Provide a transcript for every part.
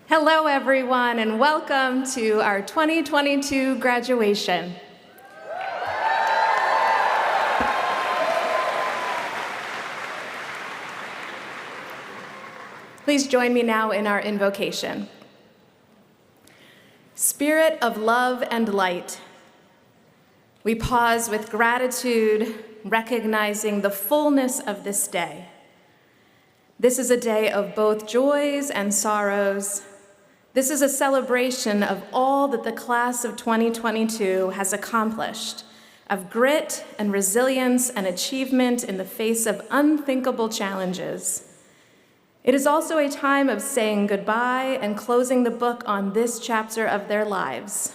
Hello, everyone, and welcome to our 2022 graduation. Please join me now in our invocation. Spirit of love and light, we pause with gratitude, recognizing the fullness of this day. This is a day of both joys and sorrows. This is a celebration of all that the class of 2022 has accomplished, of grit and resilience and achievement in the face of unthinkable challenges. It is also a time of saying goodbye and closing the book on this chapter of their lives.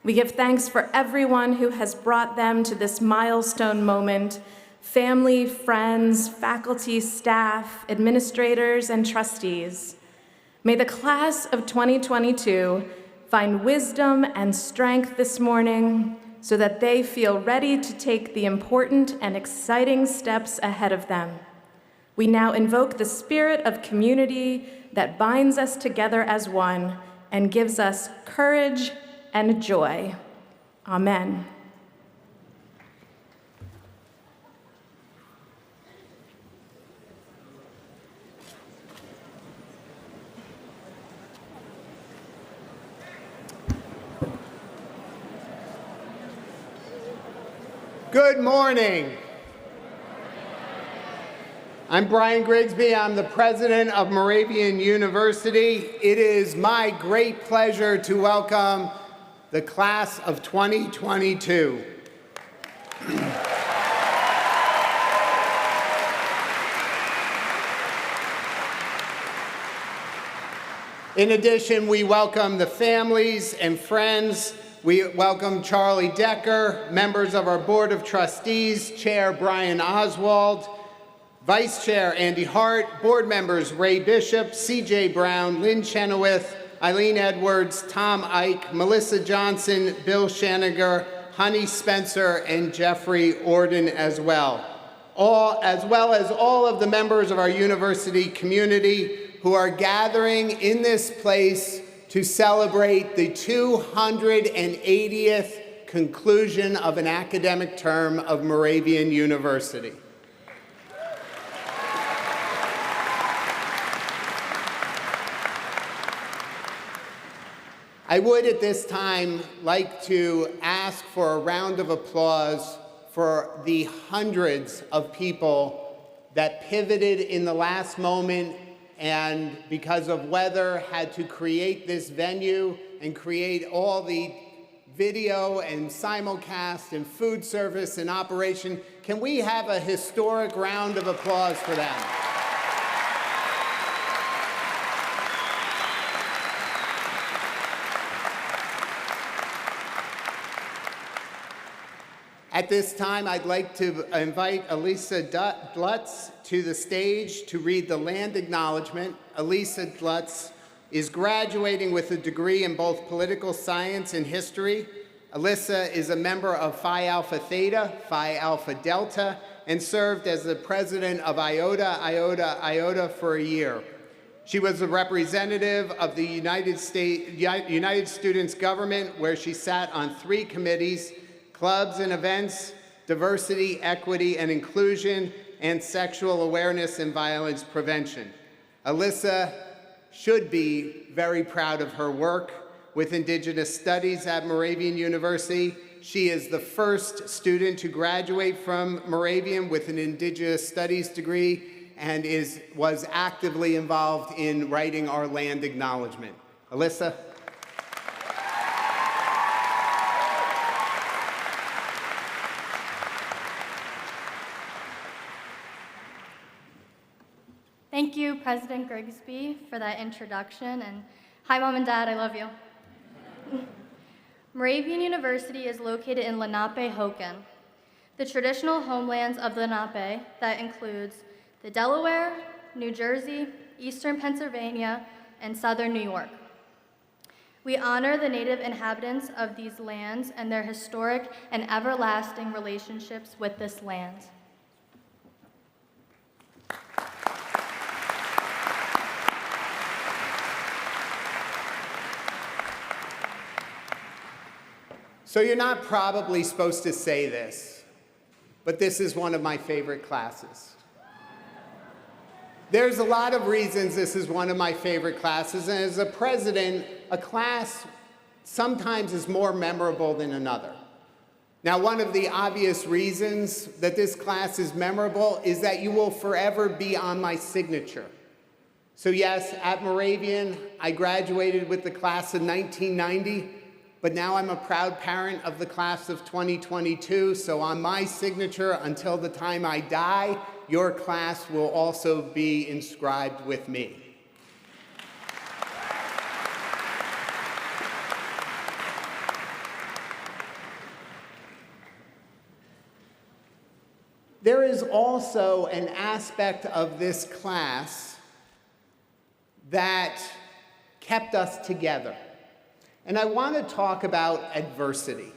We give thanks for everyone who has brought them to this milestone moment: family, friends, faculty, staff, administrators, and trustees. May the class of 2022 find wisdom and strength this morning so that they feel ready to take the important and exciting steps ahead of them. We now invoke the spirit of community that binds us together as one and gives us courage and joy. Amen. Good morning. I'm Brian Grigsby. I'm the president of Moravian University. It is my great pleasure to welcome the class of 2022. In addition, we welcome the families and friends. We welcome Charlie Decker, members of our Board of Trustees, Chair Brian Oswald, Vice Chair Andy Hart, board members Ray Bishop, CJ Brown, Lynn Chenoweth, Eileen Edwards, Tom Ike, Melissa Johnson, Bill Shaniger, Honey Spencer, and Jeffrey Orden as well. As well as all of the members of our university community who are gathering in this place to celebrate the 280th conclusion of an academic term of Moravian University. I would at this time like to ask for a round of applause for the hundreds of people that pivoted in the last moment and because of weather had to create this venue and create all the video and simulcast and food service and operation. Can we have a historic round of applause for them? At this time, I'd like to invite Elisa Dlutz to the stage to read the land acknowledgement. Elisa Dlutz is graduating with a degree in both political science and history. Elisa is a member of Phi Alpha Theta, Phi Alpha Delta, and served as the president of Iota for a year. She was a representative of the United Students Government, where she sat on 3 committees: clubs and events, diversity, equity, and inclusion, and sexual awareness and violence prevention. Elisa should be very proud of her work with Indigenous Studies at Moravian University. She is the first student to graduate from Moravian with an Indigenous Studies degree and was actively involved in writing our land acknowledgement. Elisa? Thank you, President Grigsby, for that introduction, and hi, Mom and Dad, I love you. Moravian University is located in Lenape-Hoken, the traditional homelands of the Lenape that includes the Delaware, New Jersey, Eastern Pennsylvania, and Southern New York. We honor the native inhabitants of these lands and their historic and everlasting relationships with this land. So you're not probably supposed to say this, but this is one of my favorite classes. There's a lot of reasons this is one of my favorite classes, and as a president, a class sometimes is more memorable than another. Now, one of the obvious reasons that this class is memorable is that you will forever be on my signature. So yes, at Moravian, I graduated with the class of 1990, but now I'm a proud parent of the class of 2022, so on my signature, until the time I die, your class will also be inscribed with me. There is also an aspect of this class that kept us together. And I want to talk about adversity.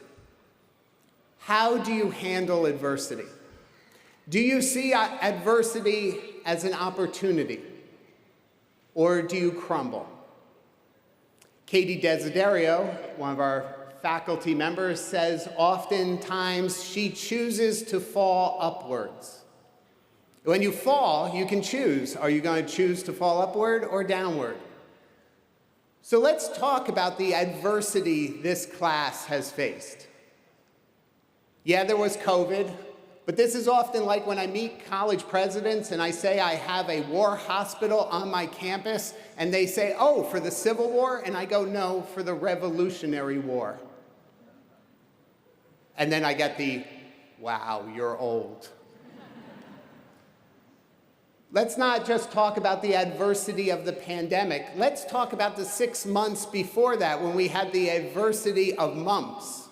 How do you handle adversity? Do you see adversity as an opportunity, or do you crumble? Katie Desiderio, one of our faculty members, says oftentimes she chooses to fall upwards. When you fall, you can choose. Are you going to choose to fall upward or downward? So let's talk about the adversity this class has faced. Yeah, there was COVID, but this is often like when I meet college presidents and I say I have a war hospital on my campus, and they say, oh, for the Civil War? And I go, no, for the Revolutionary War. And then I get the, wow, you're old. Let's not just talk about the adversity of the pandemic. Let's talk about the 6 months before that when we had the adversity of mumps.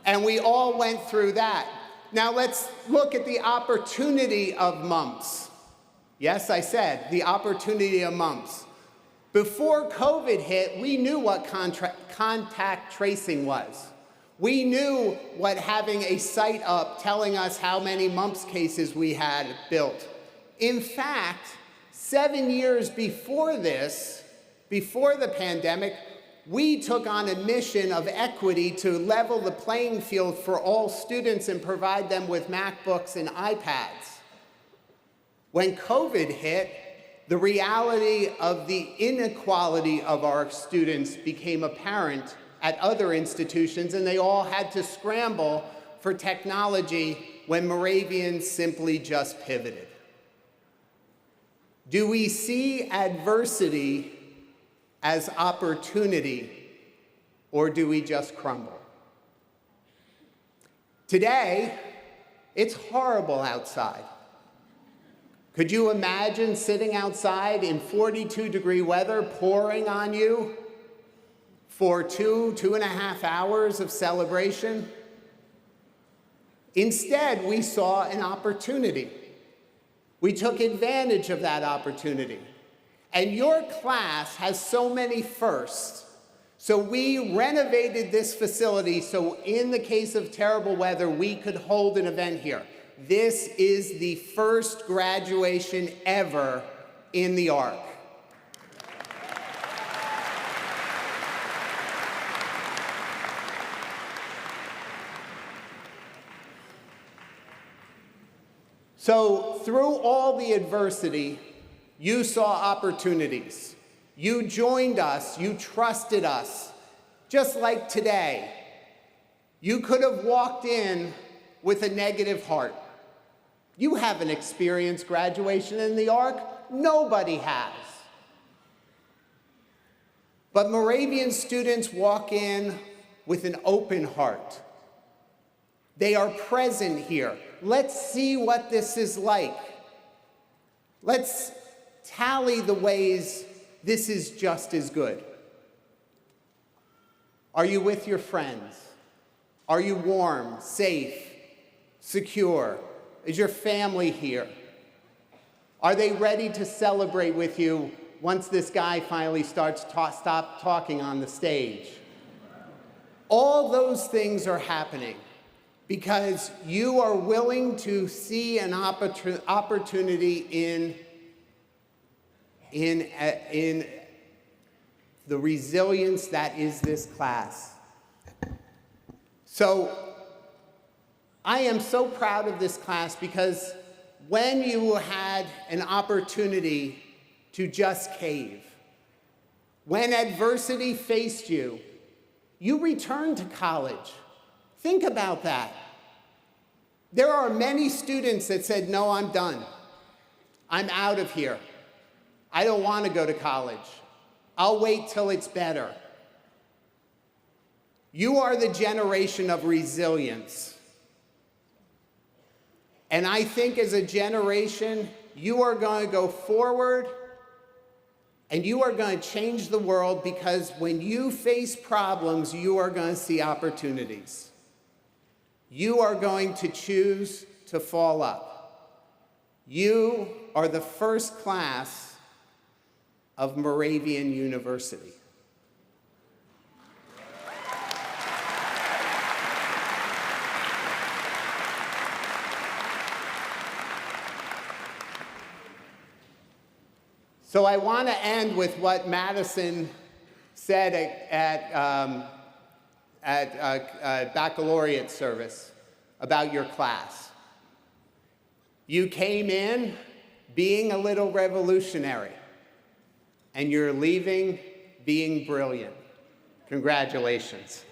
And we all went through that. Now let's look at the opportunity of mumps. Yes, I said the opportunity of mumps. Before COVID hit, we knew what contact tracing was. We knew what having a site up telling us how many mumps cases we had built. In fact, 7 years before this, before the pandemic, we took on a mission of equity to level the playing field for all students and provide them with MacBooks and iPads. When COVID hit, the reality of the inequality of our students became apparent at other institutions, and they all had to scramble for technology when Moravian simply just pivoted. Do we see adversity as opportunity, or do we just crumble? Today, it's horrible outside. Could you imagine sitting outside in 42-degree weather pouring on you for 2.5 hours of celebration? Instead, we saw an opportunity. We took advantage of that opportunity. And your class has so many firsts. So we renovated this facility so in the case of terrible weather, we could hold an event here. This is the first graduation ever in the Ark. So through all the adversity, you saw opportunities. You joined us, you trusted us, just like today. You could have walked in with a negative heart. You haven't experienced graduation in the Ark. Nobody has. But Moravian students walk in with an open heart. They are present here. Let's see what this is like. Let's tally the ways this is just as good. Are you with your friends? Are you warm, safe, secure? Is your family here? Are they ready to celebrate with you once this guy finally starts stop talking on the stage? All those things are happening because you are willing to see an opportunity in the resilience that is this class. So I am so proud of this class because when you had an opportunity to just cave, when adversity faced you, you returned to college. Think about that. There are many students that said, no, I'm done. I'm out of here. I don't want to go to college. I'll wait till it's better. You are the generation of resilience. And I think as a generation, you are going to go forward and you are going to change the world, because when you face problems, you are going to see opportunities. You are going to choose to fall up. You are the first class of Moravian University. So I want to end with what Madison said at baccalaureate service about your class. You came in being a little revolutionary, and you're leaving being brilliant. Congratulations.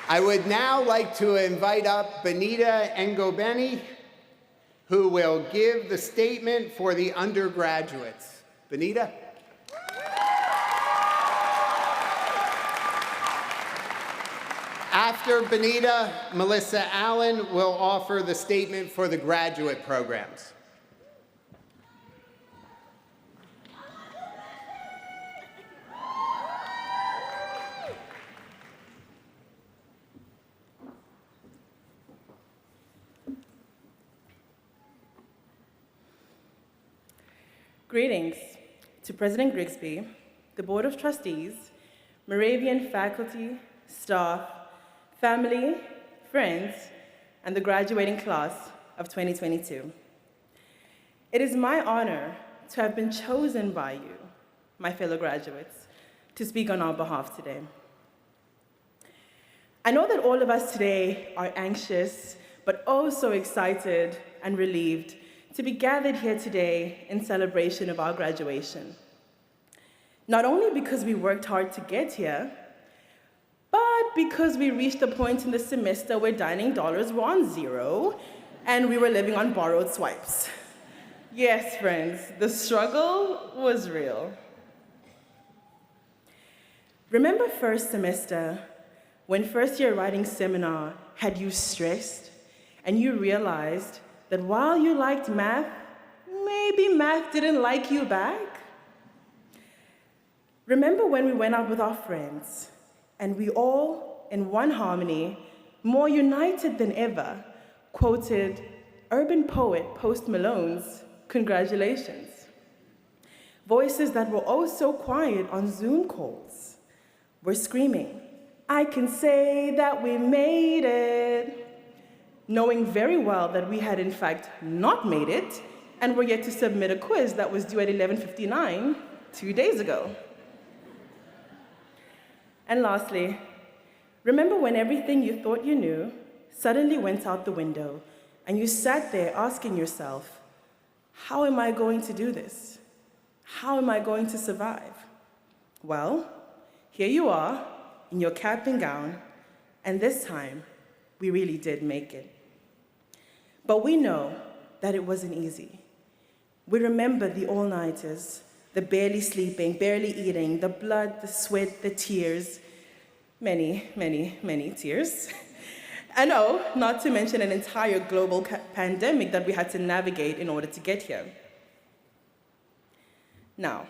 I would now like to invite up Benita Ngobeni, who will give the statement for the undergraduates. Benita? After Benita, Melissa Allen will offer the statement for the graduate programs. Greetings to President Grigsby, the Board of Trustees, Moravian faculty, staff, family, friends, and the graduating class of 2022. It is my honor to have been chosen by you, my fellow graduates, to speak on our behalf today. I know that all of us today are anxious, but also excited and relieved to be gathered here today in celebration of our graduation. Not only because we worked hard to get here, but because we reached a point in the semester where dining dollars were on zero and we were living on borrowed swipes. Yes, friends, the struggle was real. Remember first semester, when first year writing seminar had you stressed and you realized that while you liked math, maybe math didn't like you back? Remember when we went out with our friends and we all, in one harmony, more united than ever, quoted urban poet Post Malone's "Congratulations." Voices that were oh so quiet on Zoom calls were screaming, "I can say that we made it," knowing very well that we had in fact not made it and were yet to submit a quiz that was due at 11:59 2 days ago. And lastly, remember when everything you thought you knew suddenly went out the window and you sat there asking yourself, how am I going to do this? How am I going to survive? Well, here you are in your cap and gown, and this time we really did make it. But we know that it wasn't easy. We remember the all-nighters, the barely sleeping, barely eating, the blood, the sweat, the tears, many, many, many tears. And oh, not to mention an entire global pandemic that we had to navigate in order to get here. Now,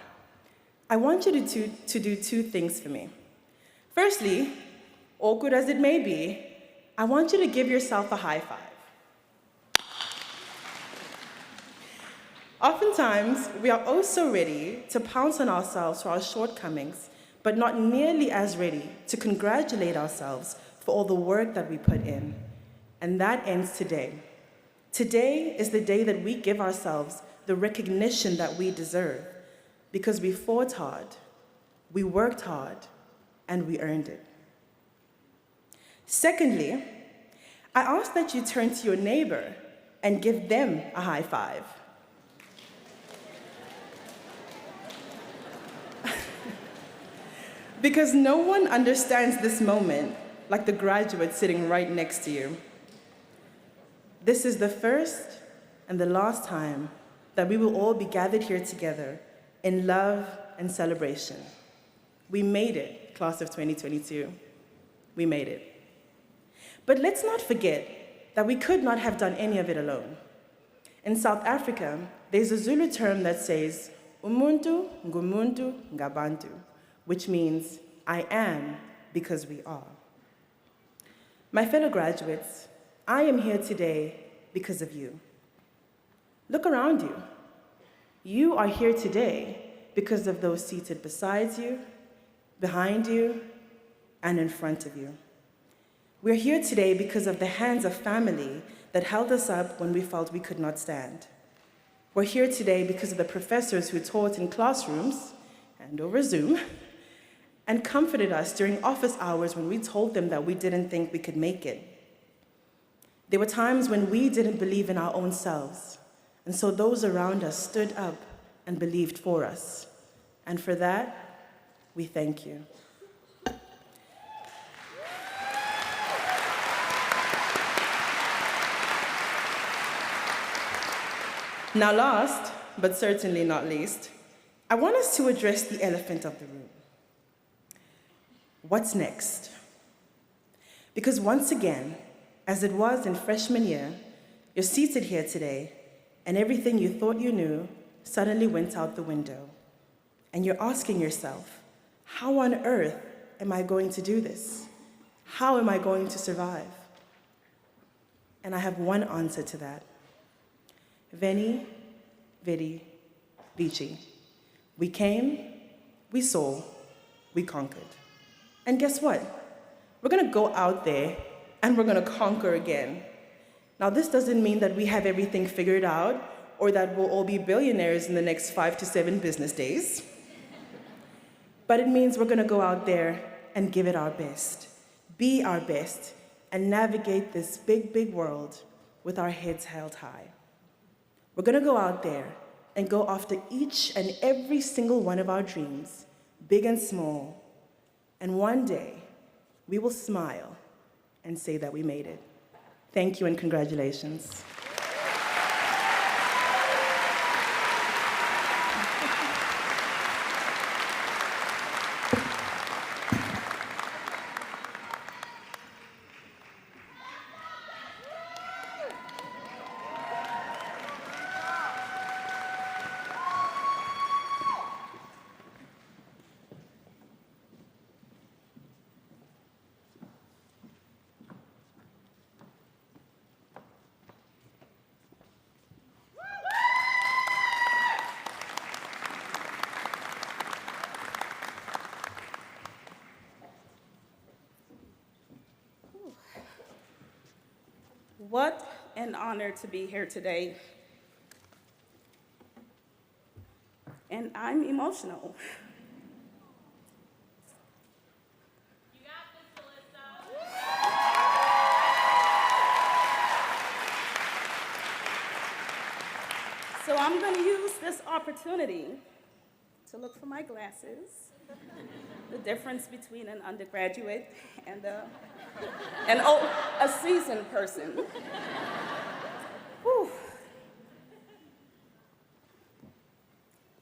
I want you to do two things for me. Firstly, awkward as it may be, I want you to give yourself a high five. Oftentimes, we are oh so ready to pounce on ourselves for our shortcomings, but not nearly as ready to congratulate ourselves for all the work that we put in. And that ends today. Today is the day that we give ourselves the recognition that we deserve, because we fought hard, we worked hard, and we earned it. Secondly, I ask that you turn to your neighbor and give them a high five. Because no one understands this moment like the graduate sitting right next to you. This is the first and the last time that we will all be gathered here together in love and celebration. We made it, class of 2022. We made it. But let's not forget that we could not have done any of it alone. In South Africa, there's a Zulu term that says, Umuntu ngumuntu ngabantu, which means, I am because we are. My fellow graduates, I am here today because of you. Look around you. You are here today because of those seated beside you, behind you, and in front of you. We're here today because of the hands of family that held us up when we felt we could not stand. We're here today because of the professors who taught in classrooms and over Zoom and comforted us during office hours when we told them that we didn't think we could make it. There were times when we didn't believe in our own selves, and so those around us stood up and believed for us. And for that, we thank you. Now last, but certainly not least, I want us to address the elephant of the room. What's next? Because once again, as it was in freshman year, you're seated here today, and everything you thought you knew suddenly went out the window. And you're asking yourself, how on earth am I going to do this? How am I going to survive? And I have one answer to that. Veni, Vidi, Vici. We came, we saw, we conquered. And guess what? We're gonna go out there and we're gonna conquer again. Now, this doesn't mean that we have everything figured out or that we'll all be billionaires in the next 5 to 7 business days. But it means we're gonna go out there and give it our best, be our best, and navigate this big, big world with our heads held high. We're gonna go out there and go after each and every single one of our dreams, big and small. And one day, we will smile and say that we made it. Thank you and congratulations. What an honor to be here today. And I'm emotional. You got this, Alyssa. So I'm going to use this opportunity to look for my glasses, the difference between an undergraduate and a seasoned person. Whew.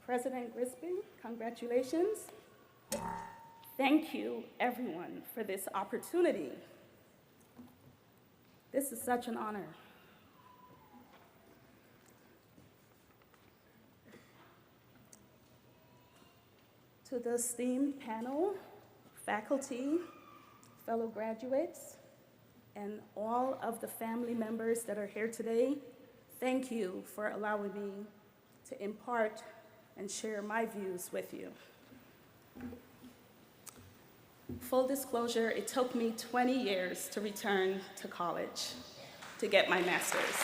President Grisby, congratulations. Thank you, everyone, for this opportunity. This is such an honor. To the esteemed panel, faculty, fellow graduates, and all of the family members that are here today, thank you for allowing me to impart and share my views with you. Full disclosure, it took me 20 years to return to college to get my master's.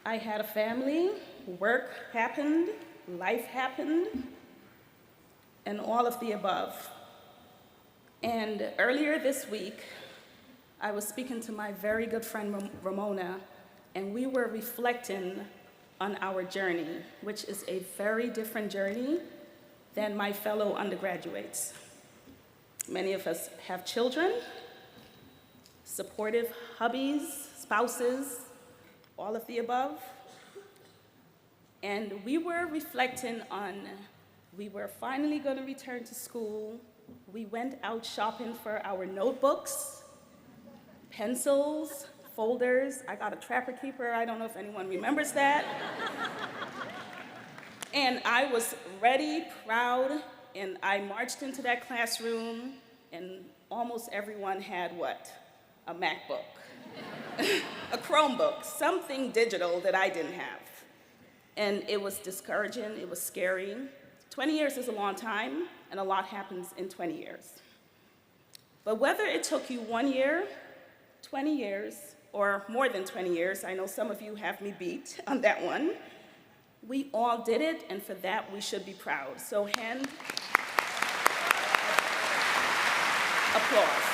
I had a family, work happened, life happened, and all of the above. And earlier this week, I was speaking to my very good friend Ramona, and we were reflecting on our journey, which is a very different journey than my fellow undergraduates. Many of us have children, supportive hubbies, spouses, all of the above. And we were reflecting on, we were finally going to return to school. We went out shopping for our notebooks, pencils, folders. I got a Trapper Keeper. I don't know if anyone remembers that. And I was ready, proud, and I marched into that classroom, and almost everyone had what? A MacBook, a Chromebook, something digital that I didn't have. And it was discouraging, it was scary. 20 years is a long time, and a lot happens in 20 years. But whether it took you 1 year, 20 years, or more than 20 years, I know some of you have me beat on that one, we all did it, and for that we should be proud. So hand applause.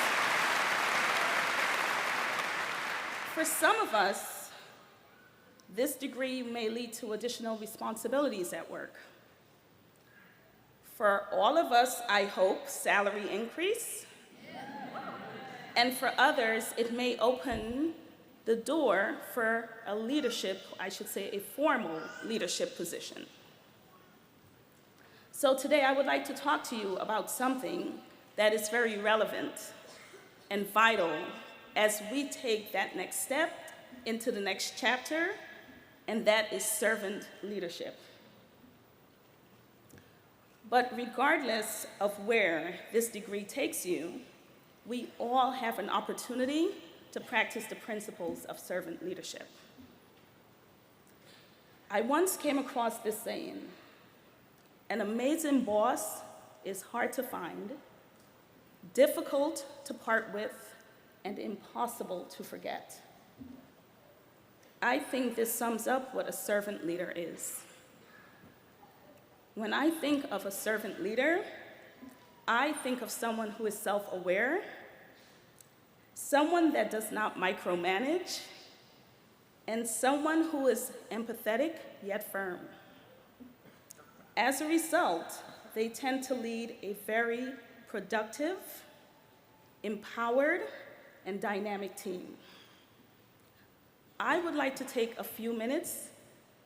For some of us, this degree may lead to additional responsibilities at work. For all of us, I hope, salary increase. And for others, it may open the door for a leadership, I should say a formal leadership position. So today I would like to talk to you about something that is very relevant and vital as we take that next step into the next chapter, and that is servant leadership. But regardless of where this degree takes you, we all have an opportunity to practice the principles of servant leadership. I once came across this saying, an amazing boss is hard to find, difficult to part with, and impossible to forget. I think this sums up what a servant leader is. When I think of a servant leader, I think of someone who is self-aware, someone that does not micromanage, and someone who is empathetic yet firm. As a result, they tend to lead a very productive, empowered, and dynamic team. I would like to take a few minutes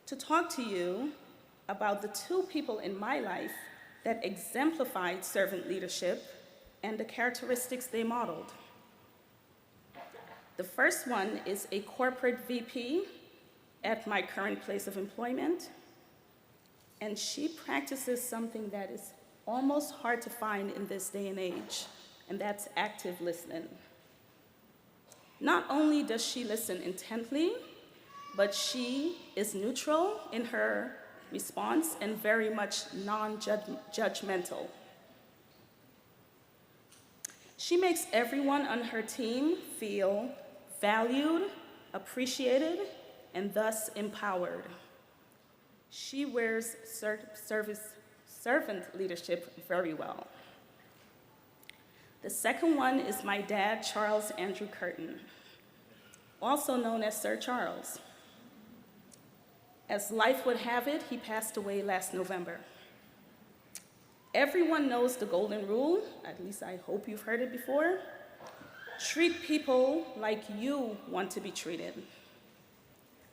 to talk to you about the two people in my life that exemplified servant leadership and the characteristics they modeled. The first one is a corporate VP at my current place of employment, and she practices something that is almost hard to find in this day and age, and that's active listening. Not only does she listen intently, but she is neutral in her response and very much non-judgmental. She makes everyone on her team feel valued, appreciated, and thus empowered. She wears servant leadership very well. The second one is my dad, Charles Andrew Curtin, also known as Sir Charles. As life would have it, he passed away last November. Everyone knows the golden rule, at least I hope you've heard it before. Treat people like you want to be treated.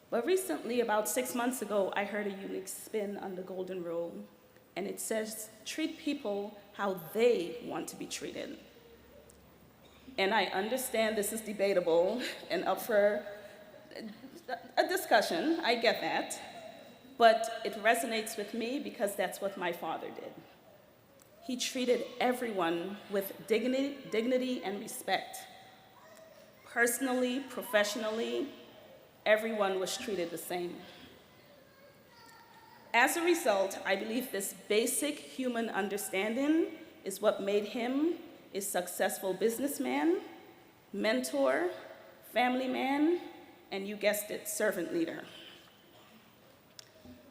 But recently, about 6 months ago, I heard a unique spin on the golden rule, and it says, treat people how they want to be treated. And I understand this is debatable and up for a discussion, I get that, but it resonates with me because that's what my father did. He treated everyone with dignity and respect. Personally, professionally, everyone was treated the same. As a result, I believe this basic human understanding is what made him a successful businessman, mentor, family man, and you guessed it, servant leader.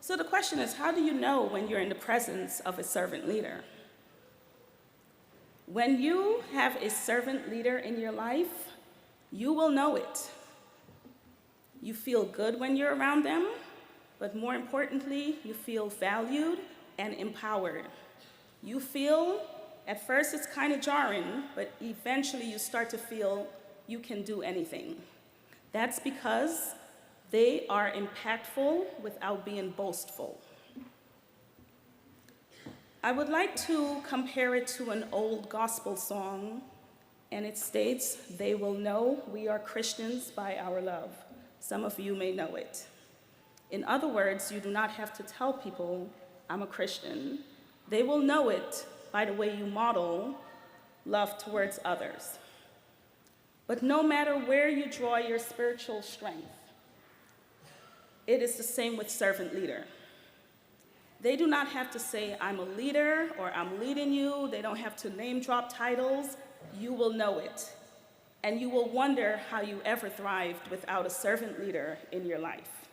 So the question is, how do you know when you're in the presence of a servant leader? When you have a servant leader in your life, you will know it. You feel good when you're around them, but more importantly, you feel valued and empowered. You feel, at first it's kind of jarring, but eventually you start to feel you can do anything. That's because they are impactful without being boastful. I would like to compare it to an old gospel song, and it states, "They will know we are Christians by our love." Some of you may know it. In other words, you do not have to tell people, "I'm a Christian." They will know it by the way you model love towards others. But no matter where you draw your spiritual strength, it is the same with servant leader. They do not have to say, "I'm a leader," or "I'm leading you." They don't have to name drop titles. You will know it. And you will wonder how you ever thrived without a servant leader in your life.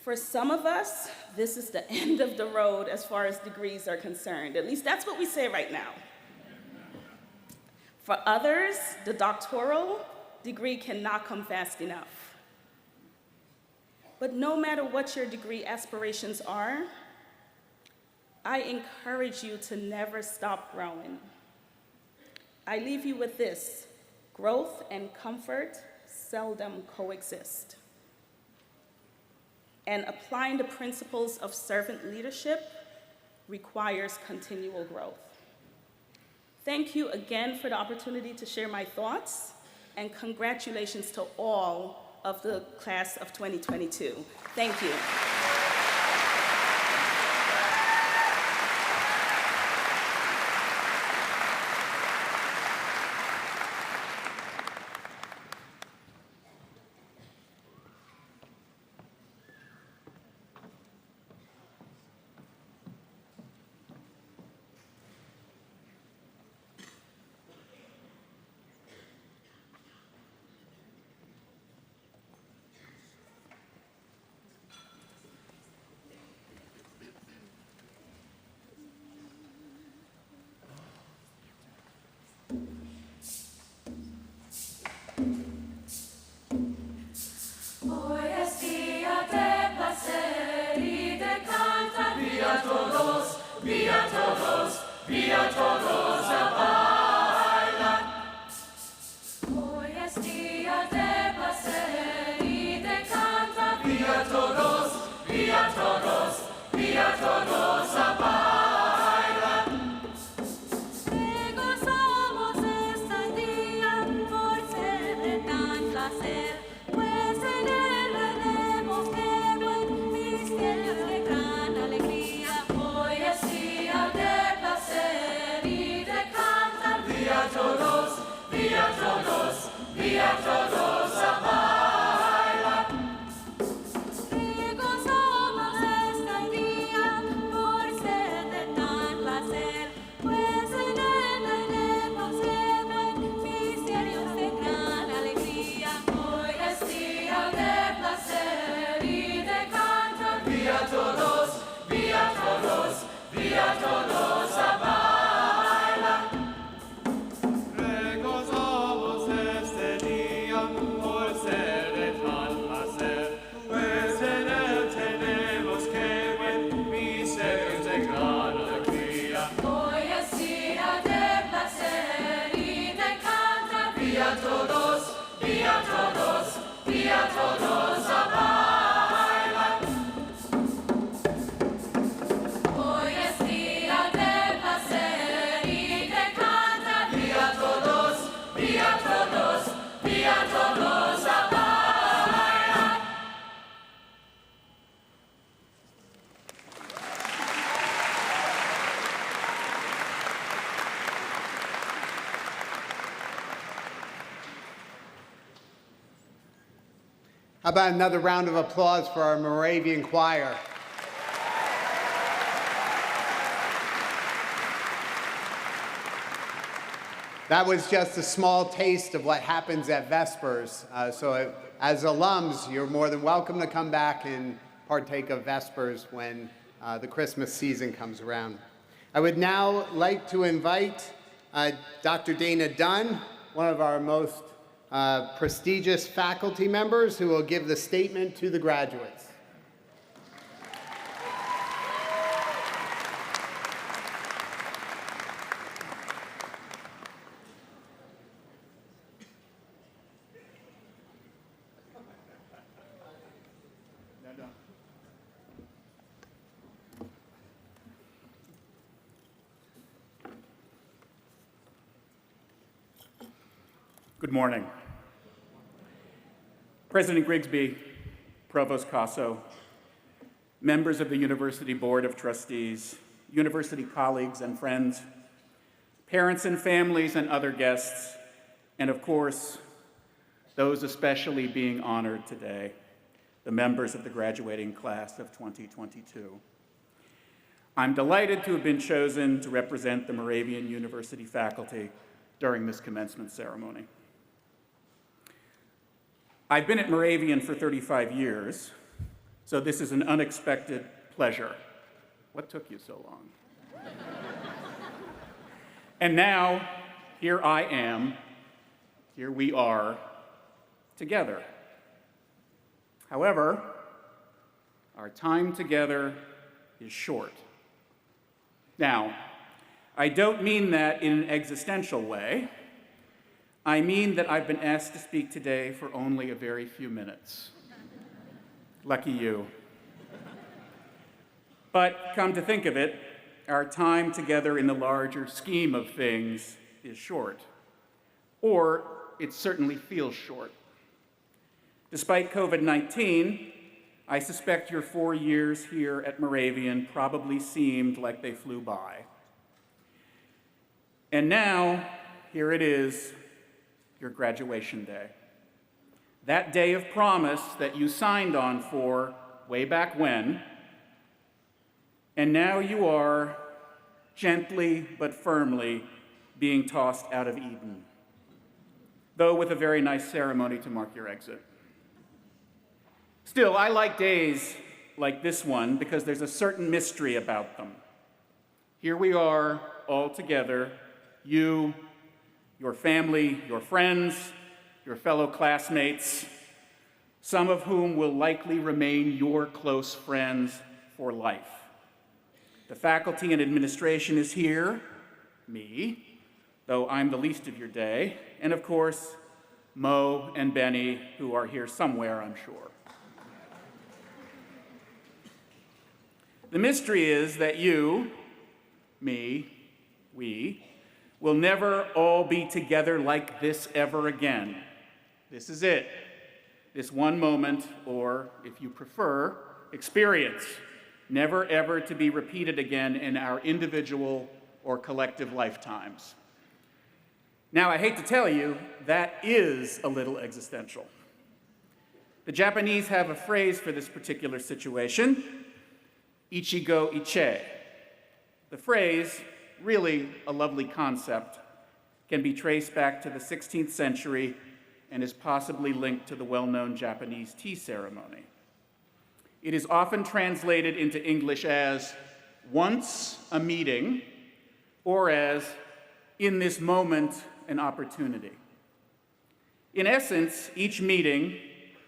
For some of us, this is the end of the road as far as degrees are concerned. At least that's what we say right now. For others, the doctoral degree cannot come fast enough. But no matter what your degree aspirations are, I encourage you to never stop growing. I leave you with this: growth and comfort seldom coexist. And applying the principles of servant leadership requires continual growth. Thank you again for the opportunity to share my thoughts, and congratulations to all of the class of 2022. Thank you. How about another round of applause for our Moravian choir? That was just a small taste of what happens at Vespers. So as alums, you're more than welcome to come back and partake of Vespers when the Christmas season comes around. I would now like to invite Dr. Dana Dunn, one of our most prestigious faculty members, who will give the statement to the graduates. Good morning. President Grigsby, Provost Casso, members of the University Board of Trustees, university colleagues and friends, parents and families and other guests, and of course, those especially being honored today, the members of the graduating class of 2022. I'm delighted to have been chosen to represent the Moravian University faculty during this commencement ceremony. I've been at Moravian for 35 years, so this is an unexpected pleasure. What took you so long? And now, here I am, here we are, together. However, our time together is short. Now, I don't mean that in an existential way. I mean that I've been asked to speak today for only a very few minutes. Lucky you. But come to think of it, our time together in the larger scheme of things is short. Or it certainly feels short. Despite COVID-19, I suspect your 4 years here at Moravian probably seemed like they flew by. And now, here it is, your graduation day. That day of promise that you signed on for way back when, and now you are, gently but firmly, being tossed out of Eden, though with a very nice ceremony to mark your exit. Still, I like days like this one because there's a certain mystery about them. Here we are, all together, you, your family, your friends, your fellow classmates, some of whom will likely remain your close friends for life. The faculty and administration is here, me, though I'm the least of your day, and of course, Mo and Benny, who are here somewhere, I'm sure. The mystery is that you, me, we, will never all be together like this ever again. This is it. This one moment, or if you prefer, experience, never ever to be repeated again in our individual or collective lifetimes. Now, I hate to tell you, that is a little existential. The Japanese have a phrase for this particular situation, ichigo iche. The phrase, really a lovely concept, can be traced back to the 16th century and is possibly linked to the well-known Japanese tea ceremony. It is often translated into English as once a meeting or as in this moment an opportunity. In essence, each meeting,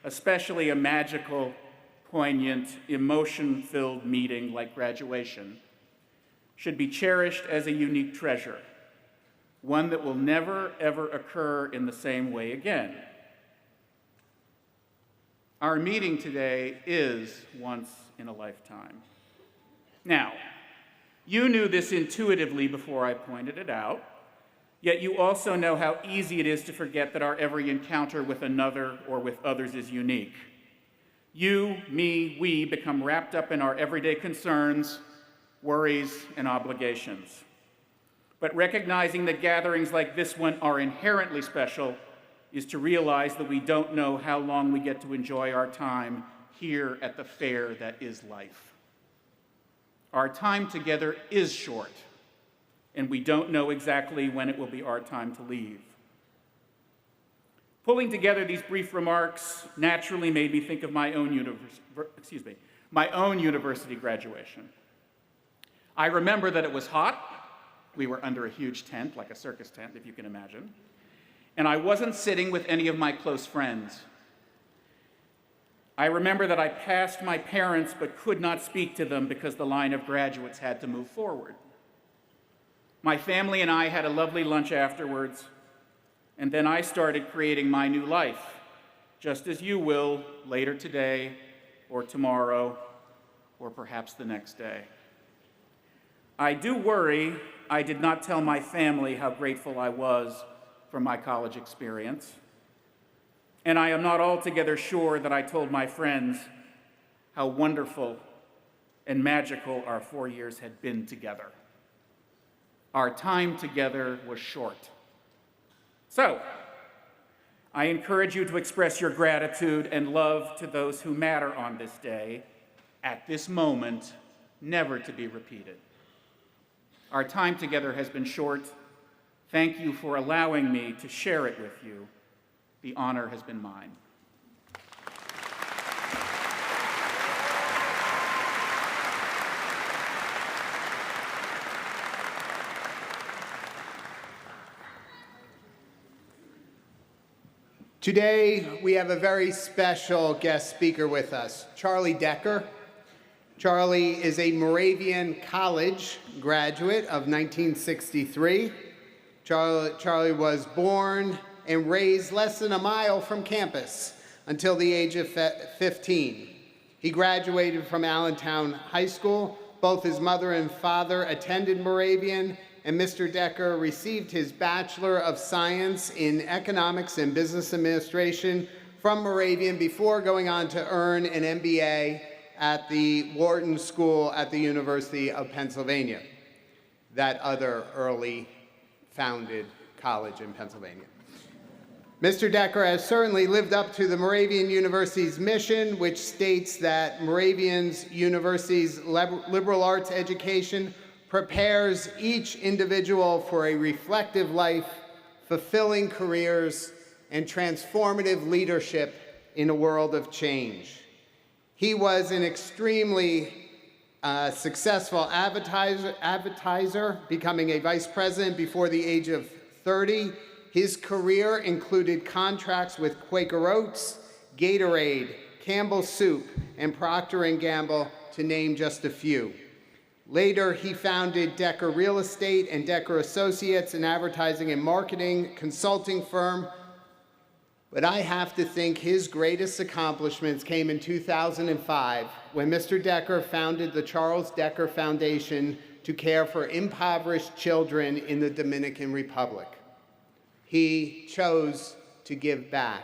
especially a magical, poignant, emotion-filled meeting like graduation, should be cherished as a unique treasure, one that will never, ever occur in the same way again. Our meeting today is once in a lifetime. Now, you knew this intuitively before I pointed it out, yet you also know how easy it is to forget that our every encounter with another or with others is unique. You, me, we become wrapped up in our everyday concerns, worries, and obligations. But recognizing that gatherings like this one are inherently special is to realize that we don't know how long we get to enjoy our time here at the fair that is life. Our time together is short, and we don't know exactly when it will be our time to leave. Pulling together these brief remarks naturally made me think of my own my own university graduation. I remember that it was hot. We were under a huge tent, like a circus tent, if you can imagine. And I wasn't sitting with any of my close friends. I remember that I passed my parents but could not speak to them because the line of graduates had to move forward. My family and I had a lovely lunch afterwards, and then I started creating my new life, just as you will later today, or tomorrow, or perhaps the next day. I do worry I did not tell my family how grateful I was for my college experience. And I am not altogether sure that I told my friends how wonderful and magical our 4 years had been together. Our time together was short. So, I encourage you to express your gratitude and love to those who matter on this day, at this moment, never to be repeated. Our time together has been short. Thank you for allowing me to share it with you. The honor has been mine. Today, we have a very special guest speaker with us, Charlie Decker. Charlie is a Moravian College graduate of 1963. Charlie was born and raised less than a mile from campus until the age of 15. He graduated from Allentown High School. Both his mother and father attended Moravian, and Mr. Decker received his Bachelor of Science in Economics and Business Administration from Moravian before going on to earn an MBA at the Wharton School at the University of Pennsylvania, that other early founded college in Pennsylvania. Mr. Decker has certainly lived up to the Moravian University's mission, which states that Moravian University's liberal arts education prepares each individual for a reflective life, fulfilling careers, and transformative leadership in a world of change. He was an extremely successful advertiser, becoming a vice president before the age of 30. His career included contracts with Quaker Oats, Gatorade, Campbell's Soup, and Procter & Gamble, to name just a few. Later, he founded Decker Real Estate and Decker Associates, an advertising and marketing consulting firm. But I have to think his greatest accomplishments came in 2005, when Mr. Decker founded the Charles Decker Foundation to care for impoverished children in the Dominican Republic. He chose to give back.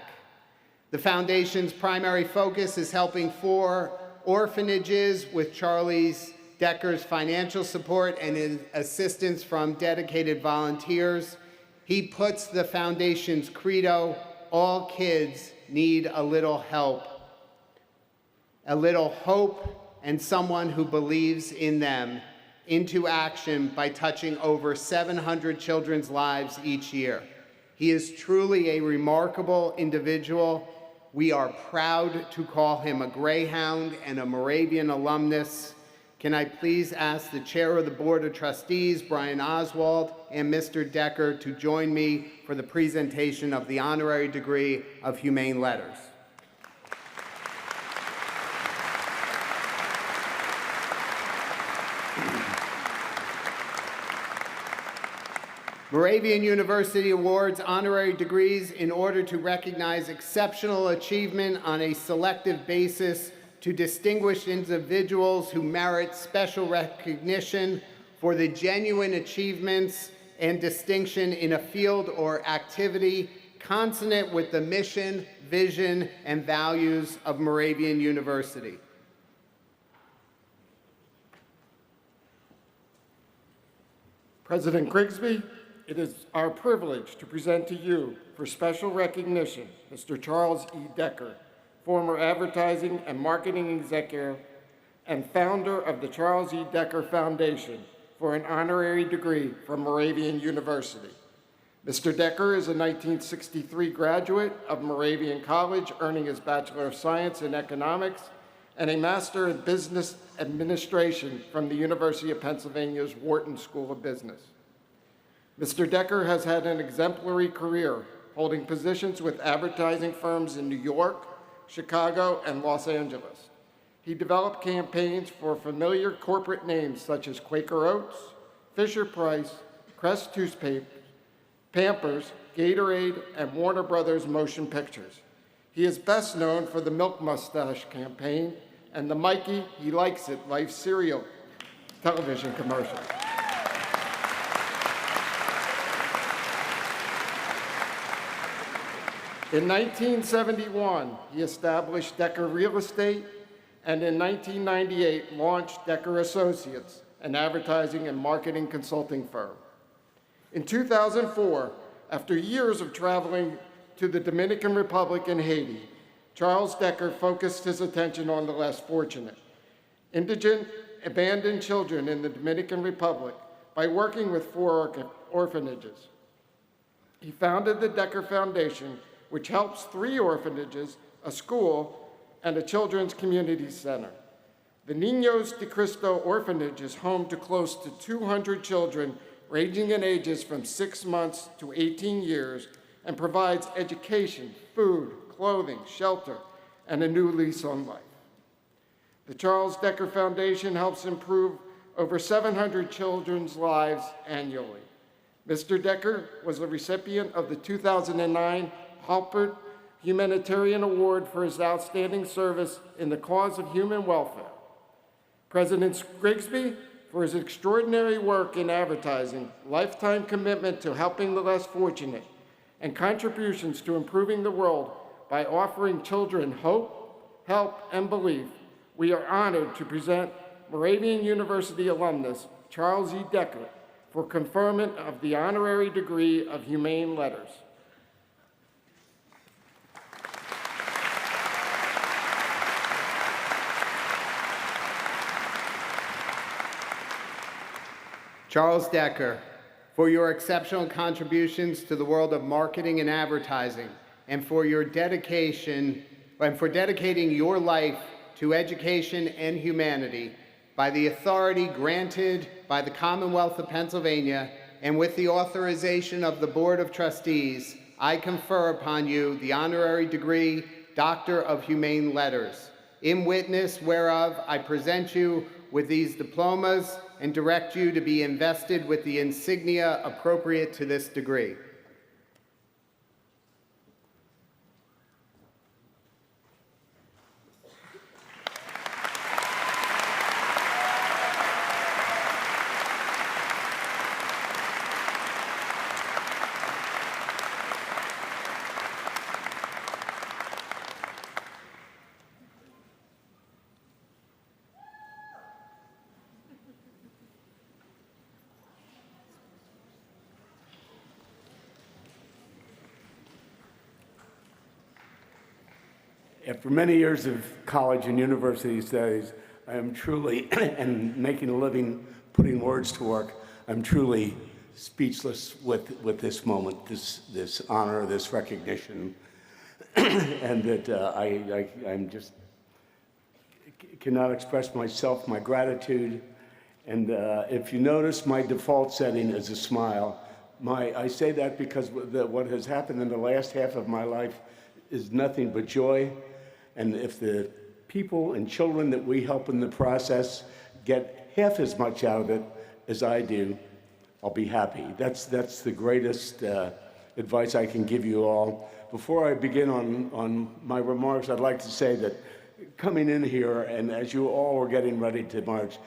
The foundation's primary focus is helping 4 orphanages with Charles Decker's financial support and his assistance from dedicated volunteers. He puts the foundation's credo, all kids need a little help, a little hope, and someone who believes in them, into action by touching over 700 children's lives each year. He is truly a remarkable individual. We are proud to call him a Greyhound and a Moravian alumnus. Can I please ask the Chair of the Board of Trustees, Brian Oswald, and Mr. Decker to join me for the presentation of the honorary degree of Humane Letters. Moravian University awards honorary degrees in order to recognize exceptional achievement on a selective basis to distinguished individuals who merit special recognition for the genuine achievements and distinction in a field or activity consonant with the mission, vision, and values of Moravian University. President Grigsby, it is our privilege to present to you for special recognition Mr. Charles E. Decker, former advertising and marketing executive and founder of the Charles E. Decker Foundation, for an honorary degree from Moravian University. Mr. Decker is a 1963 graduate of Moravian College, earning his Bachelor of Science in Economics and a Master of Business Administration from the University of Pennsylvania's Wharton School of Business. Mr. Decker has had an exemplary career, holding positions with advertising firms in New York, Chicago, and Los Angeles. He developed campaigns for familiar corporate names such as Quaker Oats, Fisher-Price, Crest Toothpaste, Pampers, Gatorade, and Warner Brothers Motion Pictures. He is best known for the Milk Mustache campaign and the Mikey, He Likes It Life cereal television commercial. In 1971, he established Decker Real Estate, and in 1998 launched Decker Associates, an advertising and marketing consulting firm. In 2004, after years of traveling to the Dominican Republic and Haiti, Charles Decker focused his attention on the less fortunate, indigent, abandoned children in the Dominican Republic by working with 4 orphanages. He founded the Decker Foundation, which helps 3 orphanages, a school, and a children's community center. The Niños de Cristo Orphanage is home to close to 200 children ranging in ages from 6 months to 18 years and provides education, food, clothing, shelter, and a new lease on life. The Charles Decker Foundation helps improve over 700 children's lives annually. Mr. Decker was the recipient of the 2009 Halpert Humanitarian Award for his outstanding service in the cause of human welfare. President Grigsby for his extraordinary work in advertising, lifetime commitment to helping the less fortunate, and contributions to improving the world by offering children hope, help, and belief. We are honored to present Moravian University alumnus Charles E. Decker for conferment of the honorary degree of Humane Letters. Charles Decker, for your exceptional contributions to the world of marketing and advertising, and for your dedication, and for dedicating your life to education and humanity, by the authority granted by the Commonwealth of Pennsylvania, and with the authorization of the Board of Trustees, I confer upon you the honorary degree, Doctor of Humane Letters. In witness whereof, I present you with these diplomas and direct you to be invested with the insignia appropriate to this degree. After many years of college and university studies, I am truly, and making a living putting words to work, I'm truly speechless with this moment, this honor, this recognition, and that I'm just cannot express myself, my gratitude. And if you notice, my default setting is a smile. I say that because what has happened in the last half of my life is nothing but joy. And if the people and children that we help in the process get half as much out of it as I do, I'll be happy. That's the greatest advice I can give you all. Before I begin on my remarks, I'd like to say that coming in here, and as you all are getting ready to march,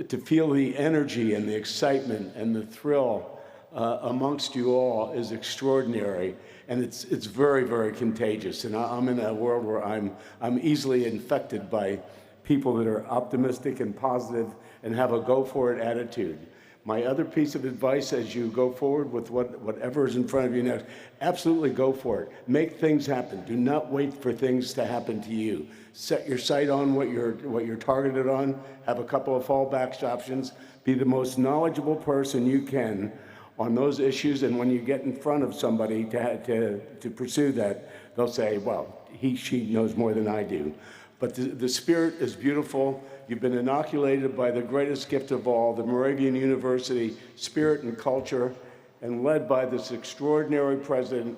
to feel the energy and the excitement and the thrill amongst you all is extraordinary. And it's very, very contagious. And I'm in a world where I'm easily infected by people that are optimistic and positive and have a go-for-it attitude. My other piece of advice as you go forward with whatever is in front of you next, absolutely go for it. Make things happen. Do not wait for things to happen to you. Set your sight on what you're targeted on. Have a couple of fallback options. Be the most knowledgeable person you can on those issues, and when you get in front of somebody to pursue that, they'll say, well, she knows more than I do. But the spirit is beautiful. You've been inoculated by the greatest gift of all, the Moravian University spirit and culture, and led by this extraordinary president,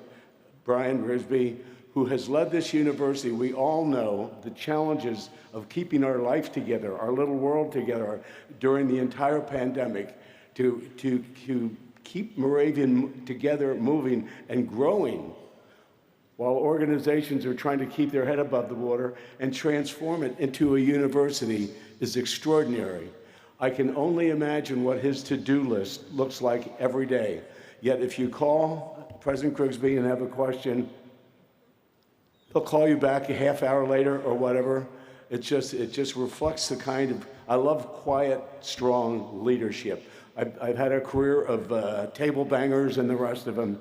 Brian Grisby, who has led this university. We all know the challenges of keeping our life together, our little world together during the entire pandemic, to keep Moravian together, moving and growing, while organizations are trying to keep their head above the water and transform it into a university, is extraordinary. I can only imagine what his to-do list looks like every day. Yet if you call President Grigsby and have a question, he'll call you back a half hour later or whatever. It just reflects the kind of, I love quiet, strong leadership. I've had a career of table bangers and the rest of them.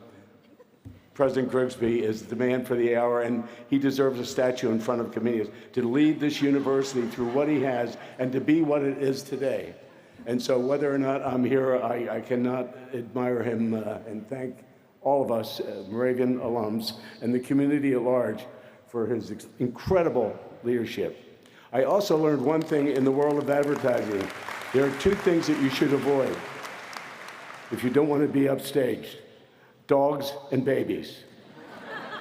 President Grigsby is the man for the hour, and he deserves a statue in front of committees to lead this university through what he has and to be what it is today. And so whether or not I'm here, I cannot admire him and thank all of us, Moravian alums, and the community at large for his incredible leadership. I also learned one thing in the world of advertising. There are two things that you should avoid if you don't want to be upstaged: dogs and babies.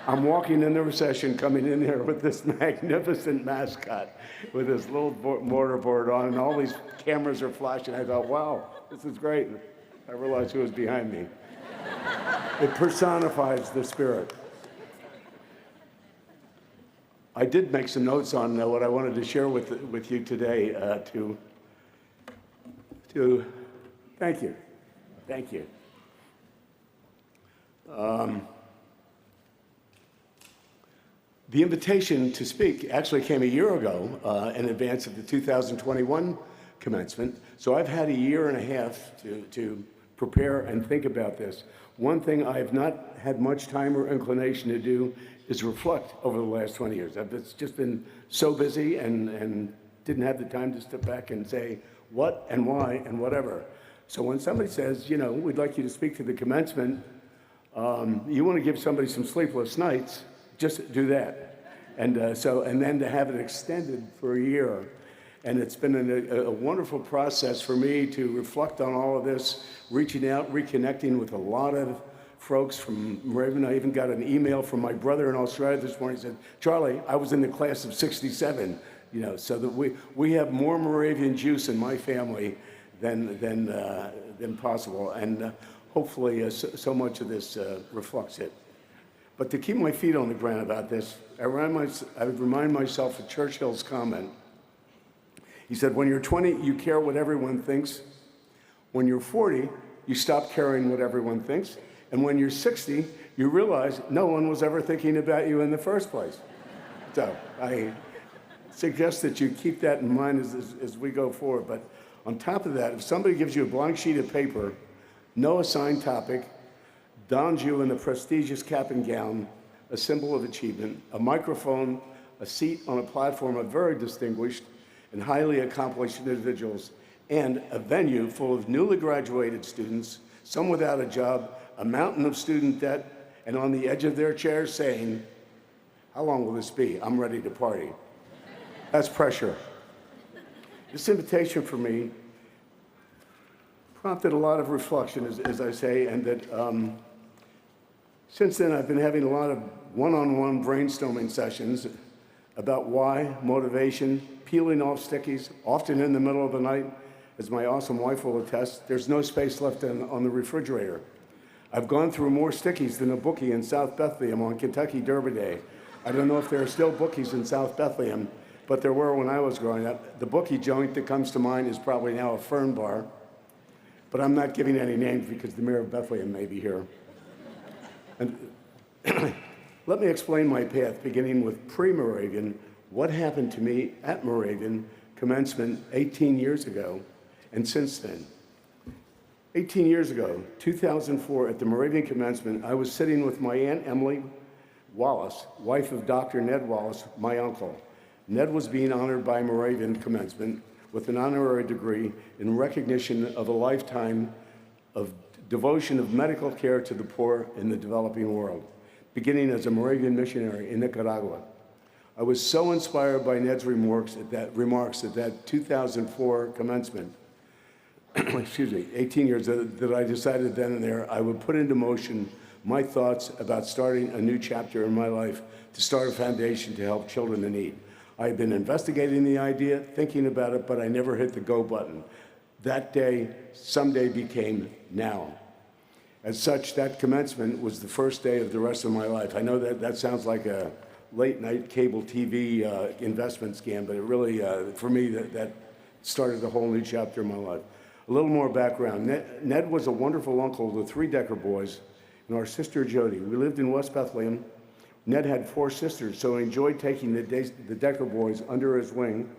I'm walking in the recession, coming in here with this magnificent mascot with his little mortarboard on, and all these cameras are flashing. I thought, wow, this is great. I realized who was behind me. It personifies the spirit. I did make some notes on what I wanted to share with you today thank you. Thank you. The invitation to speak actually came a year ago in advance of the 2021 commencement. So I've had a year and a half to prepare and think about this. One thing I've not had much time or inclination to do is reflect over the last 20 years. I've just been so busy and didn't have the time to step back and say what and why and whatever. So when somebody says, you know, we'd like you to speak to the commencement, you want to give somebody some sleepless nights, just do that. And then to have it extended for a year. And it's been a wonderful process for me to reflect on all of this, reaching out, reconnecting with a lot of folks from Moravian. I even got an email from my brother in Australia this morning. He said, Charlie, I was in the class of '67, you know, so that we have more Moravian juice in my family than possible. And hopefully so much of this reflects it. But to keep my feet on the ground about this, I would remind myself of Churchill's comment. He said, when you're 20, you care what everyone thinks. When you're 40, you stop caring what everyone thinks. And when you're 60, you realize no one was ever thinking about you in the first place. So I suggest that you keep that in mind as we go forward. But on top of that, if somebody gives you a blank sheet of paper, no assigned topic, dons you in a prestigious cap and gown, a symbol of achievement, a microphone, a seat on a platform of very distinguished and highly accomplished individuals, and a venue full of newly graduated students, some without a job, a mountain of student debt, and on the edge of their chairs saying, how long will this be? I'm ready to party. That's pressure. This invitation for me prompted a lot of reflection, as I say, and that since then I've been having a lot of one-on-one brainstorming sessions about why, motivation, peeling off stickies, often in the middle of the night. As my awesome wife will attest, there's no space left on the refrigerator. I've gone through more stickies than a bookie in South Bethlehem on Kentucky Derby Day. I don't know if there are still bookies in South Bethlehem, but there were when I was growing up. The bookie joint that comes to mind is probably now a Fern Bar, but I'm not giving any names because the mayor of Bethlehem may be here. And let me explain my path, beginning with pre-Moravian, what happened to me at Moravian commencement 18 years ago, and since then. 18 years ago, 2004, at the Moravian commencement, I was sitting with my Aunt Emily Wallace, wife of Dr. Ned Wallace, my uncle. Ned was being honored by Moravian commencement with an honorary degree in recognition of a lifetime of devotion of medical care to the poor in the developing world, beginning as a Moravian missionary in Nicaragua. I was so inspired by Ned's remarks at that 2004 commencement, excuse me, 18 years, that I decided then and there I would put into motion my thoughts about starting a new chapter in my life to start a foundation to help children in need. I had been investigating the idea, thinking about it, but I never hit the go button. That day, someday became now. As such, that commencement was the first day of the rest of my life. I know that sounds like a late night cable TV investment scam, but it really, for me, that started a whole new chapter in my life. A little more background. Ned was a wonderful uncle to 3 Decker boys and our sister Jody. We lived in West Bethlehem. Ned had 4 sisters, so he enjoyed taking the Decker boys under his wing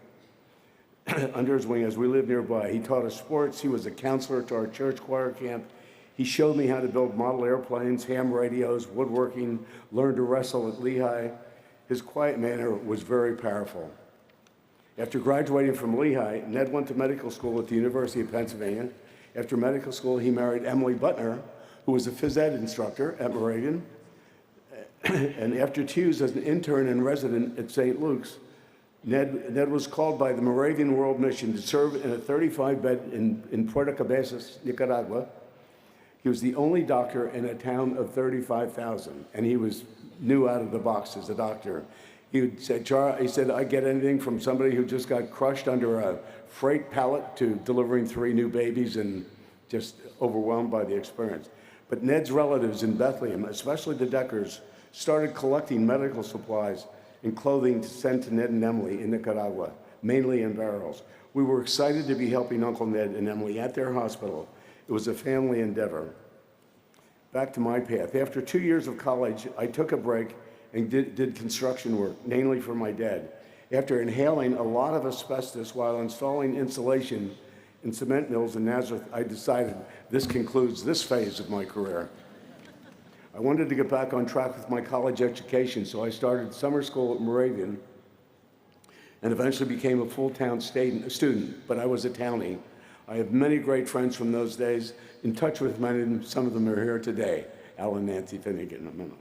as we lived nearby. He taught us sports. He was a counselor to our church choir camp. He showed me how to build model airplanes, ham radios, woodworking, learned to wrestle at Lehigh. His quiet manner was very powerful. After graduating from Lehigh, Ned went to medical school at the University of Pennsylvania. After medical school, he married Emily Butner, who was a phys ed instructor at Moravian. And after 2 years as an intern and resident at St. Luke's, Ned was called by the Moravian World Mission to serve in a 35-bed in Puerto Cabezas, Nicaragua. He was the only doctor in a town of 35,000, and he was new out of the box as a doctor. He said, I get anything from somebody who just got crushed under a freight pallet to delivering 3 new babies and just overwhelmed by the experience. But Ned's relatives in Bethlehem, especially the Deckers, started collecting medical supplies and clothing to send to Ned and Emily in Nicaragua, mainly in barrels. We were excited to be helping Uncle Ned and Emily at their hospital. It was a family endeavor. Back to my path. After 2 years of college, I took a break and did construction work, mainly for my dad. After inhaling a lot of asbestos while installing insulation in cement mills in Nazareth, I decided this concludes this phase of my career. I wanted to get back on track with my college education, so I started summer school at Moravian and eventually became a full-time student, but I was a townie. I have many great friends from those days, in touch with many of them. Some of them are here today, Al and Nancy Finnegan.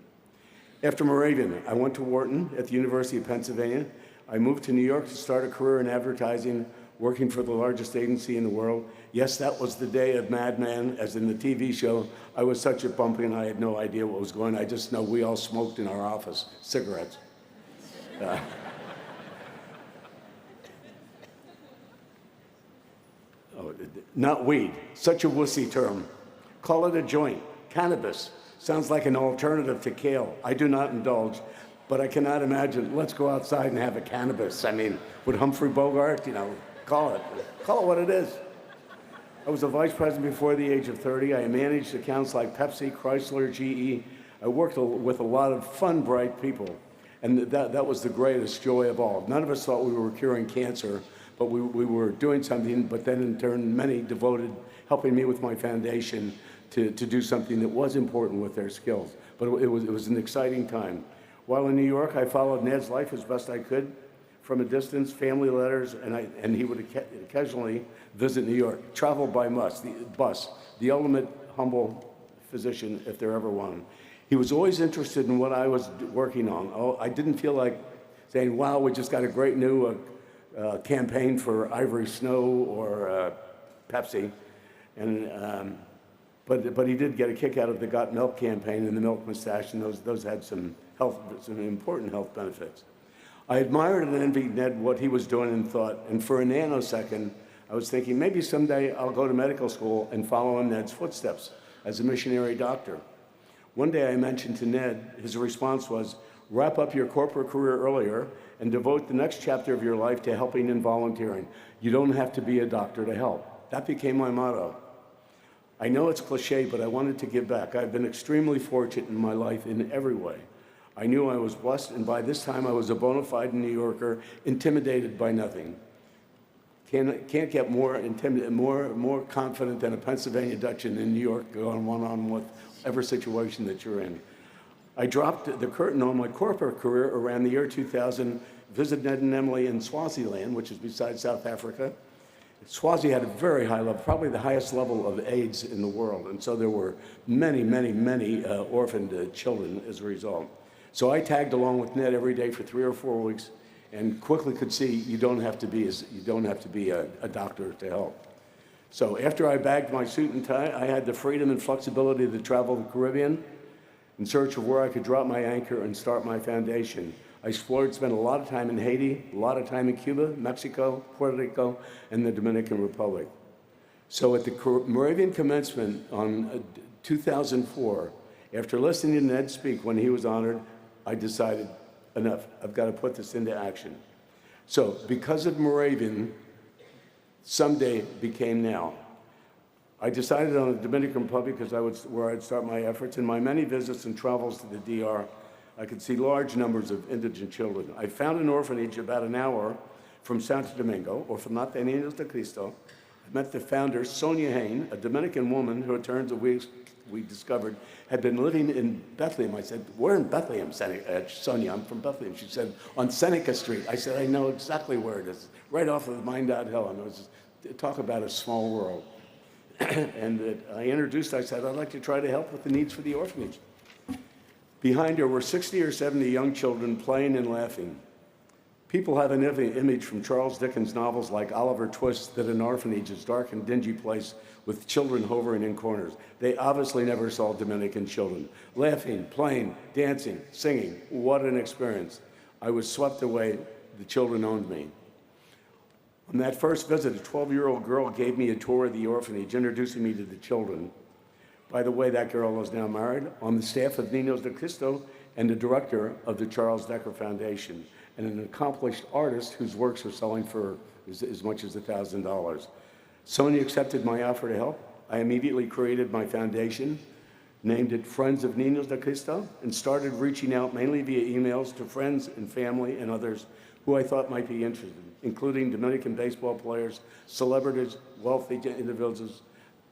After Moravian, I went to Wharton at the University of Pennsylvania. I moved to New York to start a career in advertising, working for the largest agency in the world. Yes, that was the day of Mad Men, as in the TV show. I was such a bumpy and I had no idea what was going on. I just know we all smoked in our office, cigarettes. Not weed, such a wussy term. Call it a joint, cannabis. Sounds like an alternative to kale. I do not indulge, but I cannot imagine, let's go outside and have a cannabis. I mean, would Humphrey Bogart, call it what it is. I was a vice president before the age of 30. I managed accounts like Pepsi, Chrysler, GE. I worked with a lot of fun, bright people, and that was the greatest joy of all. None of us thought we were curing cancer, but we were doing something, but then in turn, many devoted, helping me with my foundation to do something that was important with their skills. But it was an exciting time. While in New York, I followed Ned's life as best I could from a distance, family letters, and he would occasionally visit New York, travel by bus, the ultimate humble physician if there ever one. He was always interested in what I was working on. I didn't feel like saying, wow, we just got a great new campaign for Ivory Snow or Pepsi. But he did get a kick out of the Got Milk campaign and the Milk Mustache, and those had some important health benefits. I admired and envied Ned what he was doing and thought, and for a nanosecond, I was thinking maybe someday I'll go to medical school and follow in Ned's footsteps as a missionary doctor. One day I mentioned to Ned, his response was, wrap up your corporate career earlier and devote the next chapter of your life to helping and volunteering. You don't have to be a doctor to help. That became my motto. I know it's cliche, but I wanted to give back. I've been extremely fortunate in my life in every way. I knew I was blessed, and by this time I was a bona fide New Yorker, intimidated by nothing. Can't get more intimidated, more confident than a Pennsylvania Dutchman in New York going one-on-one with every situation that you're in. I dropped the curtain on my corporate career around the year 2000, visited Ned and Emily in Swaziland, which is beside South Africa. Swazi had a very high level, probably the highest level of AIDS in the world, and so there were many orphaned children as a result. So I tagged along with Ned every day for 3 or 4 weeks, and quickly could see you don't have to be a doctor to help. So after I bagged my suit and tie, I had the freedom and flexibility to travel the Caribbean in search of where I could drop my anchor and start my foundation. I explored, spent a lot of time in Haiti, a lot of time in Cuba, Mexico, Puerto Rico, and the Dominican Republic. So at the Moravian commencement on 2004, after listening to Ned speak when he was honored, I decided, enough, I've got to put this into action. So because of Moravian, someday became now. I decided on the Dominican Republic because where I'd start my efforts. In my many visits and travels to the DR, I could see large numbers of indigent children. I found an orphanage about an hour from Santo Domingo, Orfanato de Niños de Cristo. I met the founder, Sonia Hain, a Dominican woman who, it turns out, we discovered had been living in Bethlehem. I said, "We're in Bethlehem, Sonia, I'm from Bethlehem." She said, "On Seneca Street." I said, "I know exactly where it is, right off of Minot Hill." And it was, talk about a small world. And I introduced, I said, "I'd like to try to help with the needs for the orphanage." Behind her were 60 or 70 young children playing and laughing. People have an image from Charles Dickens' novels like Oliver Twist that an orphanage is a dark and dingy place with children hovering in corners. They obviously never saw Dominican children. Laughing, playing, dancing, singing. What an experience. I was swept away. The children owned me. On that first visit, a 12-year-old girl gave me a tour of the orphanage, introducing me to the children. By the way, that girl is now married, on the staff of Niños de Cristo and the director of the Charles Decker Foundation, and an accomplished artist whose works are selling for as much as $1,000. Sonia accepted my offer to help. I immediately created my foundation, named it Friends of Niños de Cristo, and started reaching out mainly via emails to friends and family and others who I thought might be interested, including Dominican baseball players, celebrities, wealthy individuals.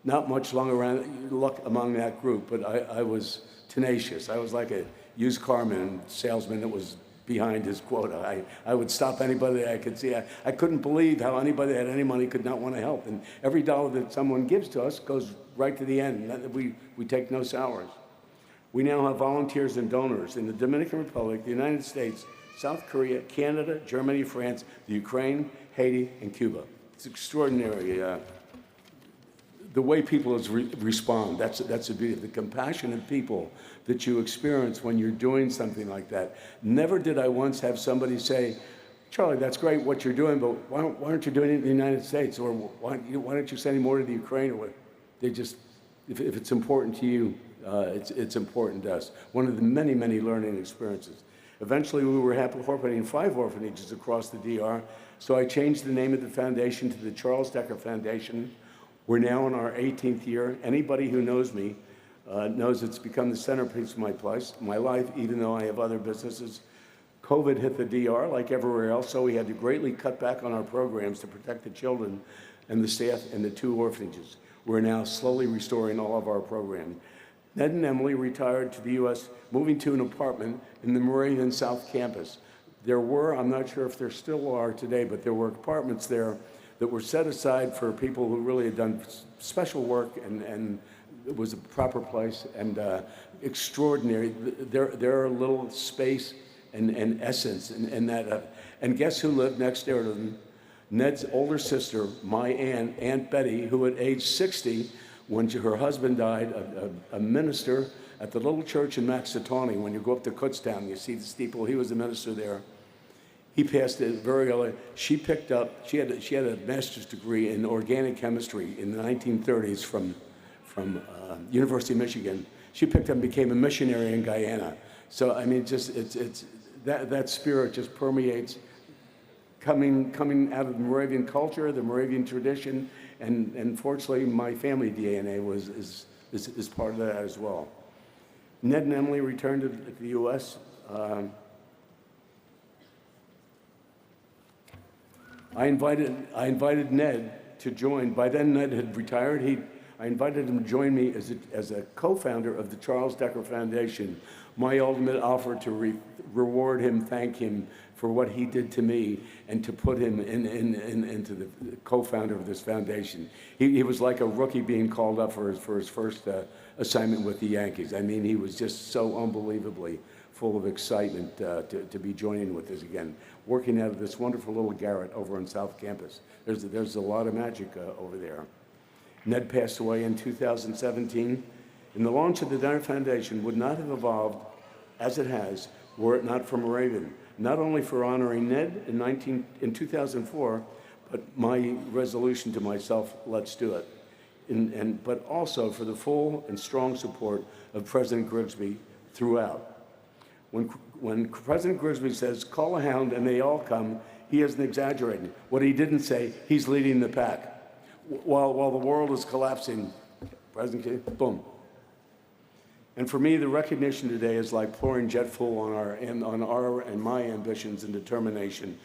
Not much luck among that group, but I was tenacious. I was like a used car salesman that was behind his quota. I would stop anybody I could see. I couldn't believe how anybody that had any money could not want to help. And every dollar that someone gives to us goes right to the end. We take no salaries. We now have volunteers and donors in the Dominican Republic, the United States, South Korea, Canada, Germany, France, the Ukraine, Haiti, and Cuba. It's extraordinary. The way people respond, that's the beauty of the compassionate people that you experience when you're doing something like that. Never did I once have somebody say, "Charlie, that's great what you're doing, but why aren't you doing it in the United States? Or why aren't you sending more to the Ukraine?" Or they just, if it's important to you, it's important to us. One of the many, many learning experiences. Eventually, we were operating 5 orphanages across the DR, so I changed the name of the foundation to the Charles Decker Foundation. We're now in our 18th year. Anybody who knows me knows it's become the centerpiece of my life, even though I have other businesses. COVID hit the DR like everywhere else, so we had to greatly cut back on our programs to protect the children and the staff in the 2 orphanages. We're now slowly restoring all of our programs. Ned and Emily retired to the U.S., moving to an apartment in the Moravian South Campus. There were, I'm not sure if there still are today, but there were apartments there that were set aside for people who really had done special work, and it was a proper place and extraordinary. There are little space and essence in that. And guess who lived next door to them? Ned's older sister, my Aunt Betty, who at age 60, when her husband died, a minister at the little church in Maxitawny. When you go up to Kutztown, you see the steeple. He was a minister there. He passed it very early. She picked up, she had a master's degree in organic chemistry in the 1930s from University of Michigan. She picked up and became a missionary in Guyana. So, I mean, just it's that spirit just permeates coming out of the Moravian culture, the Moravian tradition, and fortunately, my family DNA is part of that as well. Ned and Emily returned to the U.S. I invited Ned to join. By then, Ned had retired. I invited him to join me as a co-founder of the Charles Decker Foundation. My ultimate offer to reward him, thank him for what he did to me, and to put him into the co-founder of this foundation. He was like a rookie being called up for his first assignment with the Yankees. I mean, he was just so unbelievably full of excitement to be joining with us again, working out of this wonderful little garret over on South Campus. There's a lot of magic over there. Ned passed away in 2017, and the launch of the Donner Foundation would not have evolved as it has were it not for Moravian, not only for honoring Ned in 2004, but my resolution to myself, let's do it, but also for the full and strong support of President Grigsby throughout. When President Grigsby says, call a hound and they all come, he isn't exaggerating. What he didn't say, he's leading the pack. While the world is collapsing, President, boom. And for me, the recognition today is like pouring jet fuel on our and my ambitions and determination.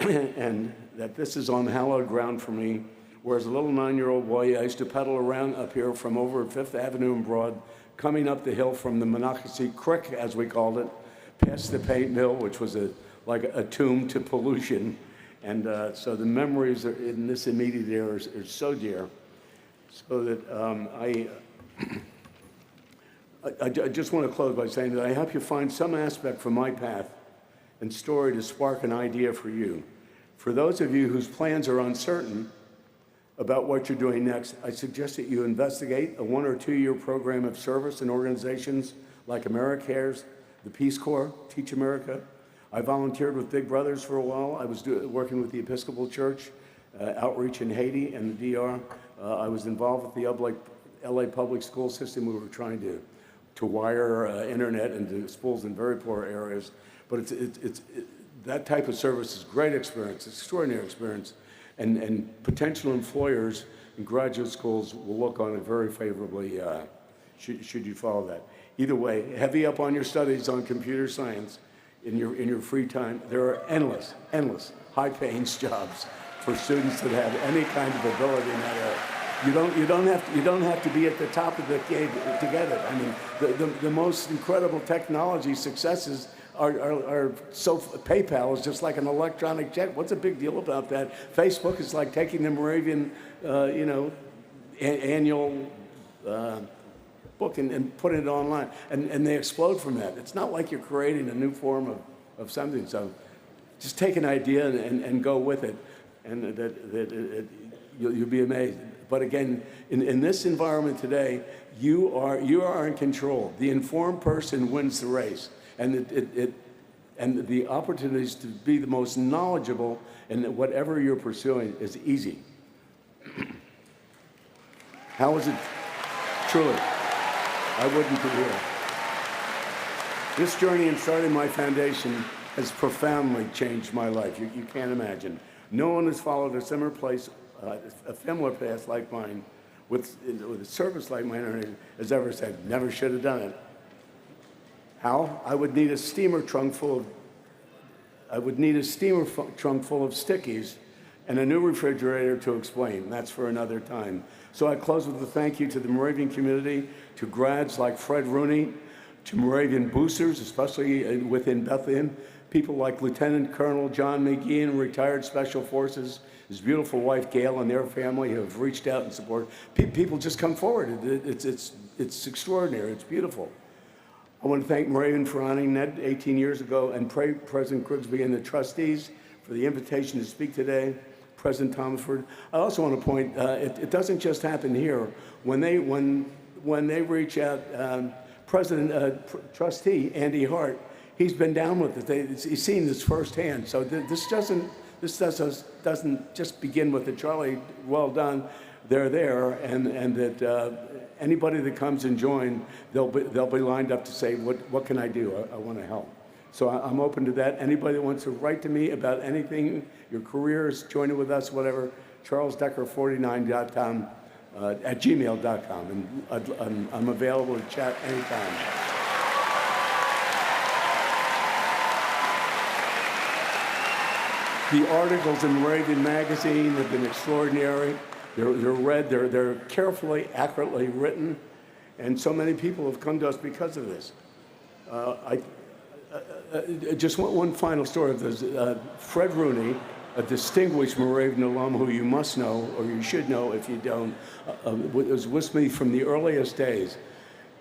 And that this is on hallowed ground for me. Whereas a little 9-year-old boy, I used to pedal around up here from over 5th Avenue and Broad, coming up the hill from the Monocacy Creek, as we called it, past the paint mill, which was like a tomb to pollution. And so the memories in this immediate area are so dear. So that I just want to close by saying that I hope you find some aspect from my path and story to spark an idea for you. For those of you whose plans are uncertain about what you're doing next, I suggest that you investigate a 1 or 2 year program of service in organizations like AmeriCares, the Peace Corps, Teach America. I volunteered with Big Brothers for a while. I was working with the Episcopal Church, outreach in Haiti and the DR. I was involved with the LA public school system. We were trying to wire internet into schools in very poor areas. But that type of service is great experience, extraordinary experience. And potential employers in graduate schools will look on it very favorably should you follow that. Either way, heavy up on your studies on computer science in your free time. There are endless high-paying jobs for students that have any kind of ability in that area. You don't have to be at the top of the game to get it. I mean, the most incredible technology successes are so PayPal is just like an electronic check. What's the big deal about that? Facebook is like taking the Moravian, annual book and putting it online, and they explode from that. It's not like you're creating a new form of something. So just take an idea and go with it, and you'll be amazed. But again, in this environment today, you are in control. The informed person wins the race. And the opportunities to be the most knowledgeable in whatever you're pursuing is easy. How is it? Truly, I wouldn't be here. This journey in starting my foundation has profoundly changed my life. You can't imagine. No one has followed a similar path like mine, with a service like mine, has ever said, never should have done it. How? I would need a steamer trunk full of stickies and a new refrigerator to explain. That's for another time. So I close with a thank you to the Moravian community, to grads like Fred Rooney, to Moravian boosters, especially within Bethlehem, people like Lieutenant Colonel John McGee and retired Special Forces, his beautiful wife Gail and their family who have reached out and support. People just come forward. It's extraordinary. It's beautiful. I want to thank Moravian for honoring Ned 18 years ago, and President Grigsby and the trustees for the invitation to speak today, President Thomasford. I also want to point, it doesn't just happen here. When they reach out, Trustee Andy Hart, he's been down with it. He's seen this firsthand. So this doesn't just begin with the Charlie, well done, they're there, and that anybody that comes and join, they'll be lined up to say, what can I do? I want to help. So I'm open to that. Anybody that wants to write to me about anything, your careers, joining with us, whatever, charlesdecker49.com at gmail.com, and I'm available to chat anytime. The articles in Moravian magazine have been extraordinary. They're read, they're carefully, accurately written, and so many people have come to us because of this. Just one final story of this. Fred Rooney, a distinguished Moravian alum who you must know, or you should know if you don't, was with me from the earliest days.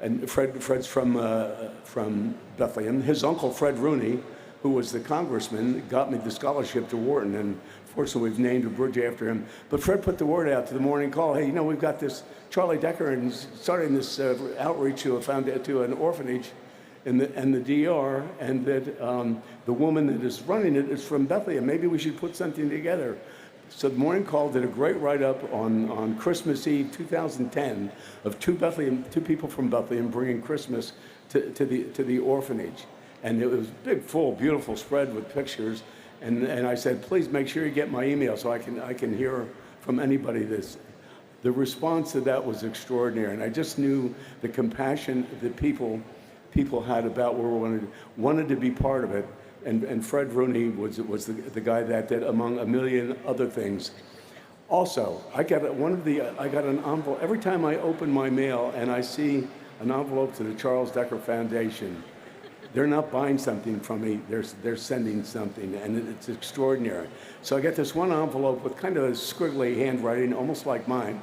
and Fred's from Bethlehem. His uncle, Fred Rooney, who was the congressman, got me the scholarship to Wharton, and fortunately we've named a bridge after him. But Fred put the word out to the Morning Call, hey, you know, we've got this Charlie Decker and starting this outreach to an orphanage in the DR, and that the woman that is running it is from Bethlehem. Maybe we should put something together. So the Morning Call did a great write-up on Christmas Eve 2010 of two people from Bethlehem bringing Christmas to the orphanage. And it was a big, full, beautiful spread with pictures. And I said, please make sure you get my email so I can hear from anybody this. The response to that was extraordinary. And I just knew the compassion that people had about where we wanted to be part of it. And Fred Rooney was the guy that did, among a million other things. Also, I got an envelope. Every time I open my mail and I see an envelope to the Charles Decker Foundation, they're not buying something from me, they're sending something, and it's extraordinary. So I get this one envelope with kind of a squiggly handwriting, almost like mine,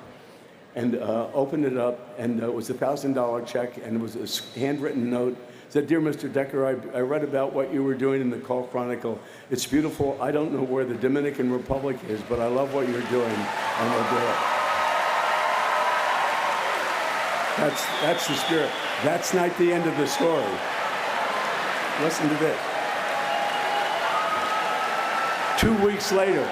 and opened it up, and it was a $1,000 check, and it was a handwritten note. It said, "Dear Mr. Decker, I read about what you were doing in the Call Chronicle. It's beautiful. I don't know where the Dominican Republic is, but I love what you're doing, and we'll do it." That's the spirit. That's not the end of the story. Listen to this. 2 weeks later,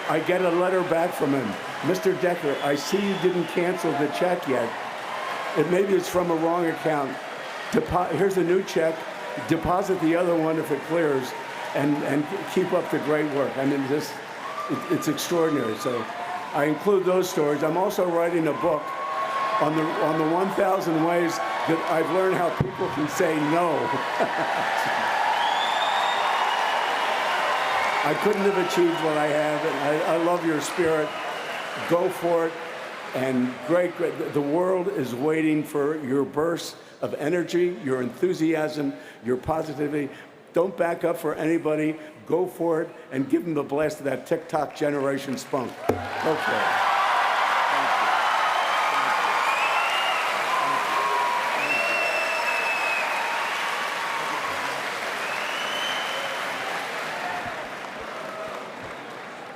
I get a letter back from him. "Mr. Decker, I see you didn't cancel the check yet. Maybe it's from a wrong account. Here's a new check. Deposit the other one if it clears, and keep up the great work." I mean, it's extraordinary. So I include those stories. I'm also writing a book on the 1,000 ways that I've learned how people can say no. I couldn't have achieved what I have, and I love your spirit. Go for it, and great. The world is waiting for your bursts of energy, your enthusiasm, your positivity. Don't back up for anybody. Go for it, and give them the blast of that TikTok generation spunk. Go for it.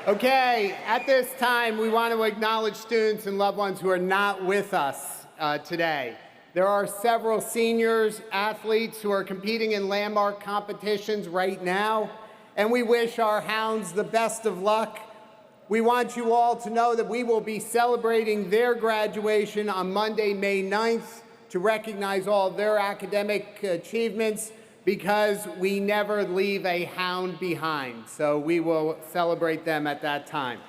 Okay, at this time, we want to acknowledge students and loved ones who are not with us today. There are several seniors, athletes who are competing in landmark competitions right now, and we wish our hounds the best of luck. We want you all to know that we will be celebrating their graduation on Monday, May 9th, to recognize all their academic achievements, because we never leave a hound behind. So we will celebrate them at that time.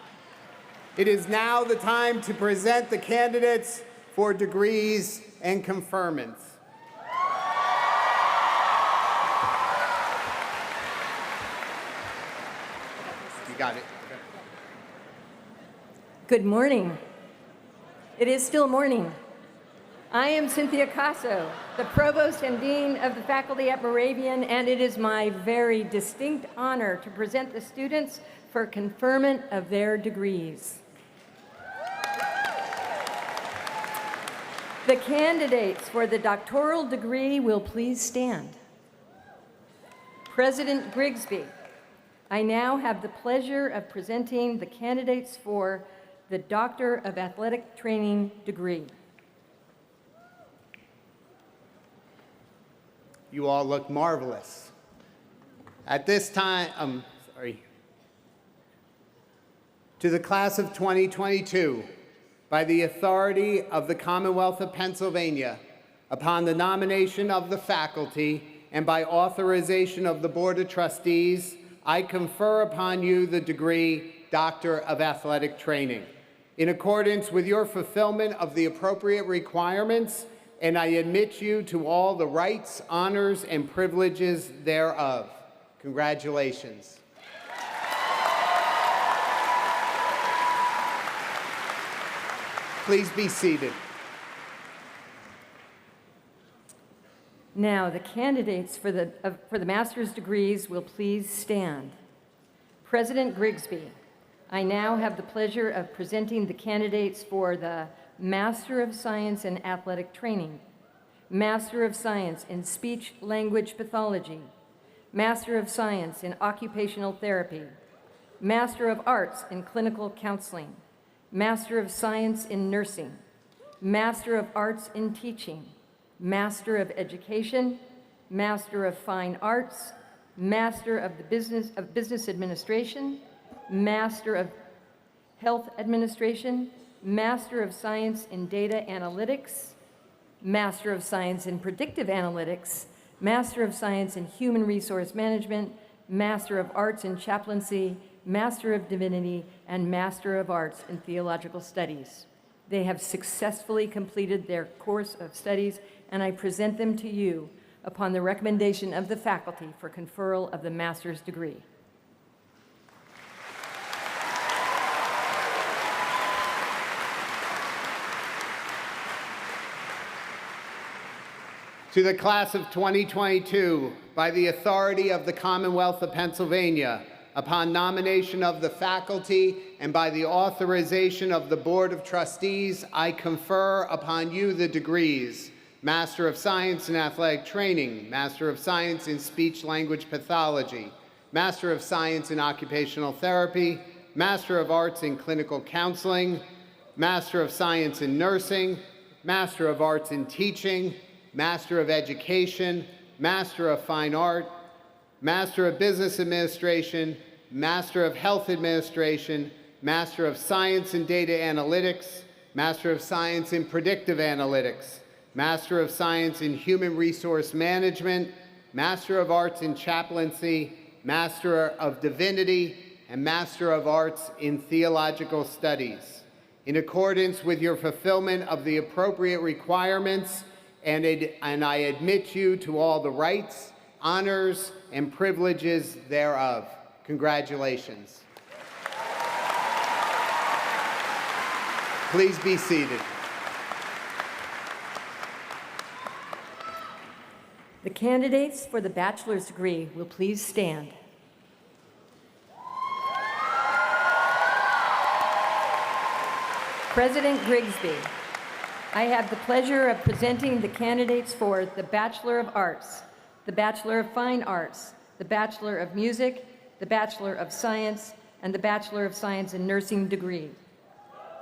It is now the time to present the candidates for degrees and conferments. You got it. Good morning. It is still morning. I am Cynthia Casso, the Provost and Dean of the faculty at Moravian, and it is my very distinct honor to present the students for conferment of their degrees. The candidates for the doctoral degree will please stand. President Grigsby, I now have the pleasure of presenting the candidates for the Doctor of Athletic Training degree. You all look marvelous. At this time, to the class of 2022, by the authority of the Commonwealth of Pennsylvania, upon the nomination of the faculty and by authorization of the Board of Trustees, I confer upon you the degree Doctor of Athletic Training, in accordance with your fulfillment of the appropriate requirements, and I admit you to all the rights, honors, and privileges thereof. Congratulations. Please be seated. Now, the candidates for the master's degrees will please stand. President Grigsby, I now have the pleasure of presenting the candidates for the Master of Science in Athletic Training, Master of Science in Speech Language Pathology, Master of Science in Occupational Therapy, Master of Arts in Clinical Counseling, Master of Science in Nursing, Master of Arts in Teaching, Master of Education, Master of Fine Arts, Master of Business Administration, Master of Health Administration, Master of Science in Data Analytics, Master of Science in Predictive Analytics, Master of Science in Human Resource Management, Master of Arts in Chaplaincy, Master of Divinity, and Master of Arts in Theological Studies. They have successfully completed their course of studies, and I present them to you upon the recommendation of the faculty for conferral of the master's degree. To the class of 2022, by the authority of the Commonwealth of Pennsylvania, upon nomination of the faculty and by the authorization of the Board of Trustees, I confer upon you the degrees: Master of Science in Athletic Training, Master of Science in Speech Language Pathology, Master of Science in Occupational Therapy, Master of Arts in Clinical Counseling, Master of Science in Nursing, Master of Arts in Teaching, Master of Education, Master of Fine Art, Master of Business Administration, Master of Health Administration, Master of Science in Data Analytics, Master of Science in Predictive Analytics, Master of Science in Human Resource Management, Master of Arts in Chaplaincy, Master of Divinity, and Master of Arts in Theological Studies. In accordance with your fulfillment of the appropriate requirements, and I admit you to all the rights, honors, and privileges thereof. Congratulations. Please be seated. The candidates for the bachelor's degree will please stand. President Grigsby, I have the pleasure of presenting the candidates for the Bachelor of Arts, the Bachelor of Fine Arts, the Bachelor of Music, the Bachelor of Science, and the Bachelor of Science in Nursing degree.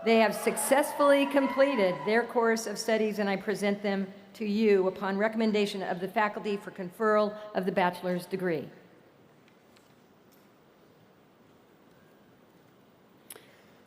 They have successfully completed their course of studies, and I present them to you upon recommendation of the faculty for conferral of the bachelor's degree.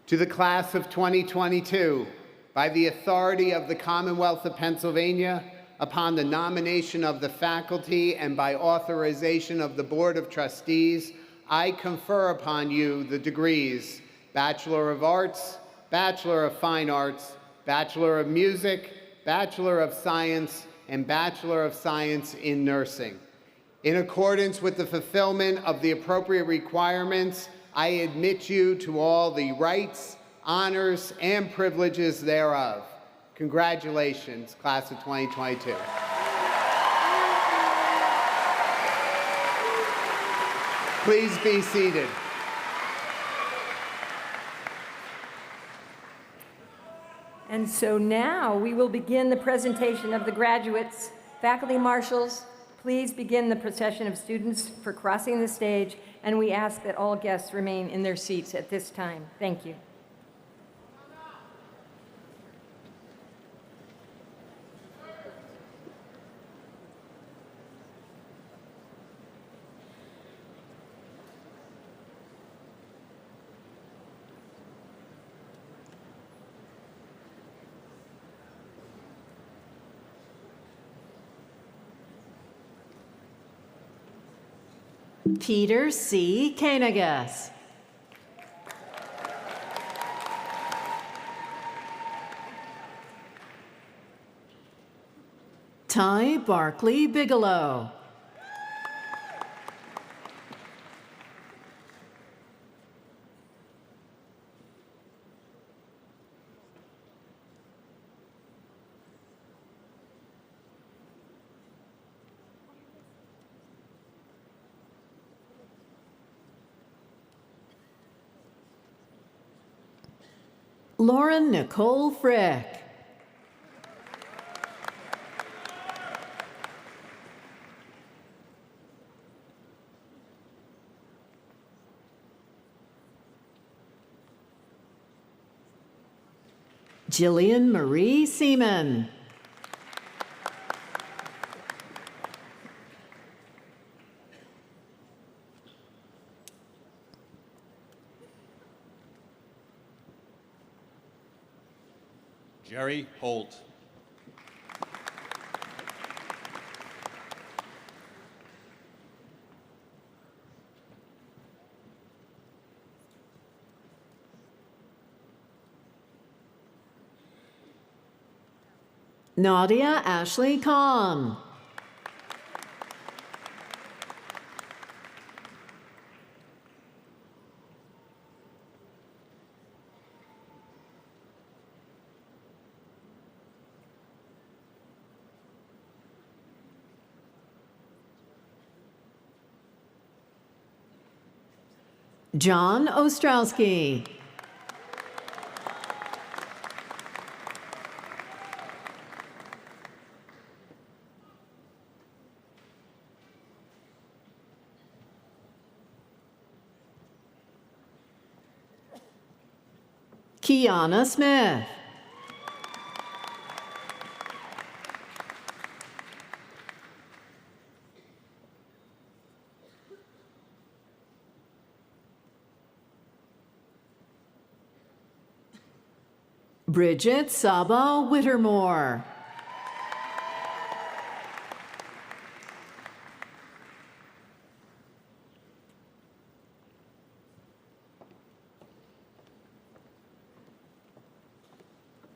To the class of 2022, by the authority of the Commonwealth of Pennsylvania, upon the nomination of the faculty and by authorization of the Board of Trustees, I confer upon you the degrees: Bachelor of Arts, Bachelor of Fine Arts, Bachelor of Music, Bachelor of Science, and Bachelor of Science in Nursing. In accordance with the fulfillment of the appropriate requirements, I admit you to all the rights, honors, and privileges thereof. Congratulations, class of 2022. Please be seated. And so now we will begin the presentation of the graduates. Faculty marshals, please begin the procession of students for crossing the stage, and we ask that all guests remain in their seats at this time. Thank you. Peter C. Kanegas. Ty Barkley Bigelow. Lauren Nicole Frick. Jillian Marie Seaman. Jerry Holt. Nadia Ashley Kahn. John Ostrowski. Kiana Smith. Bridget Saba Whittermore.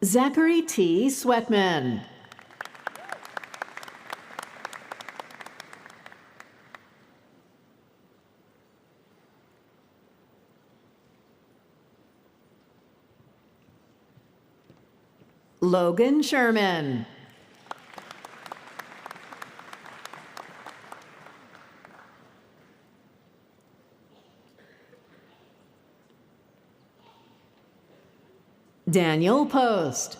Zachary T. Sweatman. Logan Sherman. Daniel Post.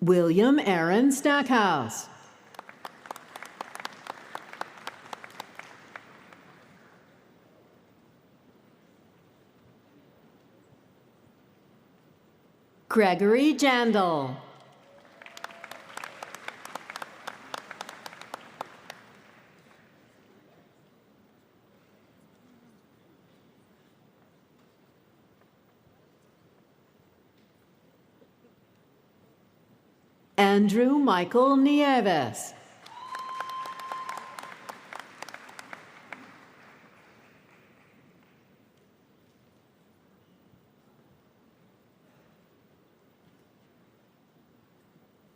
William Aaron Stackhouse. Gregory Jandal. Andrew Michael Nieves.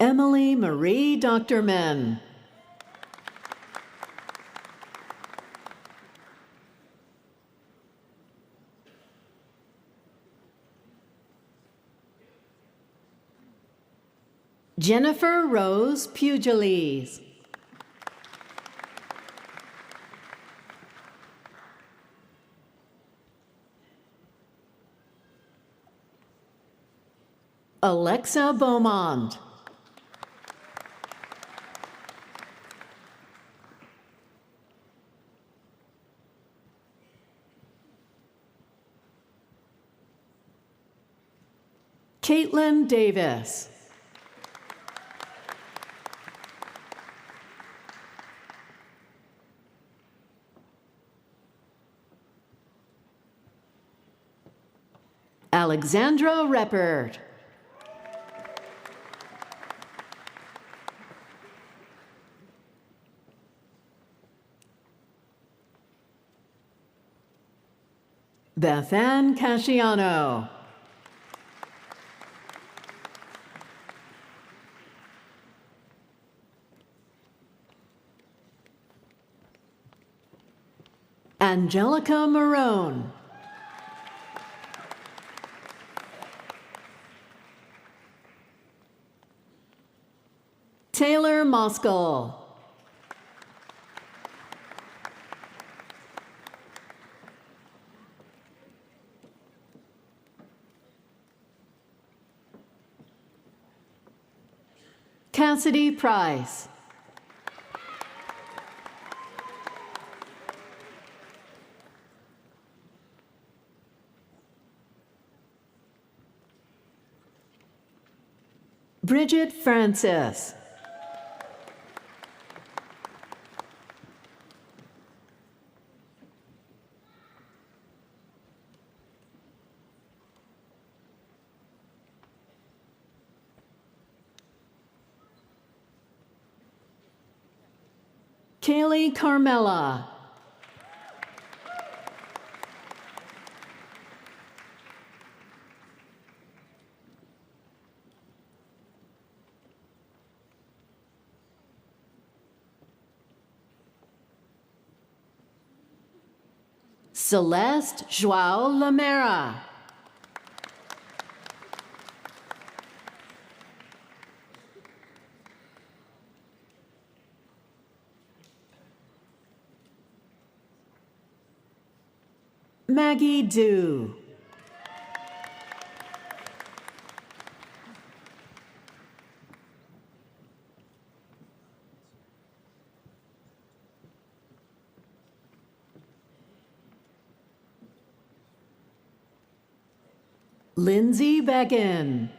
Emily Marie Doctorman. Jennifer Rose Pugiles. Alexa Beaumont. Caitlin Davis. Alexandra Reppert. Bethann Casciano. Angelica Marone. Taylor Moskal. Cassidy Price. Bridget Francis. Kaylee Carmella. Celeste Joao Lamera. Maggie Dew. Lindsay Beggin.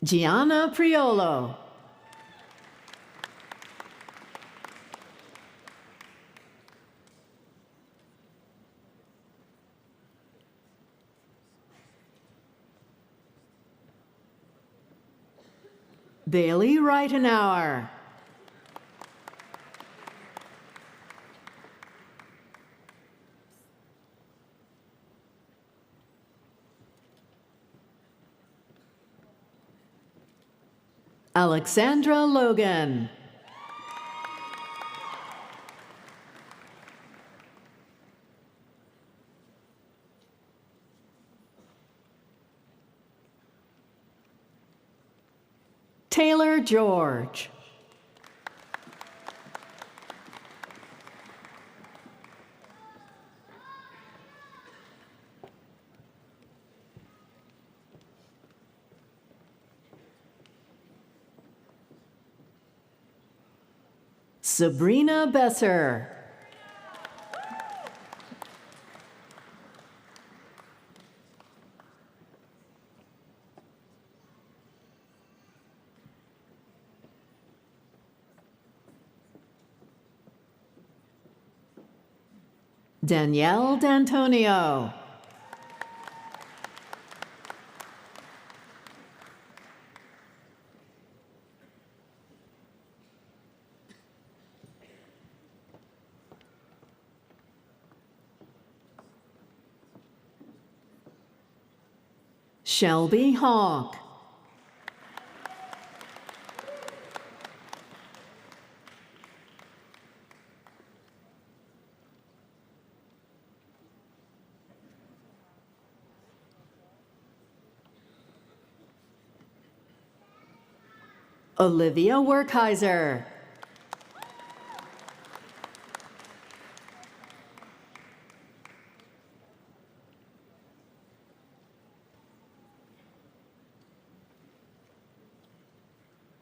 Gianna Priolo. Bailey Reitenauer. Alexandra Logan. Taylor George. Sabrina Besser. Danielle D'Antonio. Shelby Hawk. Olivia Werkheiser.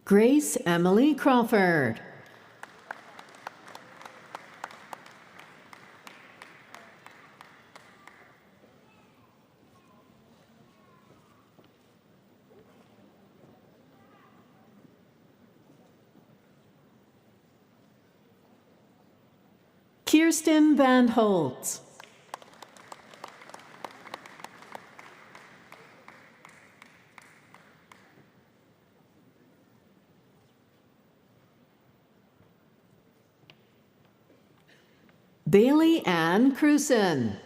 Grace Emily Crawford. Kirsten Van Holtz. Bailey Ann Cruson.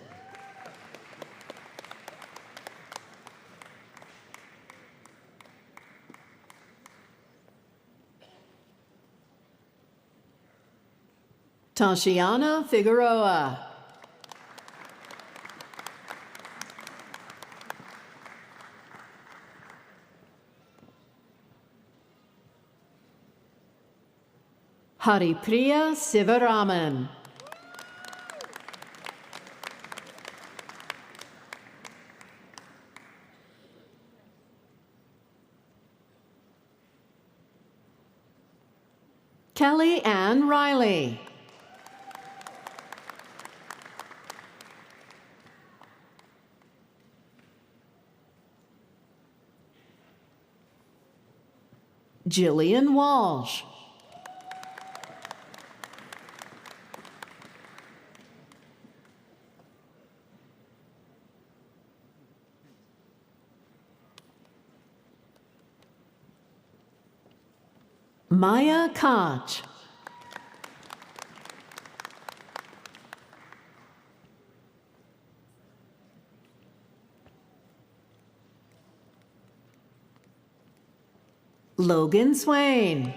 Tashiana Figueroa. Haripriya Sivaraman. Kelly Ann Riley. Jillian Walsh. Maya Koch. Logan Swain.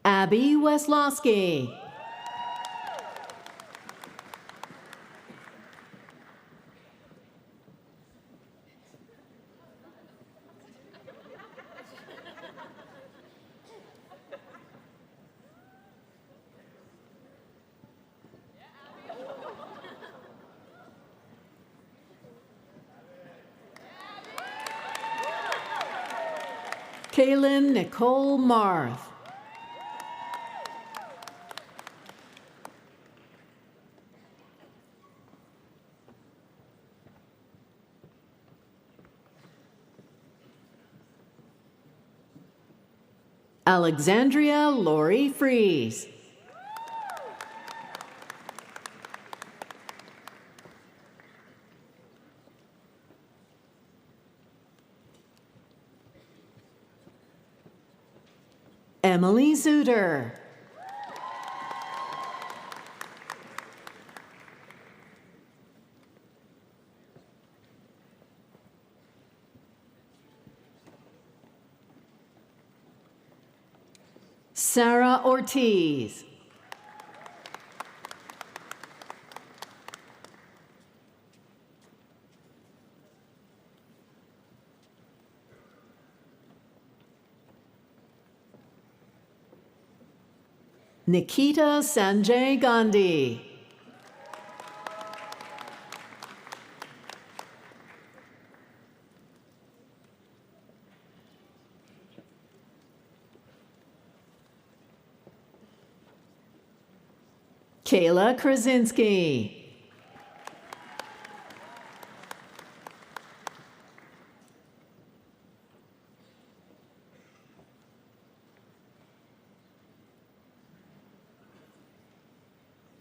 Abby Weslowski. Kaylin Nicole Marth. Alexandria Lori Fries. Emily Zuter. Sarah Ortiz. Nikita Sanjay Gandhi. Kayla Krasinski.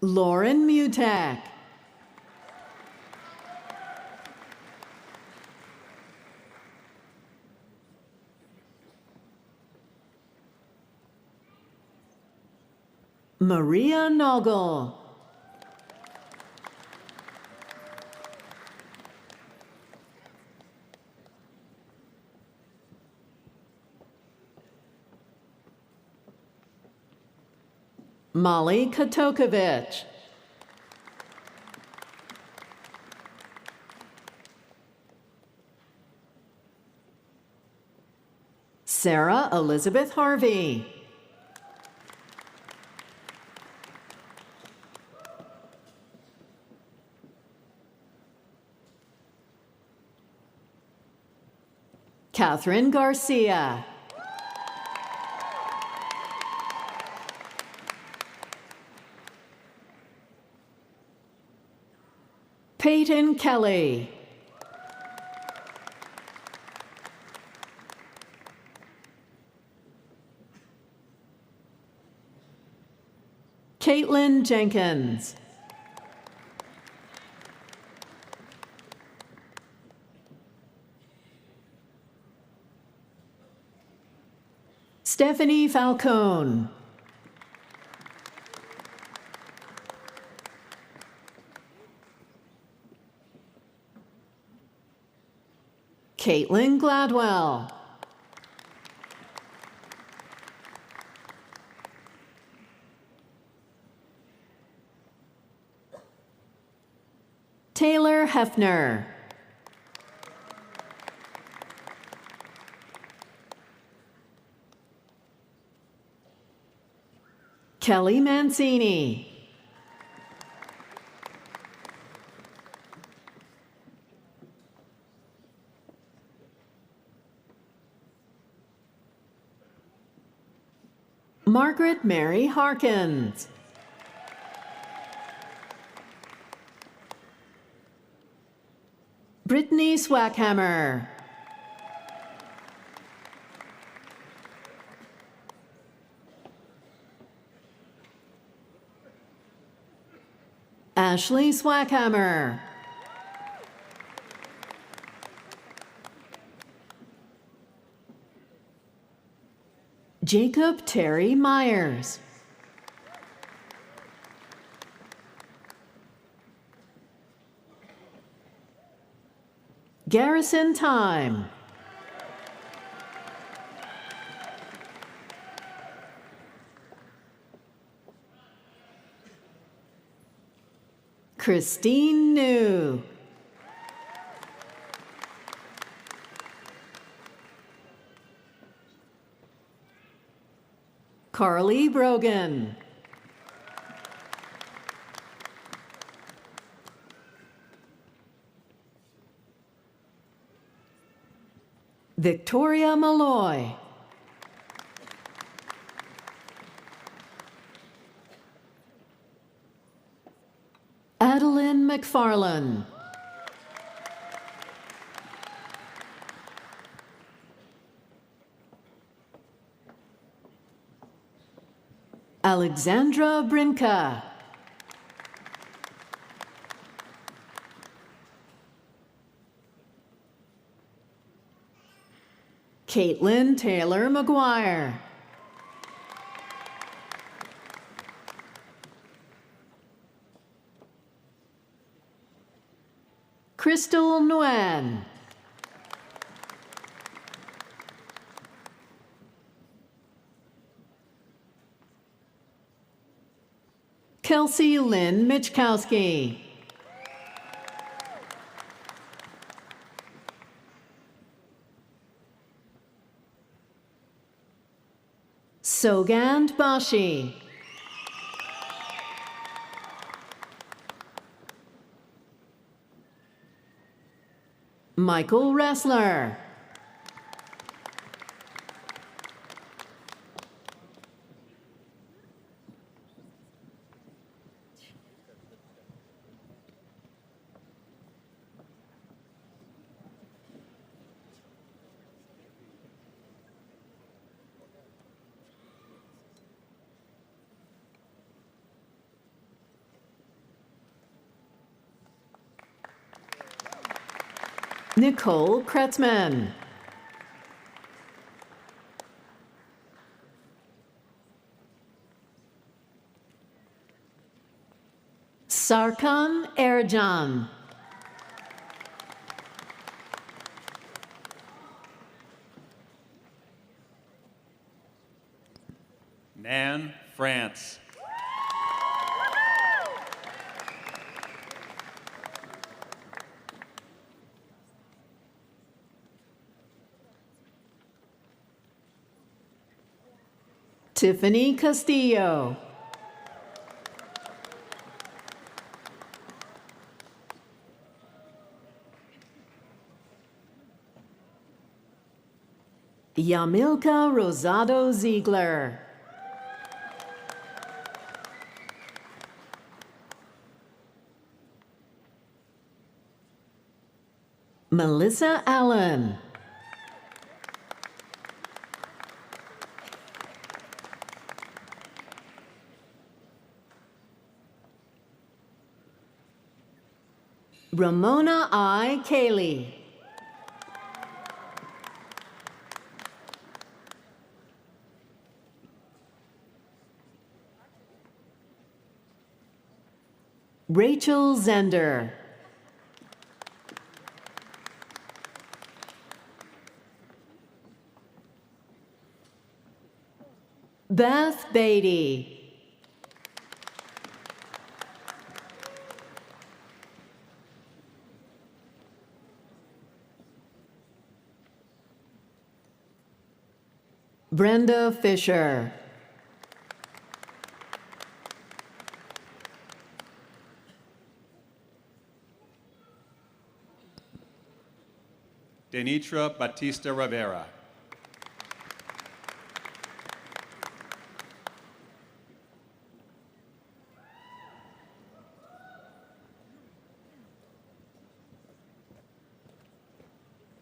Lauren Mutak. Maria Noggle. Molly Katokovich. Sarah Elizabeth Harvey. Catherine Garcia. Peyton Kelly. Caitlin Jenkins. Stephanie Falcone. Caitlin Gladwell. Taylor Hefner. Kelly Mancini. Margaret Mary Harkins. Brittany Swackhammer. Ashley Swackhammer. Jacob Terry Myers. Garrison Time. Christine New. Carly Brogan. Victoria Malloy. Adeline McFarlane. Alexandra Brinka. Caitlin Taylor McGuire. Crystal Nguyen. Kelsey Lynn Michkowski. Sogand Bashi. Michael Ressler. Nicole Kretzman. Sarkan Erjan. Nan France. Tiffany Castillo. Yamilka Rosado Ziegler. Melissa Allen. Ramona I. Cayley. Rachel Zender. Beth Beatty. Brenda Fisher. Denitra Batista Rivera.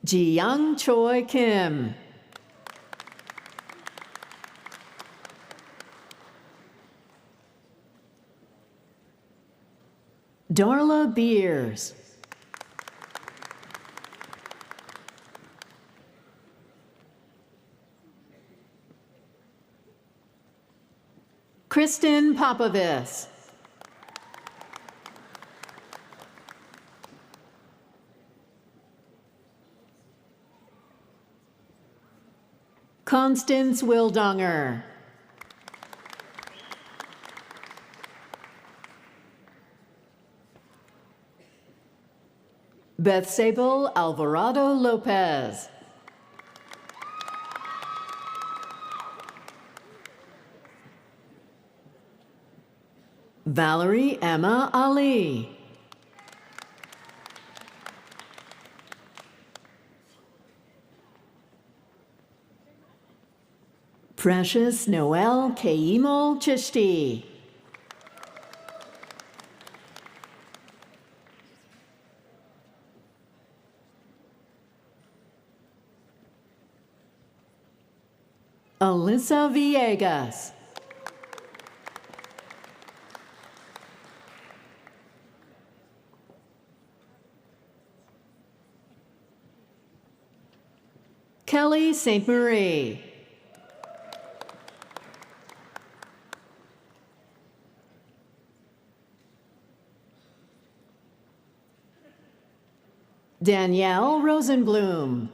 Ji-young Choi Kim. Darla Beers. Kristen Popovis. Constance Wildonger. Beth Sable Alvarado Lopez. Valerie Emma Ali. Precious Noel Keimo Chishti. Alyssa Villegas. Kelly St. Marie. Danielle Rosenblum.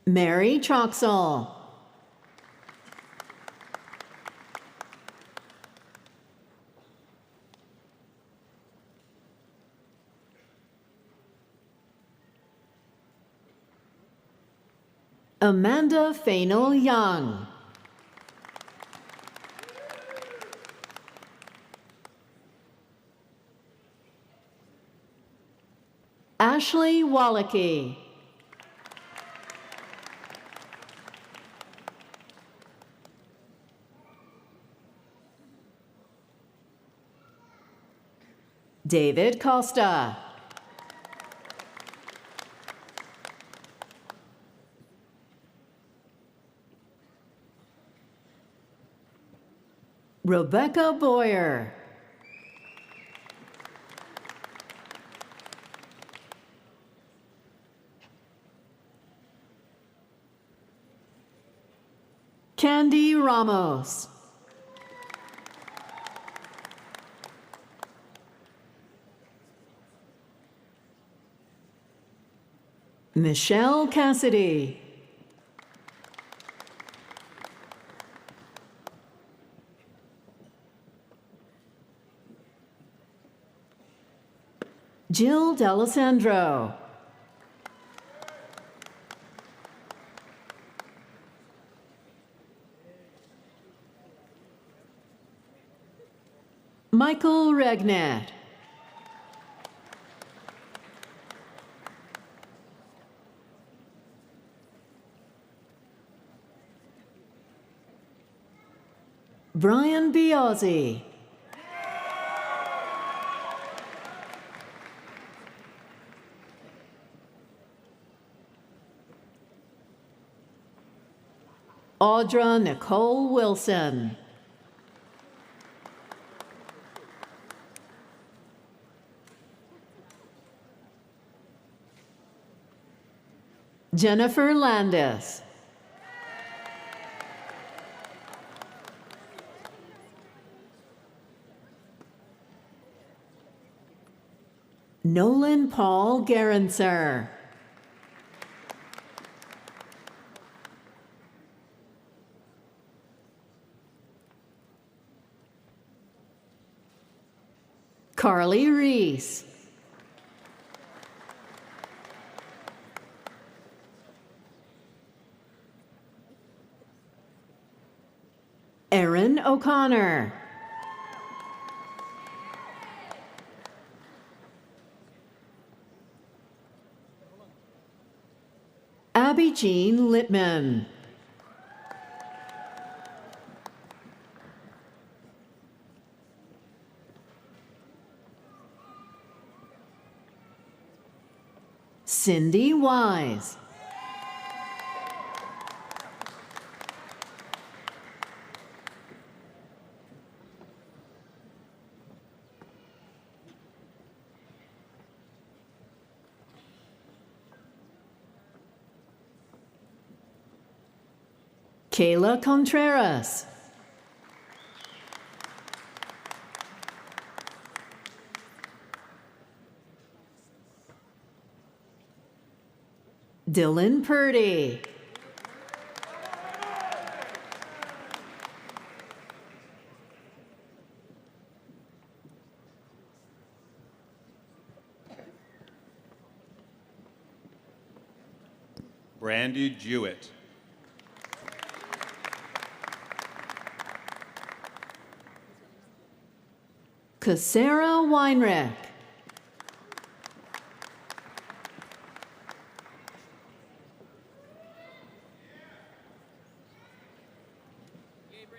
Mary Troxell. Amanda Fainal Young. Ashley Wallachy. David Costa. Rebecca Boyer. Candy Ramos. Michelle Cassidy. Jill D'Alessandro. Michael Regnat. Brian Biozzi. Audra Nicole Wilson. Jennifer Landis. Nolan Paul Gerenser. Carly Reese. Erin O'Connor. Abby Jean Littman. Cindy Wise. Kayla Contreras. Dylan Purdy. Brandy Jewett. Cassara Weinreich.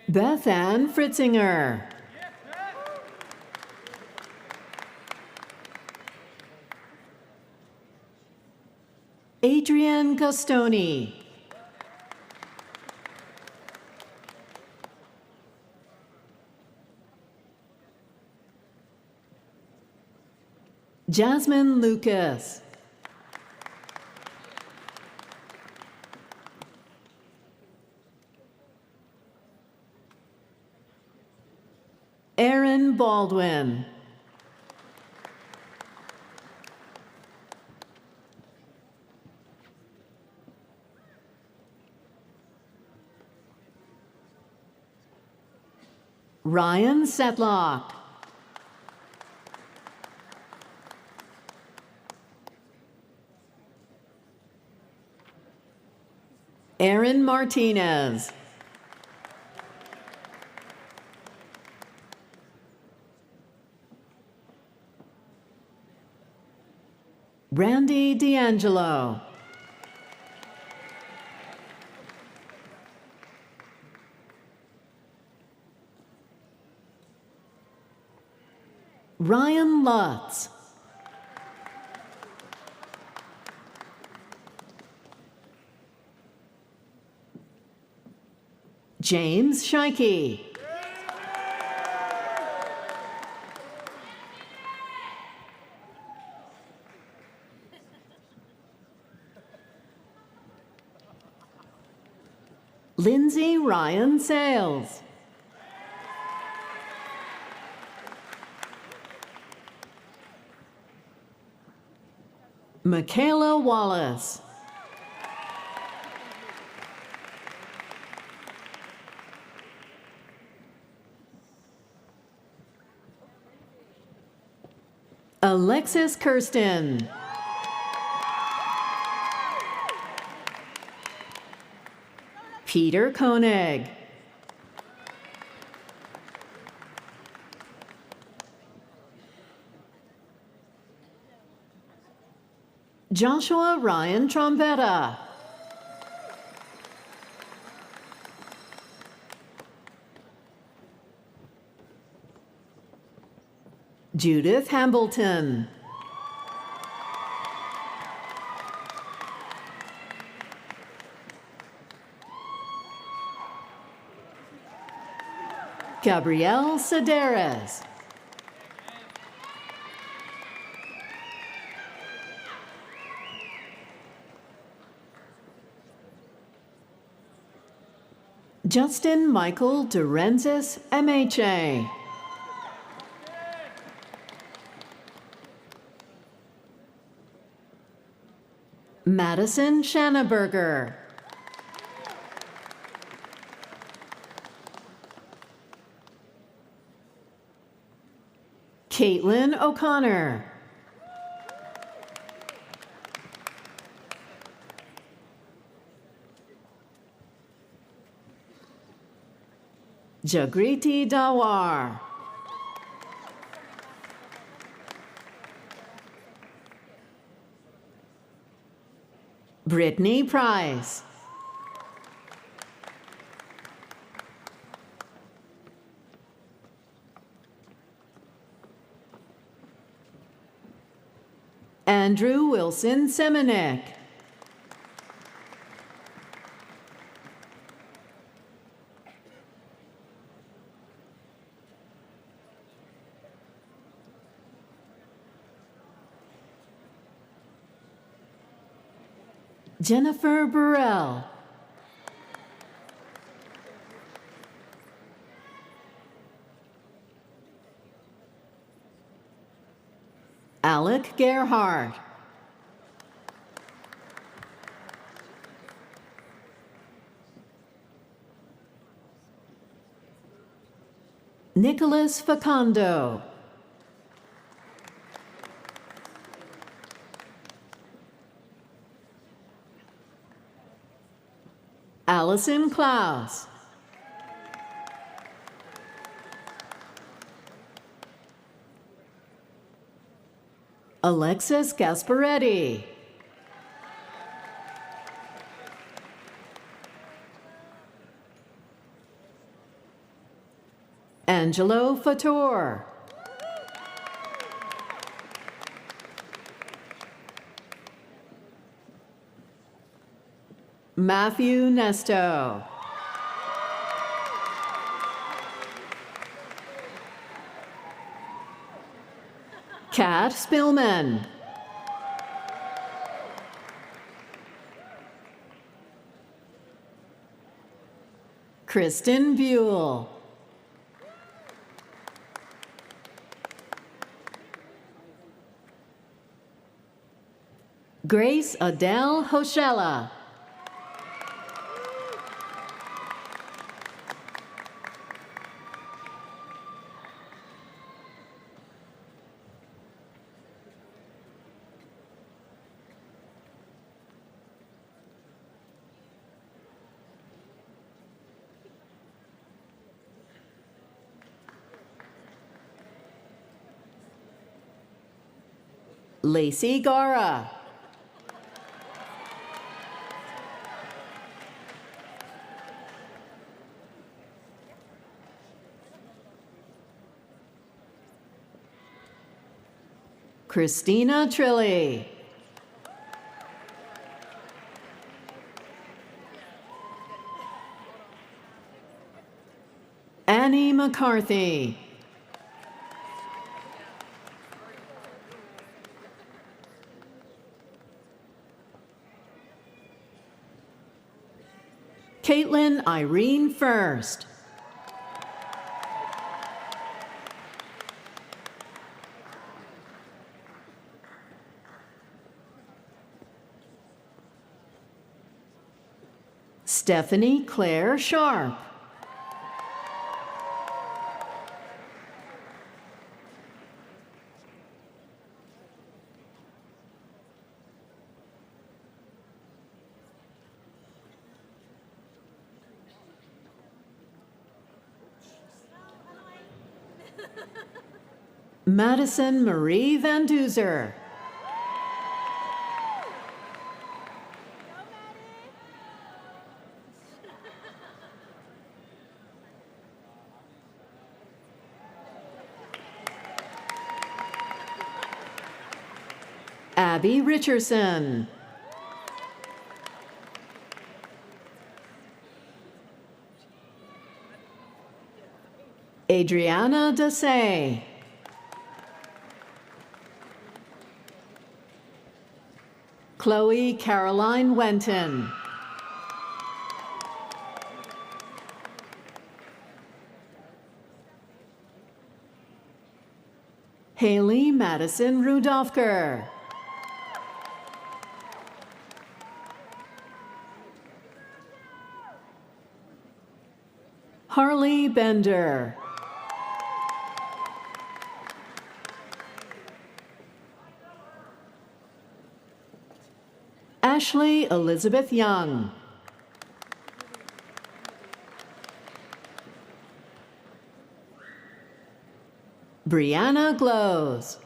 Beth Ann Fritzinger. Adrienne Gustoni. Jasmine Lucas. Aaron Baldwin. Ryan Setlock. Aaron Martinez. Randy D'Angelo. Ryan Lutz. James Scheike. Lindsay Ryan Sales. Michaela Wallace. Alexis Kirsten. Peter Koenig. Joshua Ryan Trombetta. Judith Hambleton. Gabrielle Sedaris. Justin Michael Durenzis, MHA. Madison Schanneberger. Caitlin O'Connor. Jagriti Dawar. Brittany Price. Andrew Wilson Semenek. Jennifer Burrell. Alec Gerhardt. Nicholas Facundo. Allison Klaus. Alexis Gasparetti. Angelo Fator. Matthew Nesto. Kat Spillman. Kristen Buell. Grace Adele Hoshella. Lacey Gara. Christina Trilly. Annie McCarthy. Caitlin Irene First. Stephanie Claire Sharp. Madison Marie Van Duzer. Abby Richardson. Adriana Desay. Chloe Caroline Wenton. Haley Madison Rudolfker. Harley Bender. Ashley Elizabeth Young. Brianna Glows.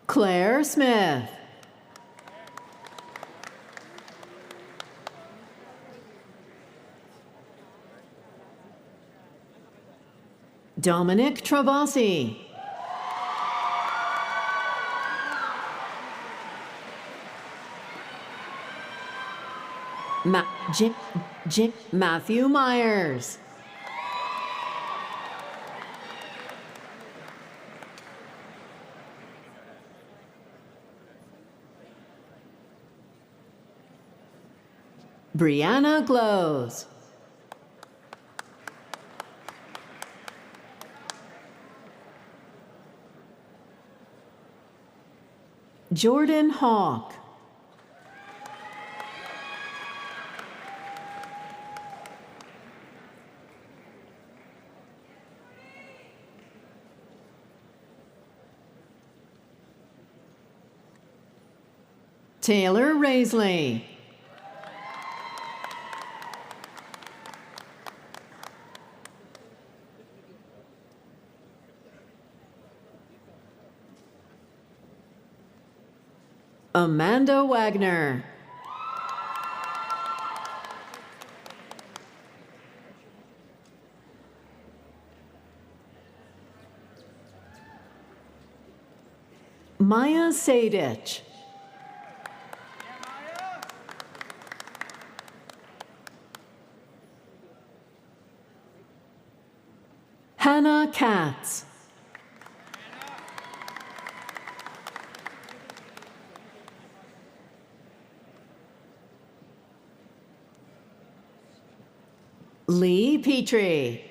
Claire Smith. Dominic Travasi. Matthew Myers. Brianna Glows. Jordan Hawk. Taylor Raisley. Amanda Wagner. Maya Sadich. Hannah Katz. Lee Petrie.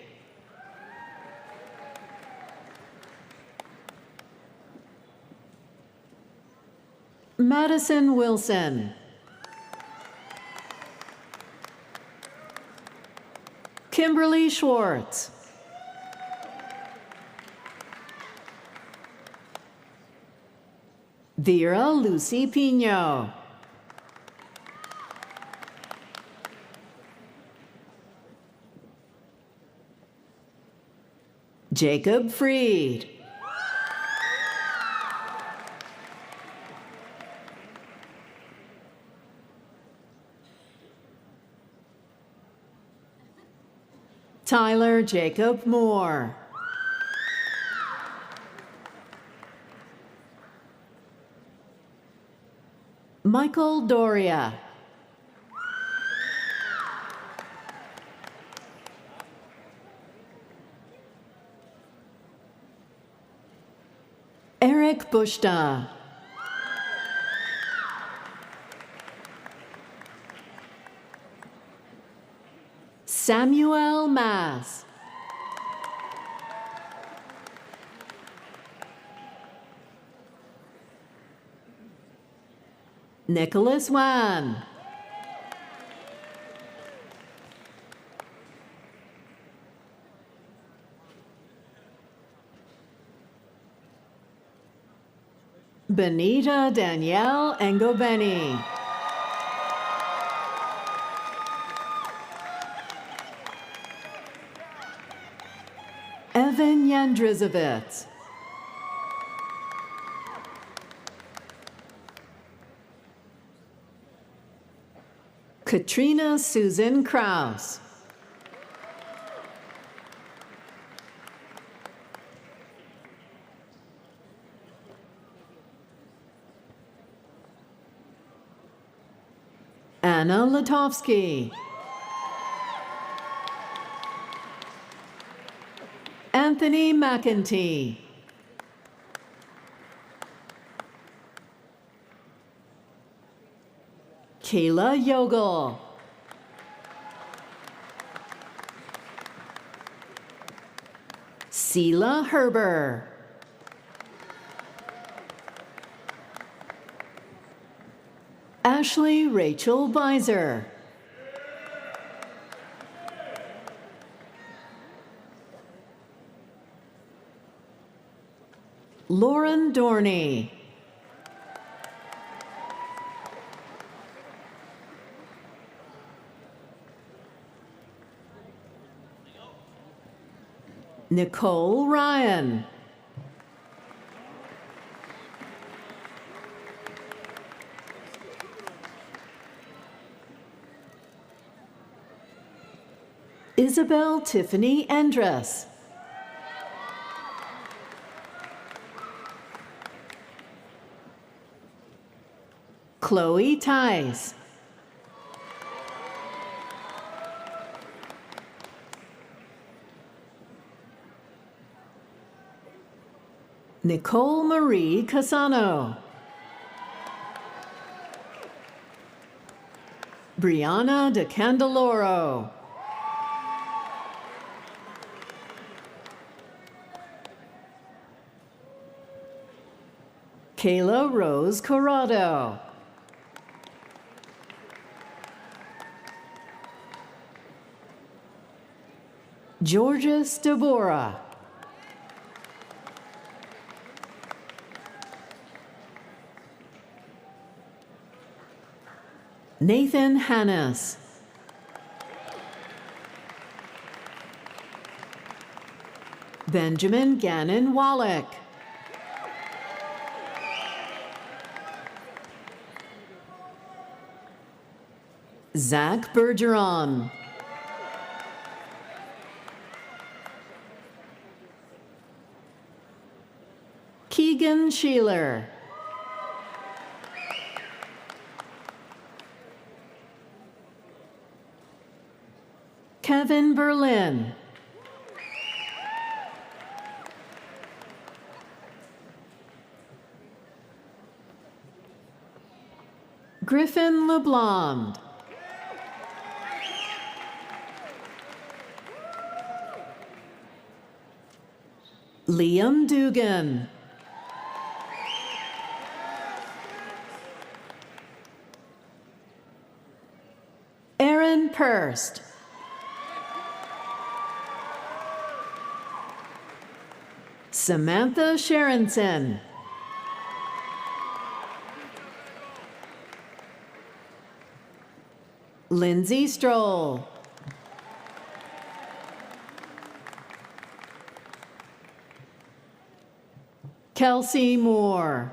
Madison Wilson. Kimberly Schwartz. Vera Lucy Pino. Jacob Freed. Tyler Jacob Moore. Michael Doria. Eric Bushta. Samuel Mass. Nicholas Wan. Benita Danielle Engobeni. Evan Yandrizovitz. Katrina Susan Kraus. Anna Latovsky. Anthony McEntee. Kayla Yogel. Sela Herber. Ashley Rachel Beiser. Lauren Dorney. Nicole Ryan. Isabel Tiffany Andress. Chloe Tice. Nicole Marie Casano. Brianna De Candeloro. Kayla Rose Corrado. Georges Deborah. Nathan Hannes. Benjamin Gannon Wallach. Zach Bergeron. Keegan Sheeler. Kevin Berlin. Griffin LeBlanc. Liam Dugan. Aaron Purst. Samantha Sharonson. Lindsay Stroll. Kelsey Moore.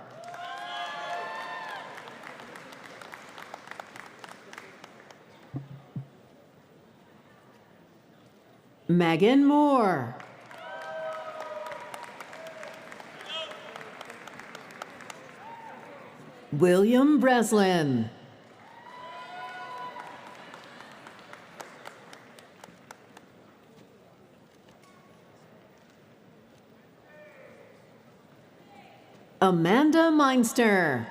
Megan Moore. William Breslin. Amanda Meinster.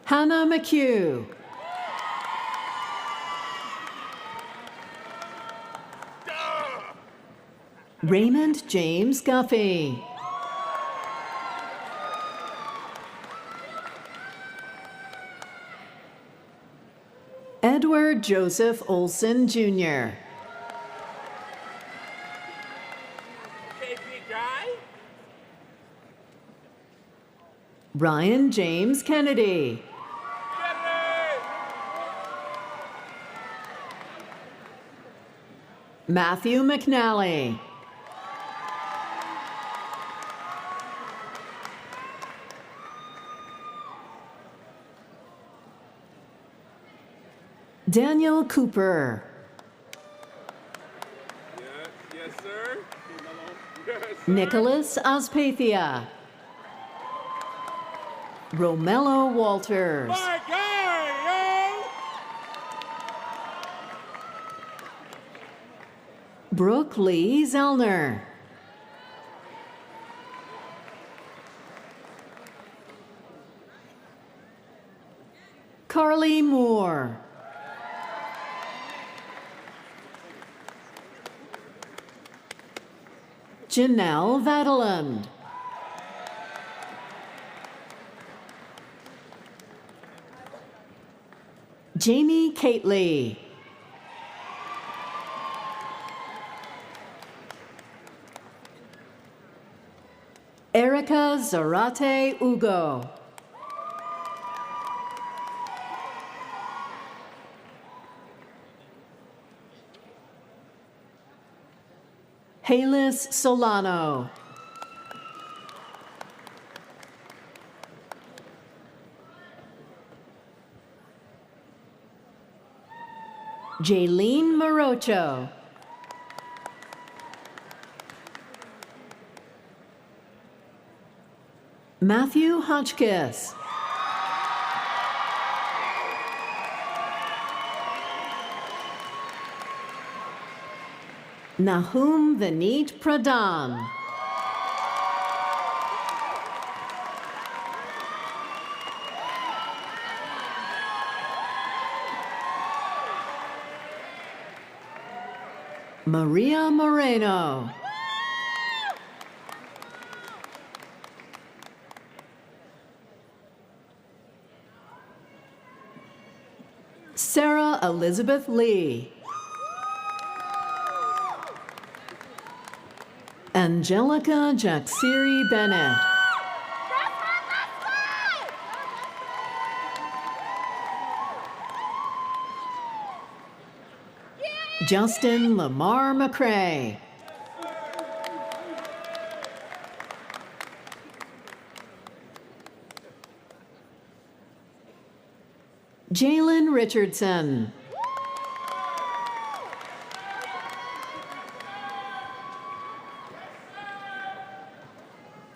Hannah McHugh. Raymond James Guffey. Edward Joseph Olson, Jr. Ryan James Kennedy. Matthew McNally. Daniel Cooper. Yes, sir. Yes, sir. Nicholas Ospathia. Romello Walters. My guy, yo! Brooke Lee Zellner. Carly Moore. Janelle Vataland. Jamie Cately. Erica Zarate Ugo. Halis Solano. Jaylene Morocho. Matthew Hotchkiss. Nahum Vineet Pradhan. Maria Moreno. Sarah Elizabeth Lee. Angelica Jacksiri Bennett. Justin Lamar McCrae. Jalen Richardson.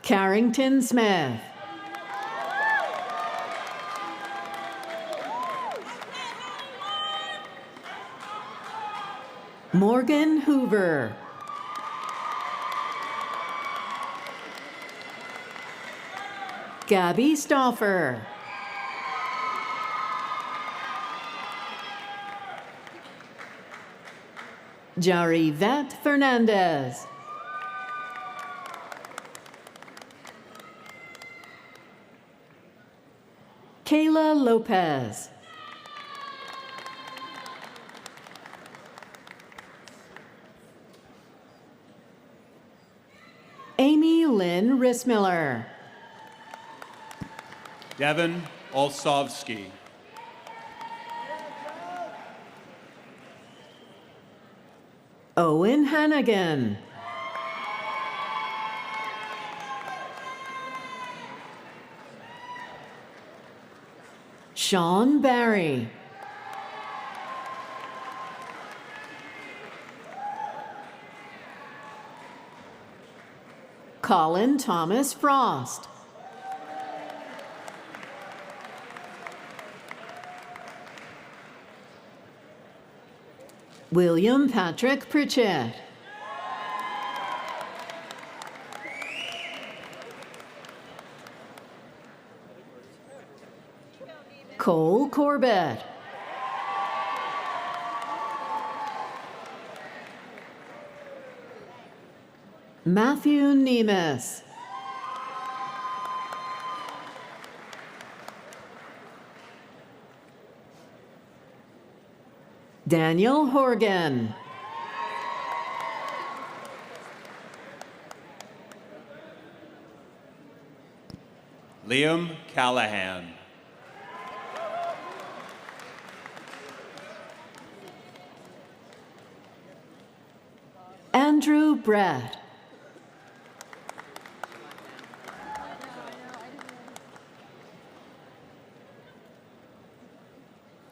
Carrington Smith. Morgan Hoover. Gabby Stauffer. Jarivet Fernandez. Kayla Lopez. Amy Lynn Rissmiller. Devin Olsovsky. Owen Hannigan. Sean Barry. Colin Thomas Frost. William Patrick Pritchett. Cole Corbett. Matthew Nemes. Daniel Horgan. Liam Callahan. Andrew Brett.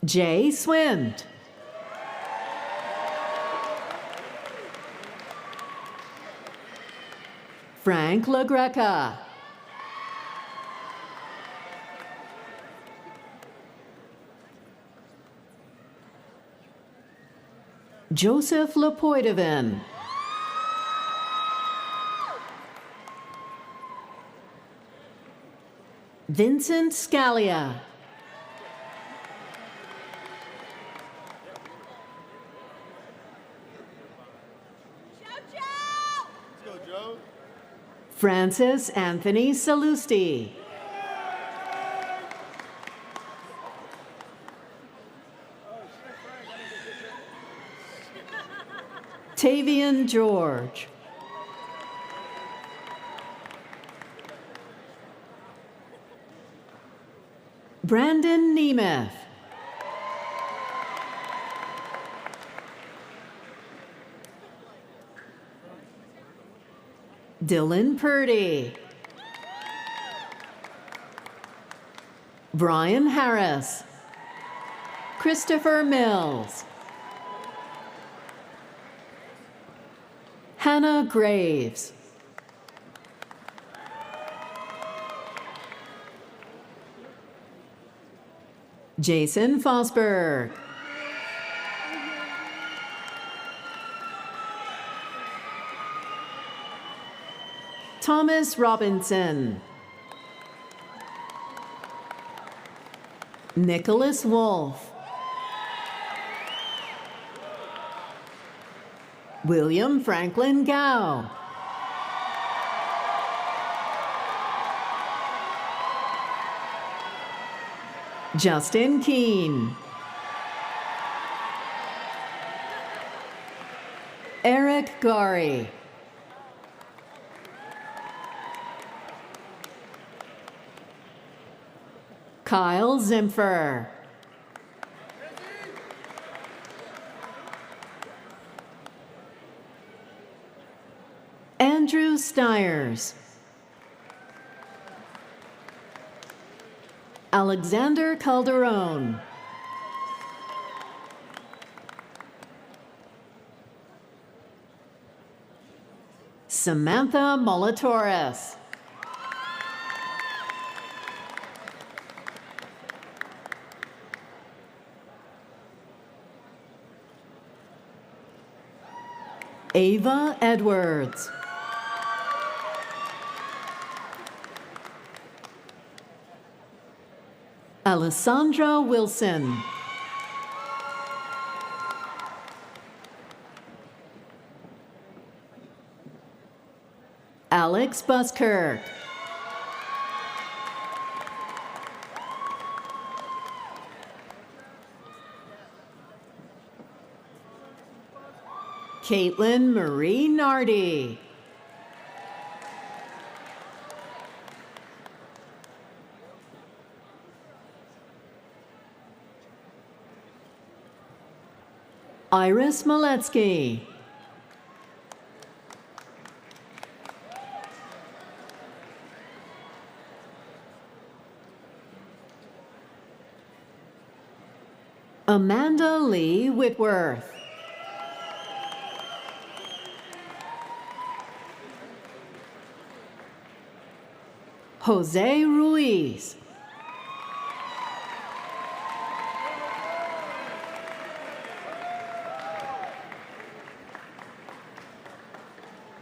Jay Swimt. Frank LaGreca. Joseph Lepoidovin. Vincent Scalia. Let's go, Joe. Francis Anthony Salusti. Tavian George. Brandon Nemeth. Dylan Purdy. Brian Harris. Christopher Mills. Hannah Graves. Jason Fosberg. Thomas Robinson. Nicholas Wolf. William Franklin Gow. Justin Keene. Eric Gari. Kyle Zimfer. Andrew Stiers. Alexander Calderon. Samantha Molatoris. Ava Edwards. Alessandra Wilson. Alex Buskirk. Caitlin Marie Nardi. Iris Maletsky. Amanda Lee Whitworth. Jose Ruiz.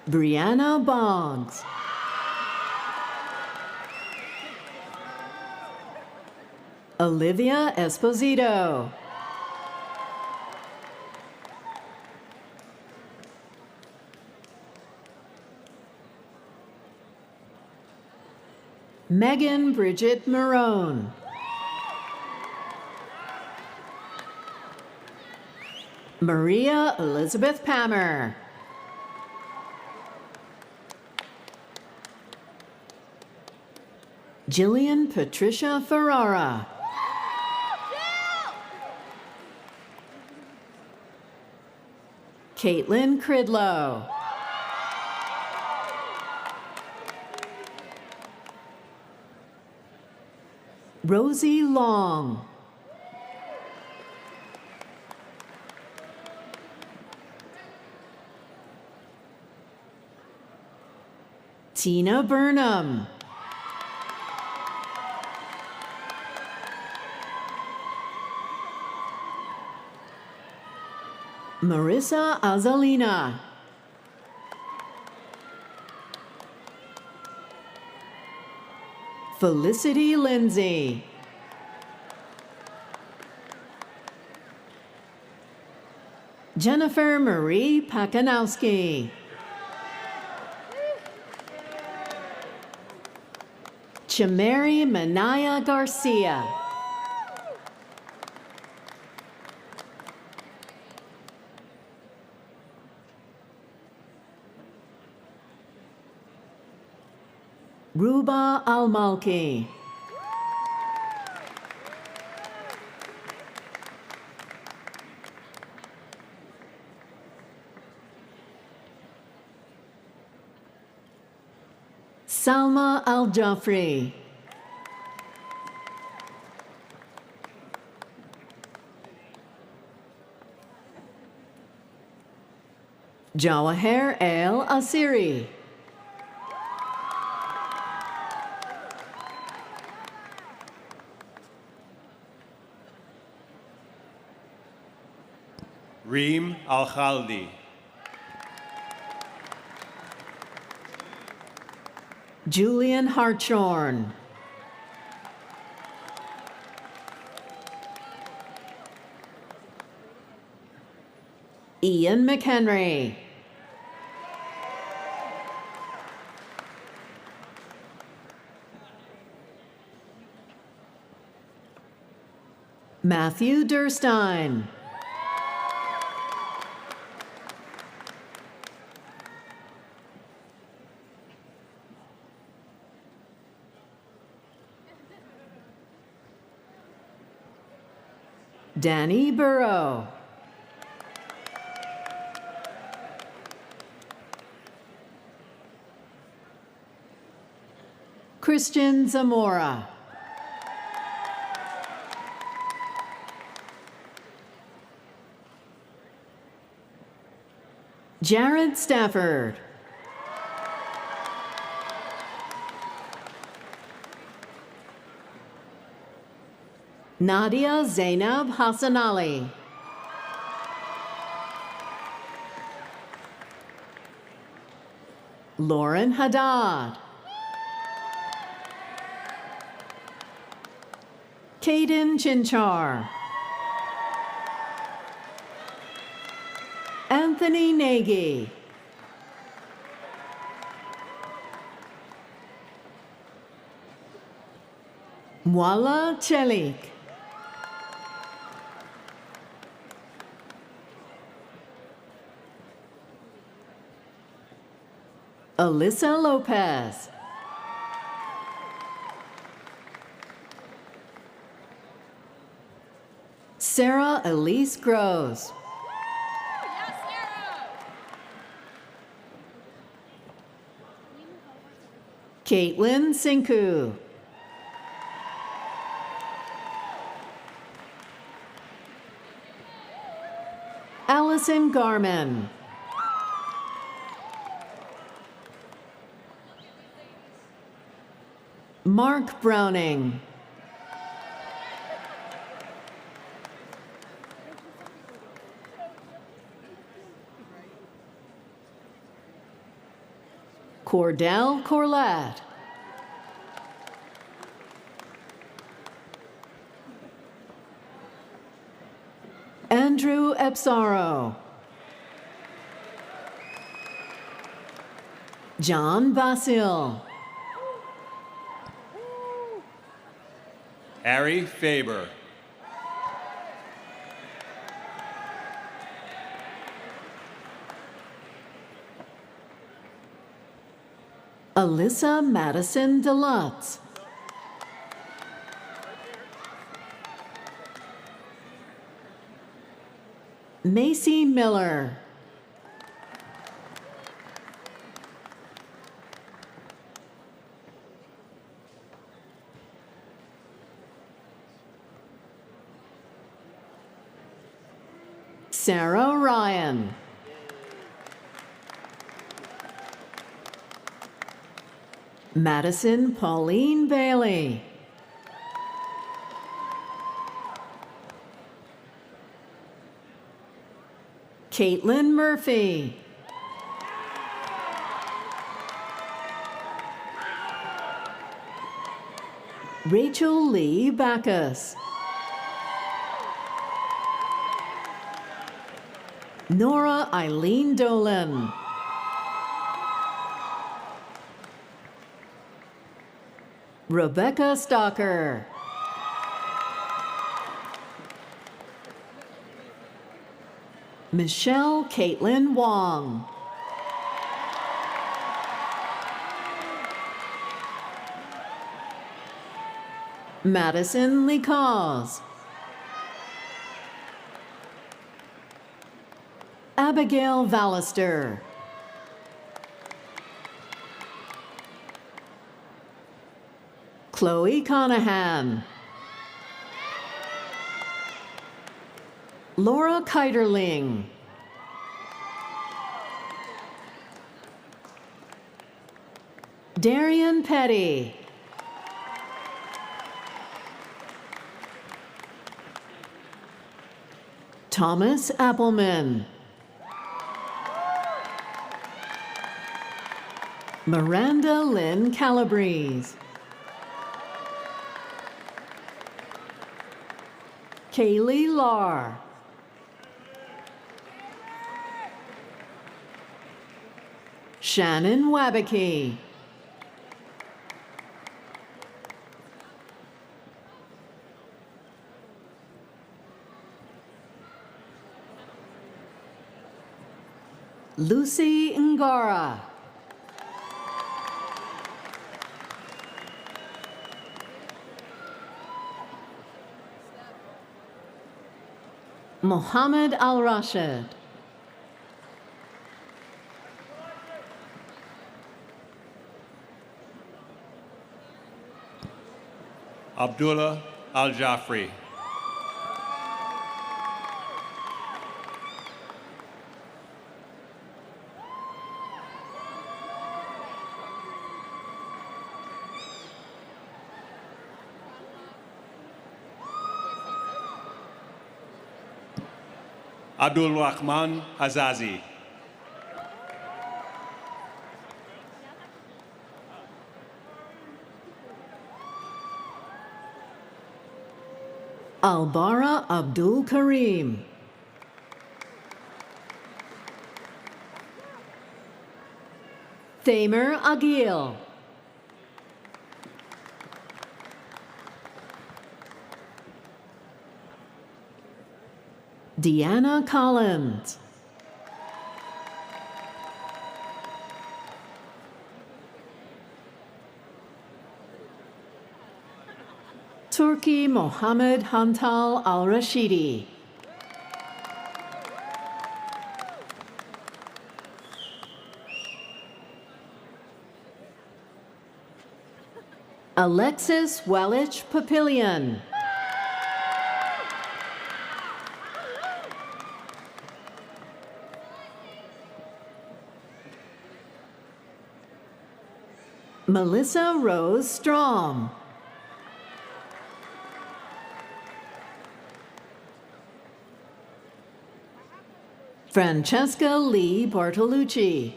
Brianna Boggs. Olivia Esposito. Megan Bridget Marone. Maria Elizabeth Pammer. Jillian Patricia Ferrara. Caitlin Cridlow. Rosie Long. Tina Burnham. Marissa Azalina. Felicity Lindsay. Jennifer Marie Pakanowski. Chameri Manaya Garcia. Ruba Al-Malki. Salma Al-Jafri. Jawahir El-Asiri. Reem Al-Khaldi. Julian Hartshorn. Ian McHenry. Matthew Durstein. Danny Burrow. Christian Zamora. Jared Stafford. Nadia Zainab Hassan Ali. Lauren Haddad. Caden Chinchar. Anthony Nagy. Mwala Chelik. Alyssa Lopez. Sarah Elise Groves. Caitlin Sinku. Allison Garman. Mark Browning. Cordell Corlett. Andrew Epsaro. John Basil. Harry Faber. Alyssa Madison Delutz. Macy Miller. Sarah Ryan. Madison Pauline Bailey. Caitlin Murphy. Rachel Lee Backus. Nora Eileen Dolan. Rebecca Stalker. Michelle Caitlin Wong. Madison Licaz. Abigail Vallister. Chloe Conahan. Laura Keiderling. Darian Petty. Thomas Appleman. Miranda Lynn Calabrese. Kaylee Larr. Shannon Wabakey. Lucy Ngara. Mohammed Al-Rashid. Abdullah Al-Jafri. Abdul Rahman Hazazi. Albara Abdul Karim. Thamer Agil. Deanna Collins. Turki Mohammed Hantal Al-Rashidi. Alexis Wellich Papillion. Melissa Rose Strom. Francesca Lee Bartolucci.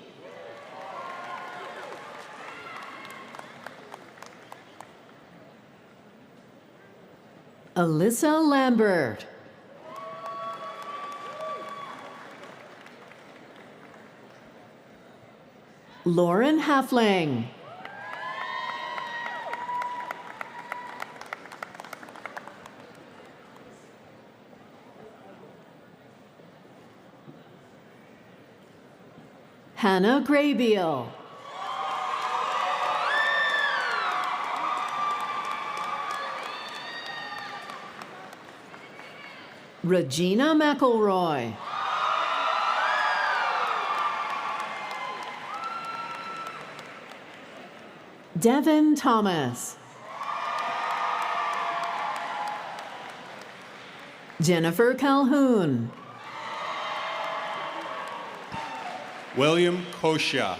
Alyssa Lambert. Lauren Halfling. Hannah Graybeal. Regina McElroy. Devin Thomas. Jennifer Calhoun. William Kosha.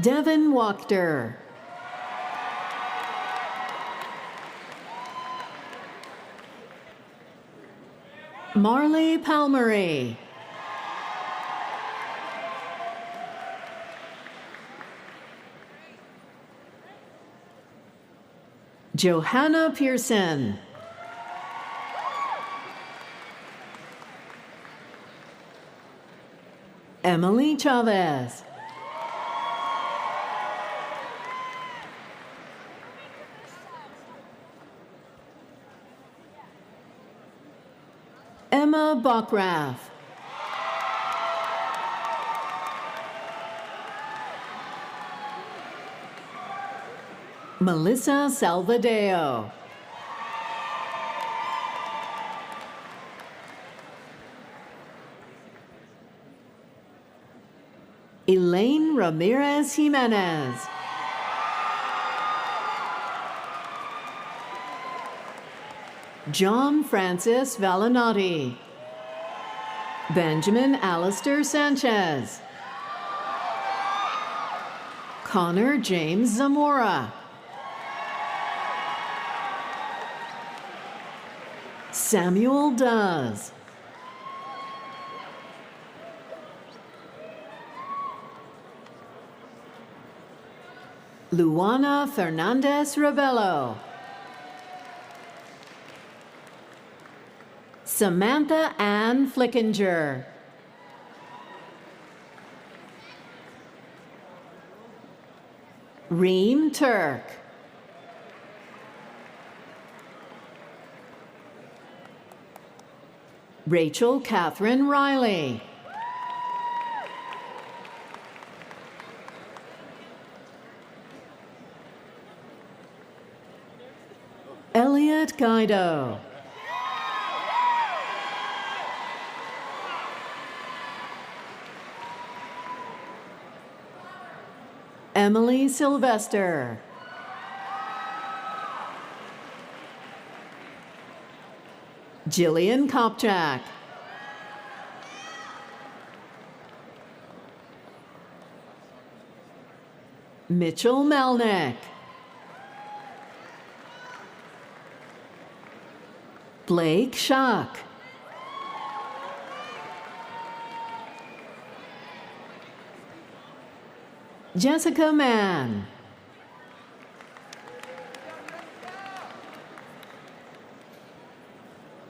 Devin Wachter. Marley Palmery. Johanna Pearson. Emily Chavez. Emma Bockraff. Melissa Salvadeo. Elaine Ramirez Jimenez. John Francis Valinati. Benjamin Alistair Sanchez. Connor James Zamora. Samuel Duz. Luana Fernandez Rebello. Samantha Ann Flickinger. Reem Turk. Rachel Catherine Riley. Elliot Guido. Emily Sylvester. Jillian Kopchak. Mitchell Melnick. Blake Schuck. Jessica Mann.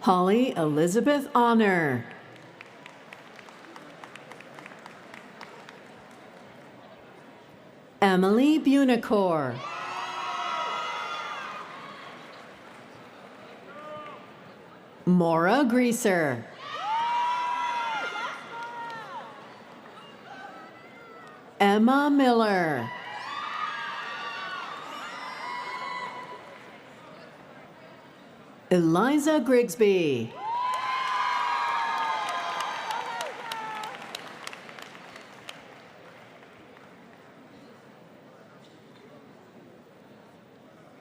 Holly Elizabeth Honor. Emily Bunicor. Maura Greaser. Emma Miller. Eliza Grigsby.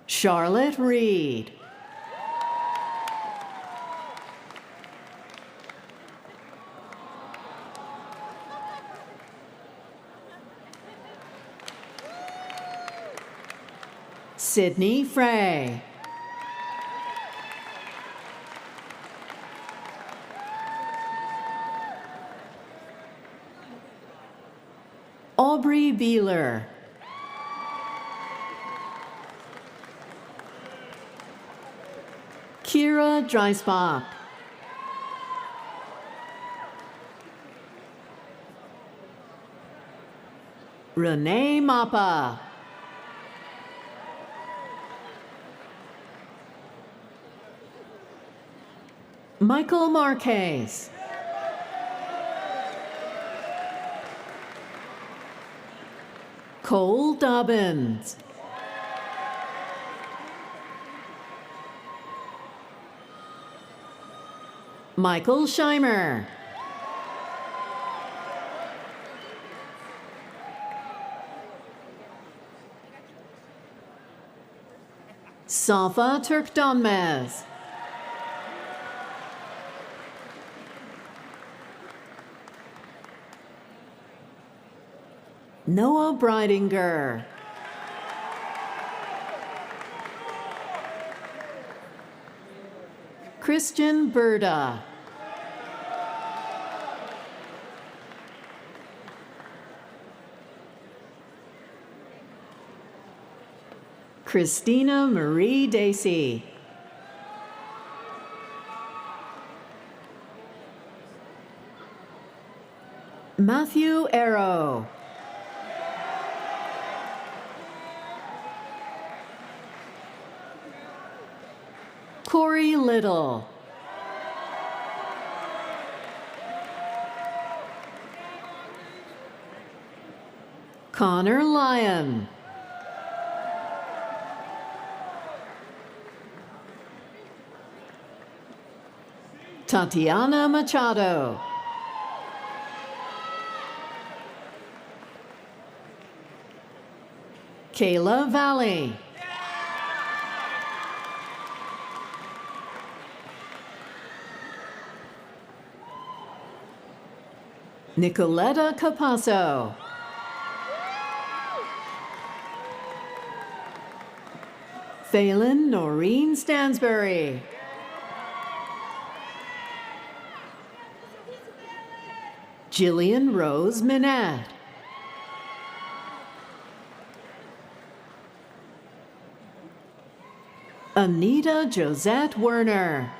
Charlotte Reed. Sydney Frey. Aubrey Beeler. Kira Dreisbach. Renee Mappa. Michael Marquez. Cole Dobbins. Michael Scheimer. Safa Turkdonmez. Noah Breidinger. Christian Berda. Christina Marie Dacey. Matthew Arrow. Corey Little. Connor Lyon. Tatiana Machado. Kayla Valley. Nicoletta Capasso. Phelan Noreen Stansbury. Jillian Rose Minette. Anita Josette Werner.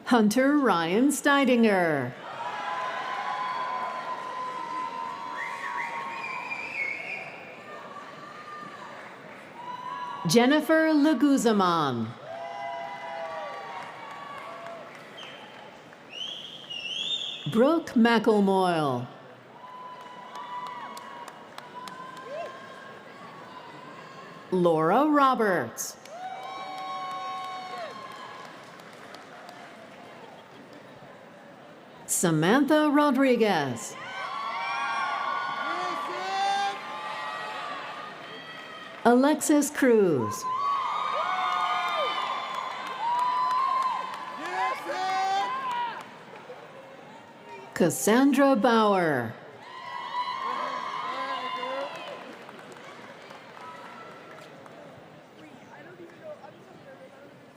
Hunter Ryan Steidinger. Jennifer Leguzaman. Brooke McElmoyle. Laura Roberts. Samantha Rodriguez. Alexis Cruz. Cassandra Bauer.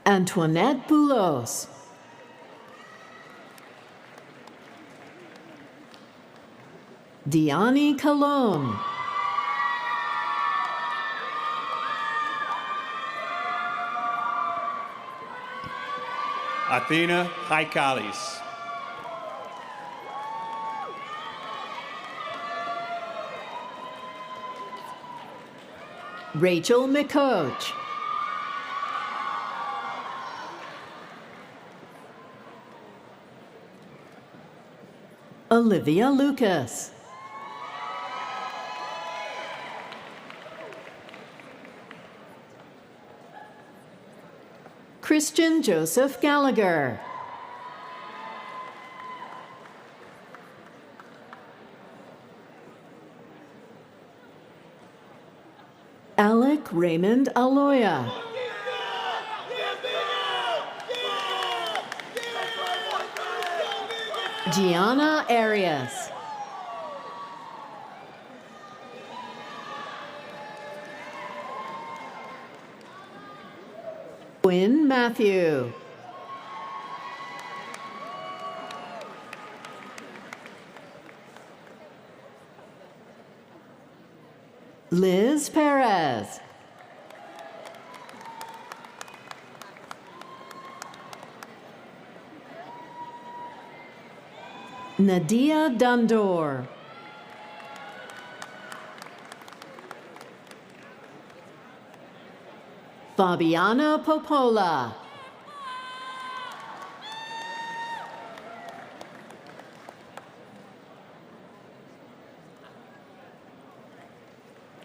Antoinette Boulos. Diani Colon. Athena Haikalis. Rachel McCoach. Olivia Lucas. Christian Joseph Gallagher. Alec Raymond Aloya. Gianna Arias. Quinn Matthew. Liz Perez. Nadia Dundor. Fabiana Popola.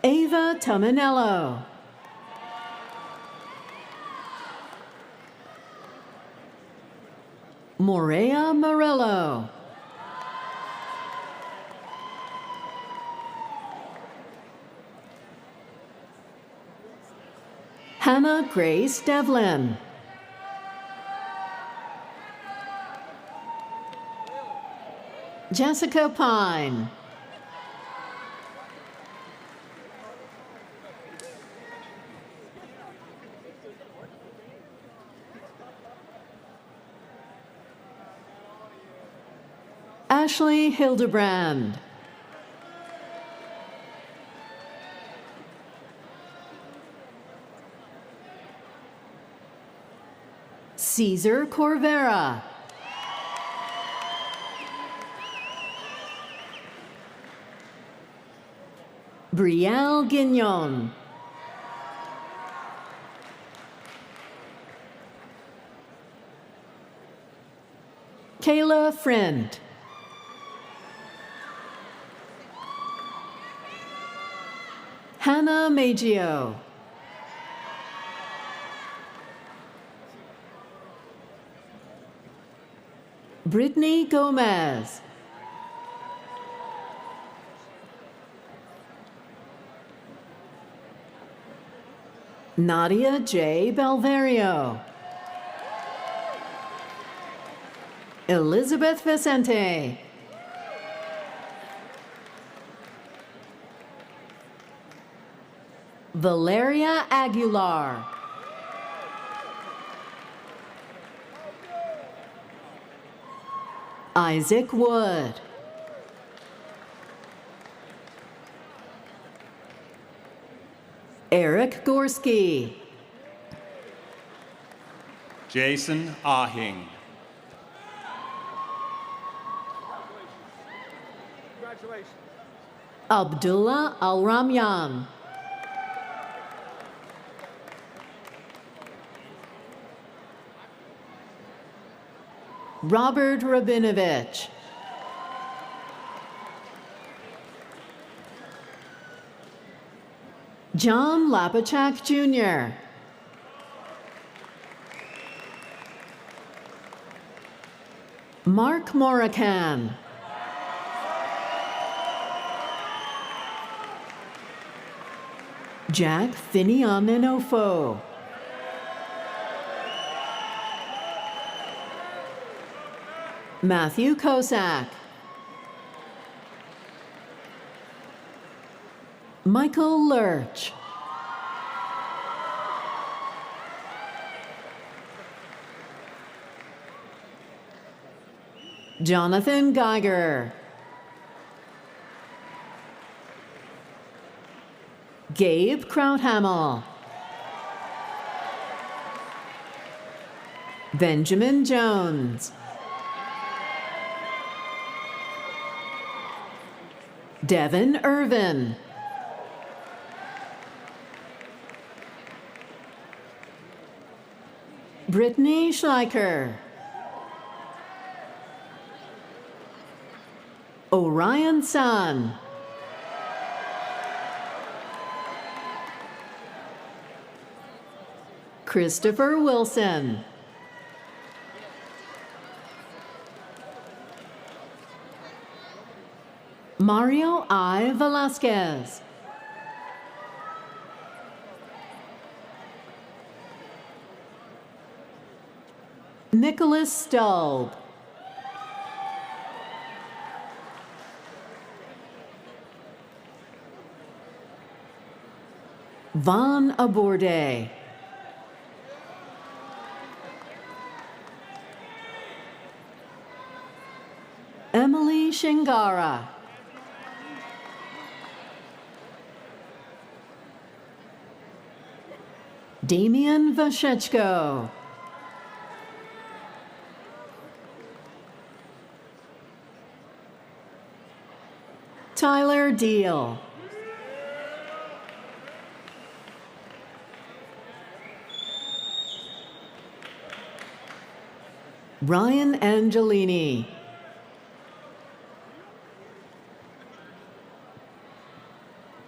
Ava Tominello. Morea Morello. Hannah Grace Devlin. Jessica Pine. Ashley Hildebrand. Caesar Corvera. Brielle Guignon. Kayla Friend. Hannah Maggio. Brittany Gomez. Nadia J. Belverio. Elizabeth Vicente. Valeria Aguilar. Isaac Wood. Eric Gorski. Jason Ahing. Congratulations. Abdullah Al-Ramyan. Robert Rabinovich. John Lapachak Jr. Mark Moracan. Jack Finianenofo. Matthew Kosak. Michael Lurch. Jonathan Geiger. Gabe Krauthamel. Benjamin Jones. Devin Irvin. Brittany Schleicher. Orion Sun. Christopher Wilson. Mario I. Velasquez. Nicholas Staub. Von Aborde. Emily Shingara. Damian Vashechko. Tyler Deal. Ryan Angelini.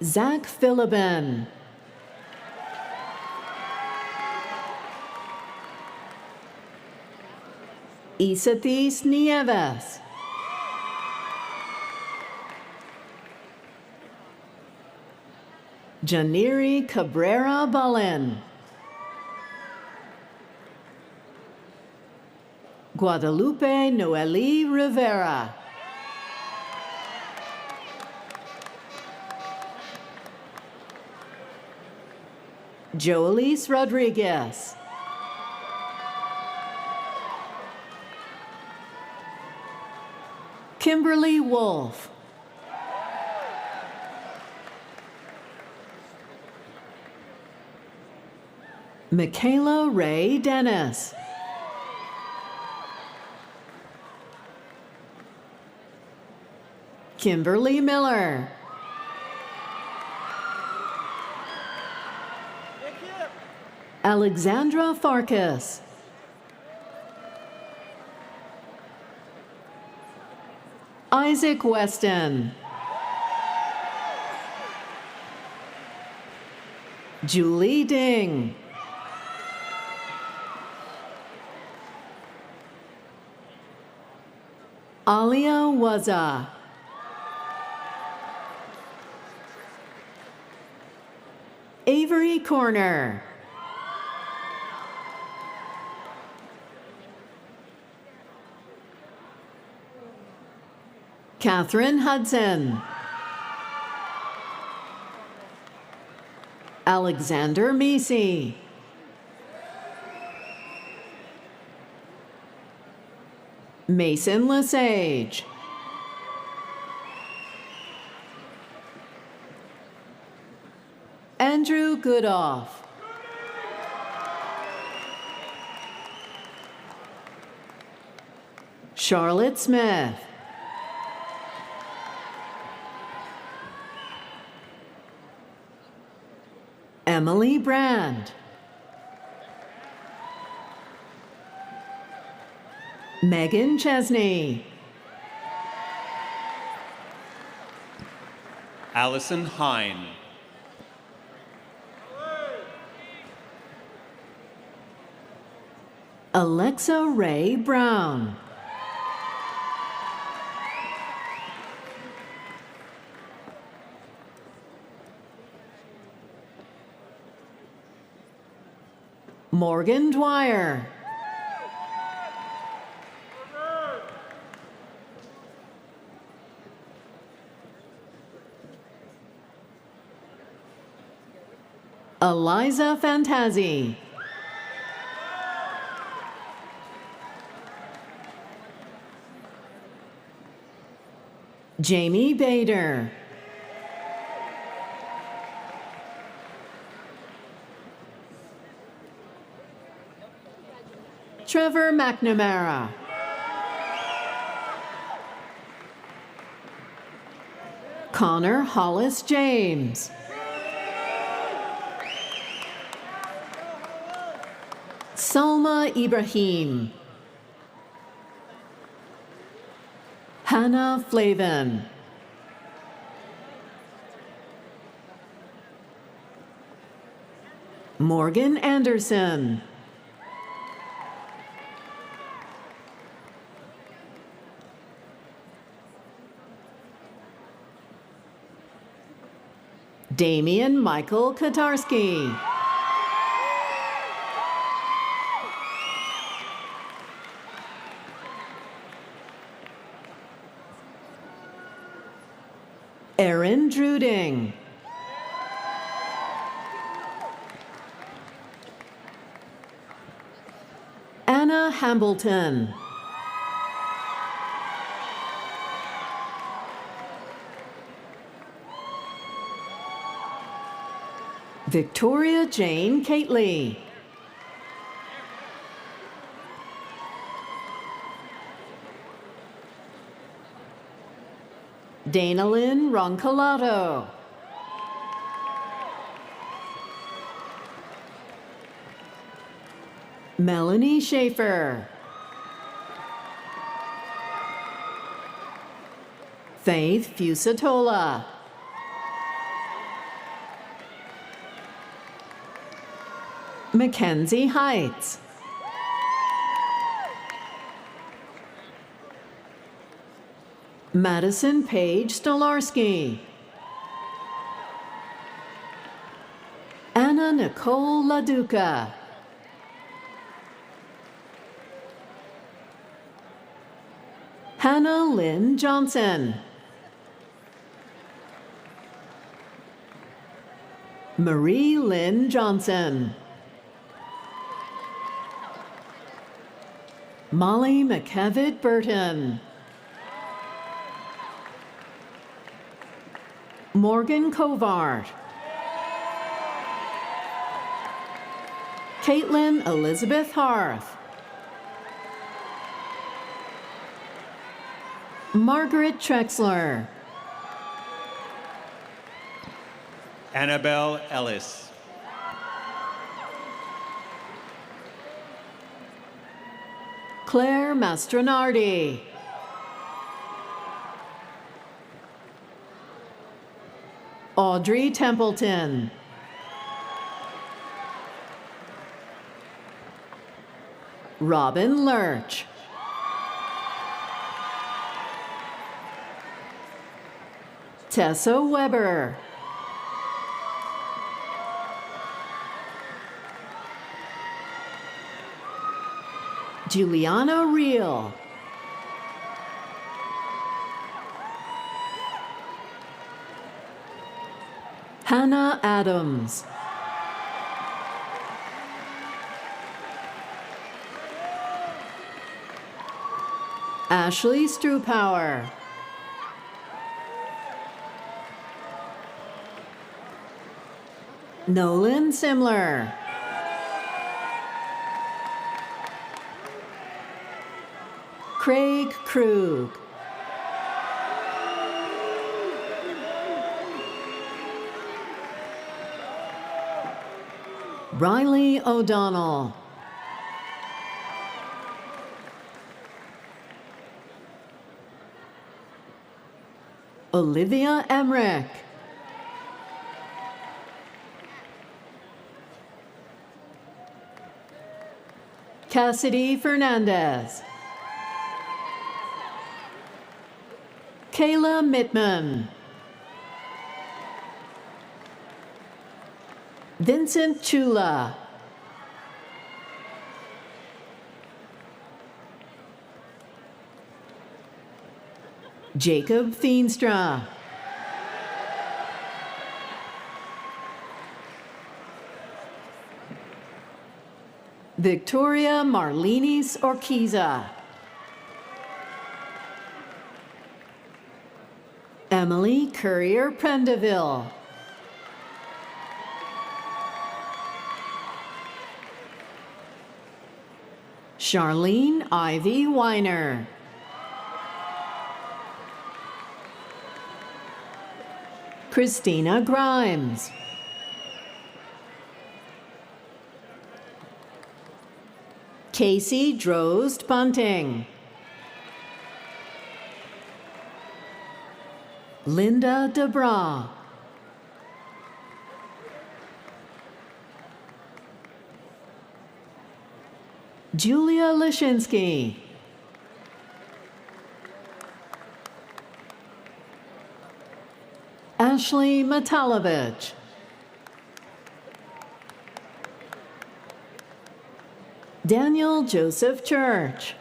Zach Philibin. Isatis Nieves. Janiri Cabrera Balin. Guadalupe Noeli Rivera. Joelise Rodriguez. Kimberly Wolf. Michaela Ray Dennis. Kimberly Miller. Alexandra Farkas. Isaac Weston. Julie Ding. Alia Waza. Avery Corner. Catherine Hudson. Alexander Meesey. Mason Lesage. Andrew Goodoff. Charlotte Smith. Emily Brand. Megan Chesney. Allison Hine. Alexa Ray Brown. Morgan Dwyer. Eliza Fantazi. Jamie Bader. Trevor McNamara. Connor Hollis James. Salma Ibrahim. Hannah Flavin. Morgan Anderson. Damian Michael Katarski. Erin Druding. Anna Hambleton. Victoria Jane Cately. Dana Lynn Roncalato. Melanie Schaefer. Faith Fusatola. Mackenzie Heights. Madison Page Stolarski. Anna Nicole LaDuca. Hannah Lynn Johnson. Marie Lynn Johnson. Molly McKevitt Burton. Morgan Covart. Caitlin Elizabeth Harth. Margaret Trexler. Annabelle Ellis. Claire Mastronardi. Audrey Templeton. Robin Lurch. Tessa Weber. Juliana Reel. Hannah Adams. Ashley Strupower. Nolan Simler. Craig Krug. Riley O'Donnell. Olivia Emmerich. Cassidy Fernandez. Kayla Mittman. Vincent Chula. Jacob Feenstra. Victoria Marlinis Orquiza. Emily Courier Prendeville. Charlene Ivy Weiner. Christina Grimes. Casey Drozd Bunting. Linda DeBra. Julia Lishinsky. Ashley Matalovich. Daniel Joseph Church.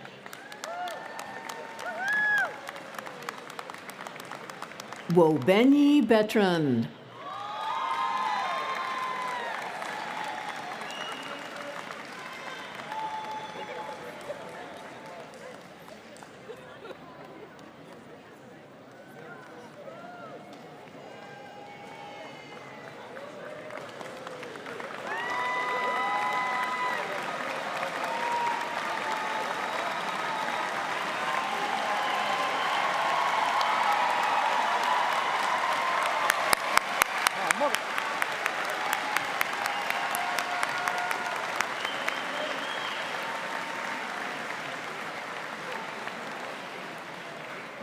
Wobenyi Bertrand.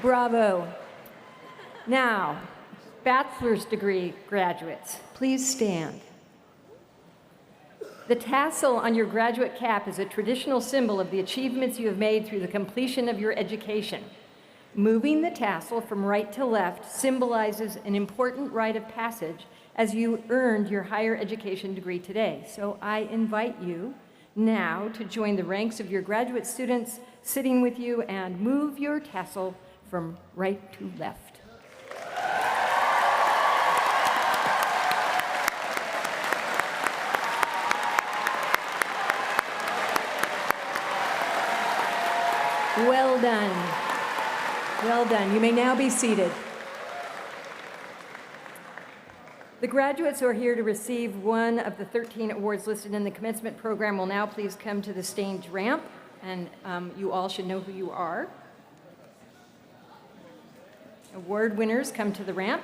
Bravo. Now, bachelor's degree graduates, please stand. The tassel on your graduate cap is a traditional symbol of the achievements you have made through the completion of your education. Moving the tassel from right to left symbolizes an important rite of passage as you earned your higher education degree today. So I invite you now to join the ranks of your graduate students sitting with you and move your tassel from right to left. Well done. Well done. You may now be seated. The graduates who are here to receive one of the 13 awards listed in the commencement program will now please come to the stage ramp, and you all should know who you are. Award winners come to the ramp.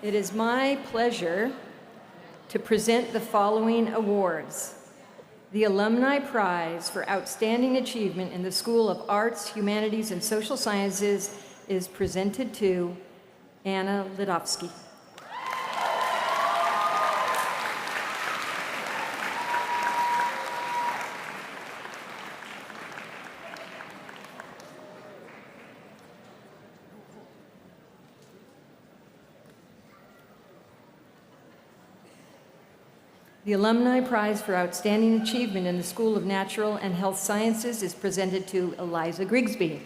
it is my pleasure to present the following awards. The Alumni Prize for Outstanding Achievement in the School of Arts, Humanities, and Social Sciences is presented to Anna Lidovsky. The Alumni Prize for Outstanding Achievement in the School of Natural and Health Sciences is presented to Eliza Grigsby.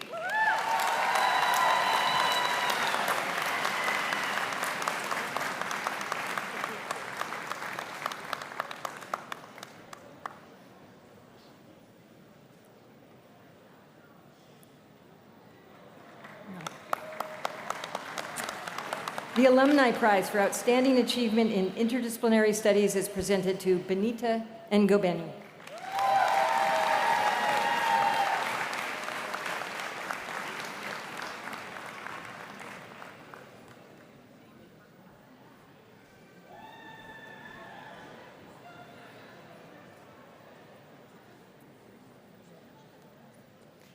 The Alumni Prize for Outstanding Achievement in Interdisciplinary Studies is presented to Benita Ngobeni.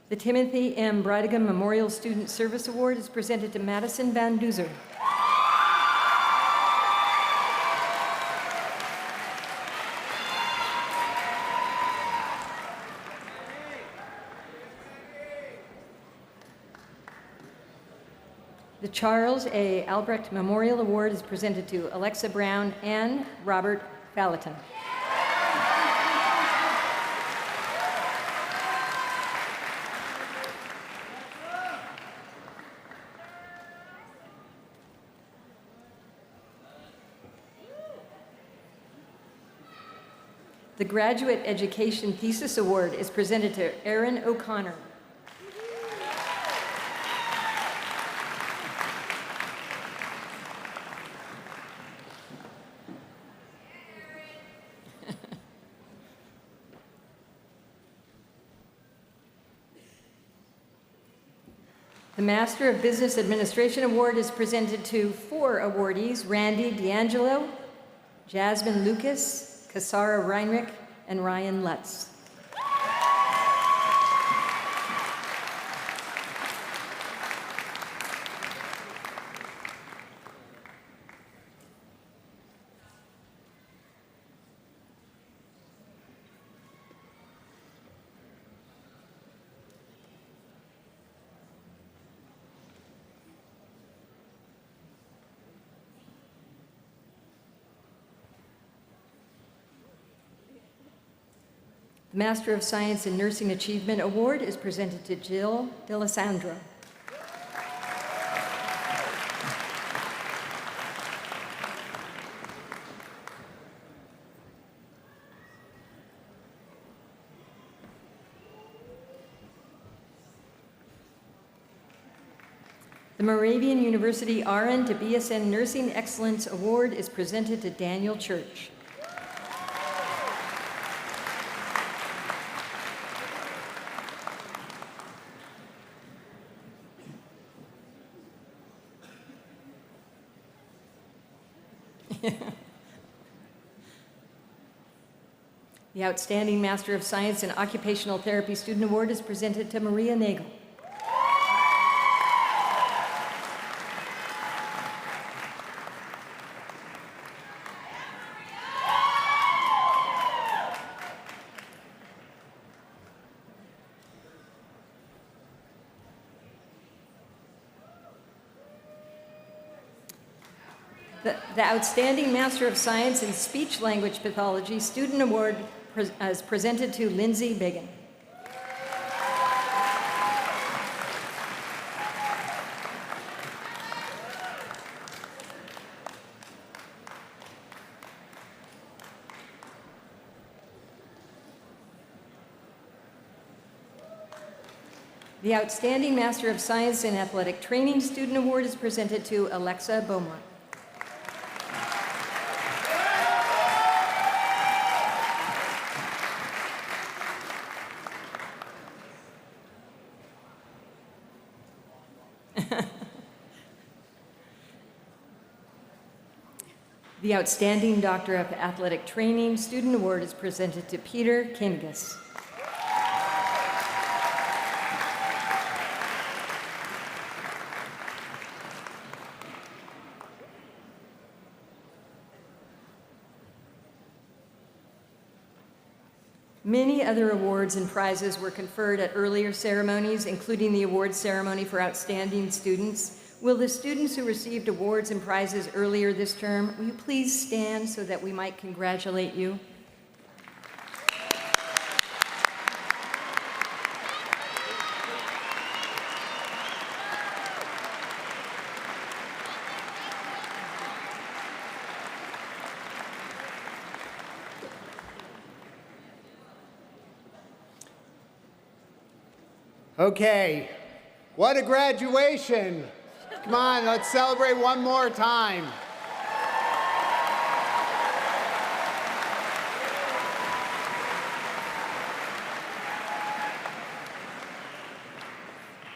The Timothy M. Brightigam Memorial Student Service Award is presented to Madison Van Duzer. The Charles A. Albrecht Memorial Award is presented to Alexa Brown and Robert Fallaton. The Graduate Education Thesis Award is presented to Erin O'Connor. The Master of Business Administration Award is presented to 4 awardees: Randy D'Angelo, Jasmine Lucas, Kasara Reinrich, and Ryan Lutz. The Master of Science in Nursing Achievement Award is presented to Jill D'Alessandro. The Moravian University RN to BSN Nursing Excellence Award is presented to Daniel Church. The Outstanding Master of Science in Occupational Therapy Student Award is presented to Maria Nagel. The Outstanding Master of Science in Speech Language Pathology Student Award is presented to Lindsay Biggin. The Outstanding Master of Science in Athletic Training Student Award is presented to Alexa Beaumont. The Outstanding Doctor of Athletic Training Student Award is presented to Peter Kingus. Many other awards and prizes were conferred at earlier ceremonies, including the award ceremony for outstanding students. Will the students who received awards and prizes earlier this term, will you please stand so that we might congratulate you? Okay, what a graduation. Come on, let's celebrate one more time.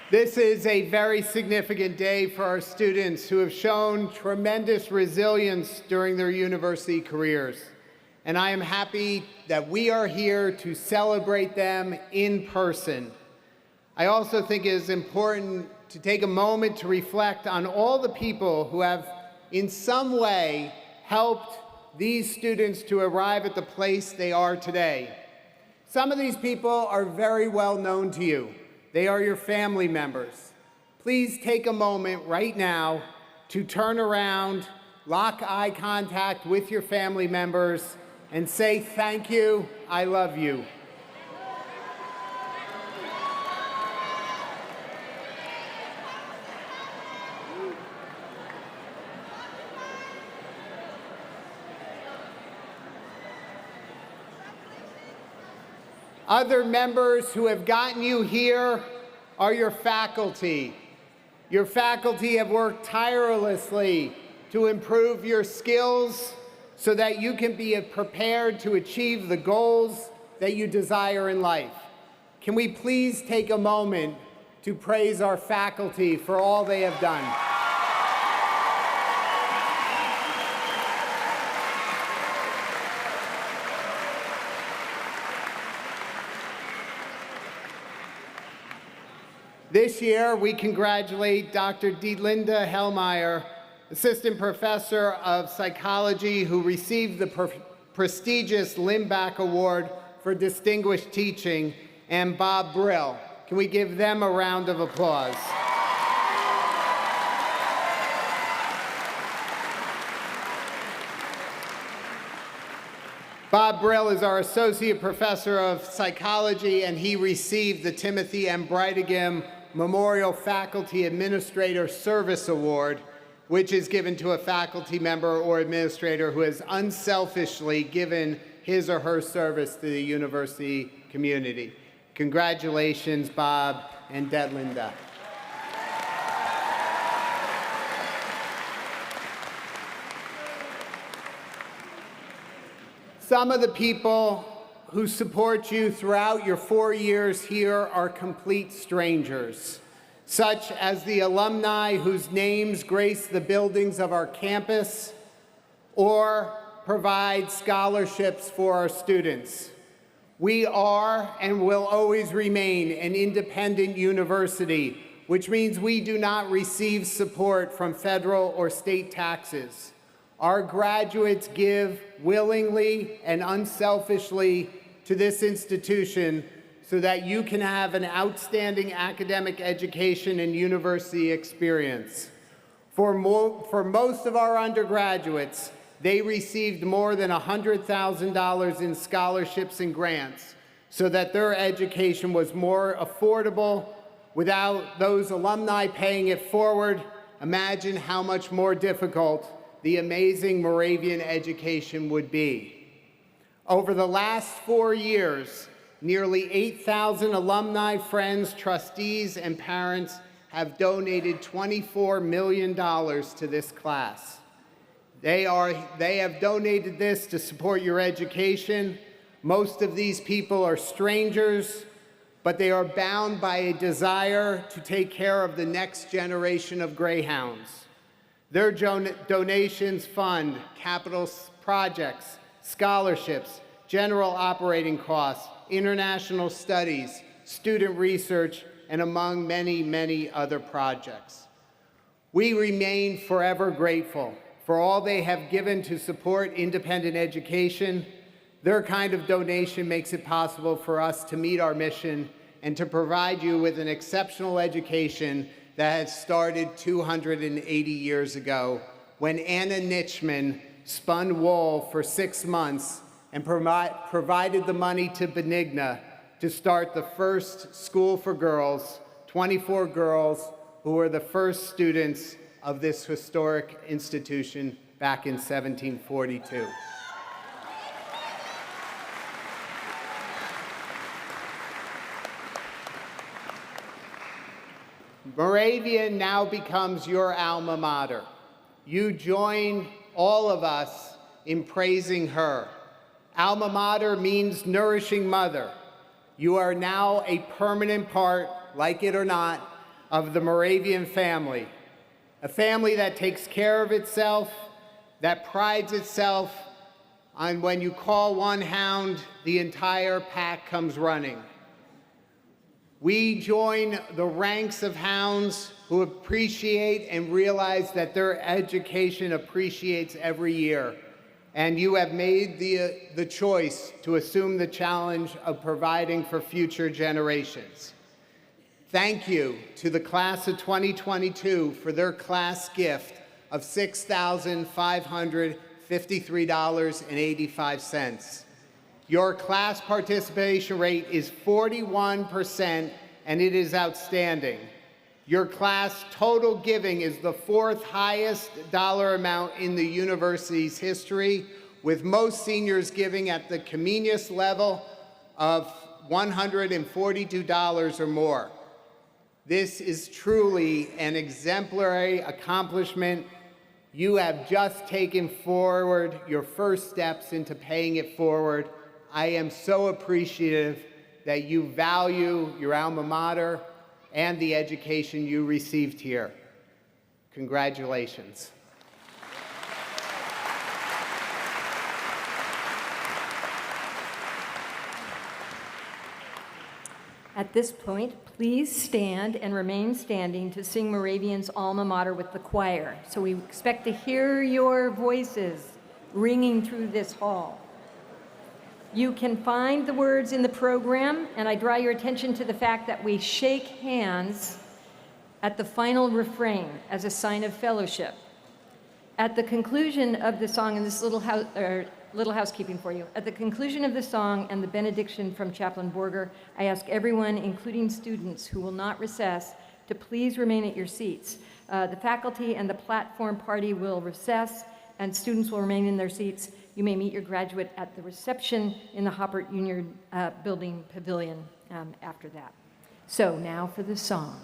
This is a very significant day for our students who have shown tremendous resilience during their university careers. And I am happy that we are here to celebrate them in person. I also think it is important to take a moment to reflect on all the people who have in some way helped these students to arrive at the place they are today. Some of these people are very well known to you. They are your family members. Please take a moment right now to turn around, lock eye contact with your family members, and say thank you, I love you. Other members who have gotten you here are your faculty. Your faculty have worked tirelessly to improve your skills so that you can be prepared to achieve the goals that you desire in life. Can we please take a moment to praise our faculty for all they have done? This year, we congratulate Dr. Dielinda Hellmeyer, Assistant Professor of Psychology, who received the prestigious Limbach Award for Distinguished Teaching, and Bob Brill. Can we give them a round of applause? Bob Brill is our Associate Professor of Psychology, and he received the Timothy M. Breitigam Memorial Faculty Administrator Service Award, which is given to a faculty member or administrator who has unselfishly given his or her service to the university community. Congratulations, Bob and Dielinda. Some of the people who support you throughout your 4 years here are complete strangers, such as the alumni whose names grace the buildings of our campus or provide scholarships for our students. We are and will always remain an independent university, which means we do not receive support from federal or state taxes. Our graduates give willingly and unselfishly to this institution so that you can have an outstanding academic education and university experience. For most of our undergraduates, they received more than $100,000 in scholarships and grants so that their education was more affordable. Without those alumni paying it forward, imagine how much more difficult the amazing Moravian education would be. Over the last 4 years, nearly 8,000 alumni, friends, trustees, and parents have donated $24 million to this class. They have donated this to support your education. Most of these people are strangers, but they are bound by a desire to take care of the next generation of Greyhounds. Their donations fund capital projects, scholarships, general operating costs, international studies, student research, and among many, many other projects. We remain forever grateful for all they have given to support independent education. Their kind of donation makes it possible for us to meet our mission and to provide you with an exceptional education that had started 280 years ago when Anna Nitschmann spun wool for 6 months and provided the money to Benigna to start the first school for girls, 24 girls who were the first students of this historic institution back in 1742. Moravian now becomes your alma mater. You join all of us in praising her. Alma mater means nourishing mother. You are now a permanent part, like it or not, of the Moravian family. A family that takes care of itself, that prides itself on when you call one hound, the entire pack comes running. We join the ranks of hounds who appreciate and realize that their education appreciates every year. And you have made the choice to assume the challenge of providing for future generations. Thank you to the class of 2022 for their class gift of $6,553.85. Your class participation rate is 41%, and it is outstanding. Your class total giving is the 4th highest dollar amount in the university's history, with most seniors giving at the Comenius level of $142 or more. This is truly an exemplary accomplishment. You have just taken forward your first steps into paying it forward. I am so appreciative that you value your alma mater and the education you received here. Congratulations. At this point, please stand and remain standing to sing Moravian's alma mater with the choir. So we expect to hear your voices ringing through this hall. You can find the words in the program, and I draw your attention to the fact that we shake hands at the final refrain as a sign of fellowship. At the conclusion of the song, and this little housekeeping for you, at the conclusion of the song and the benediction from Chaplain Borger, I ask everyone, including students who will not recess, to please remain at your seats. The faculty and the platform party will recess, and students will remain in their seats. You may meet your graduate at the reception in the Hoppert Union Building Pavilion after that. So now for the song.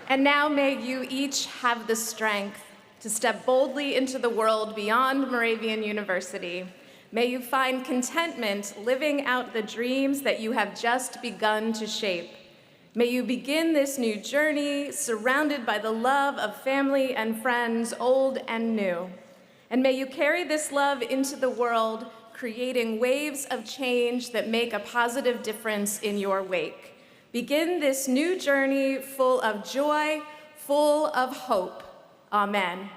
And now may you each have the strength to step boldly into the world beyond Moravian University. May you find contentment living out the dreams that you have just begun to shape. May you begin this new journey surrounded by the love of family and friends, old and new. And may you carry this love into the world, creating waves of change that make a positive difference in your wake. Begin this new journey full of joy, full of hope. Amen.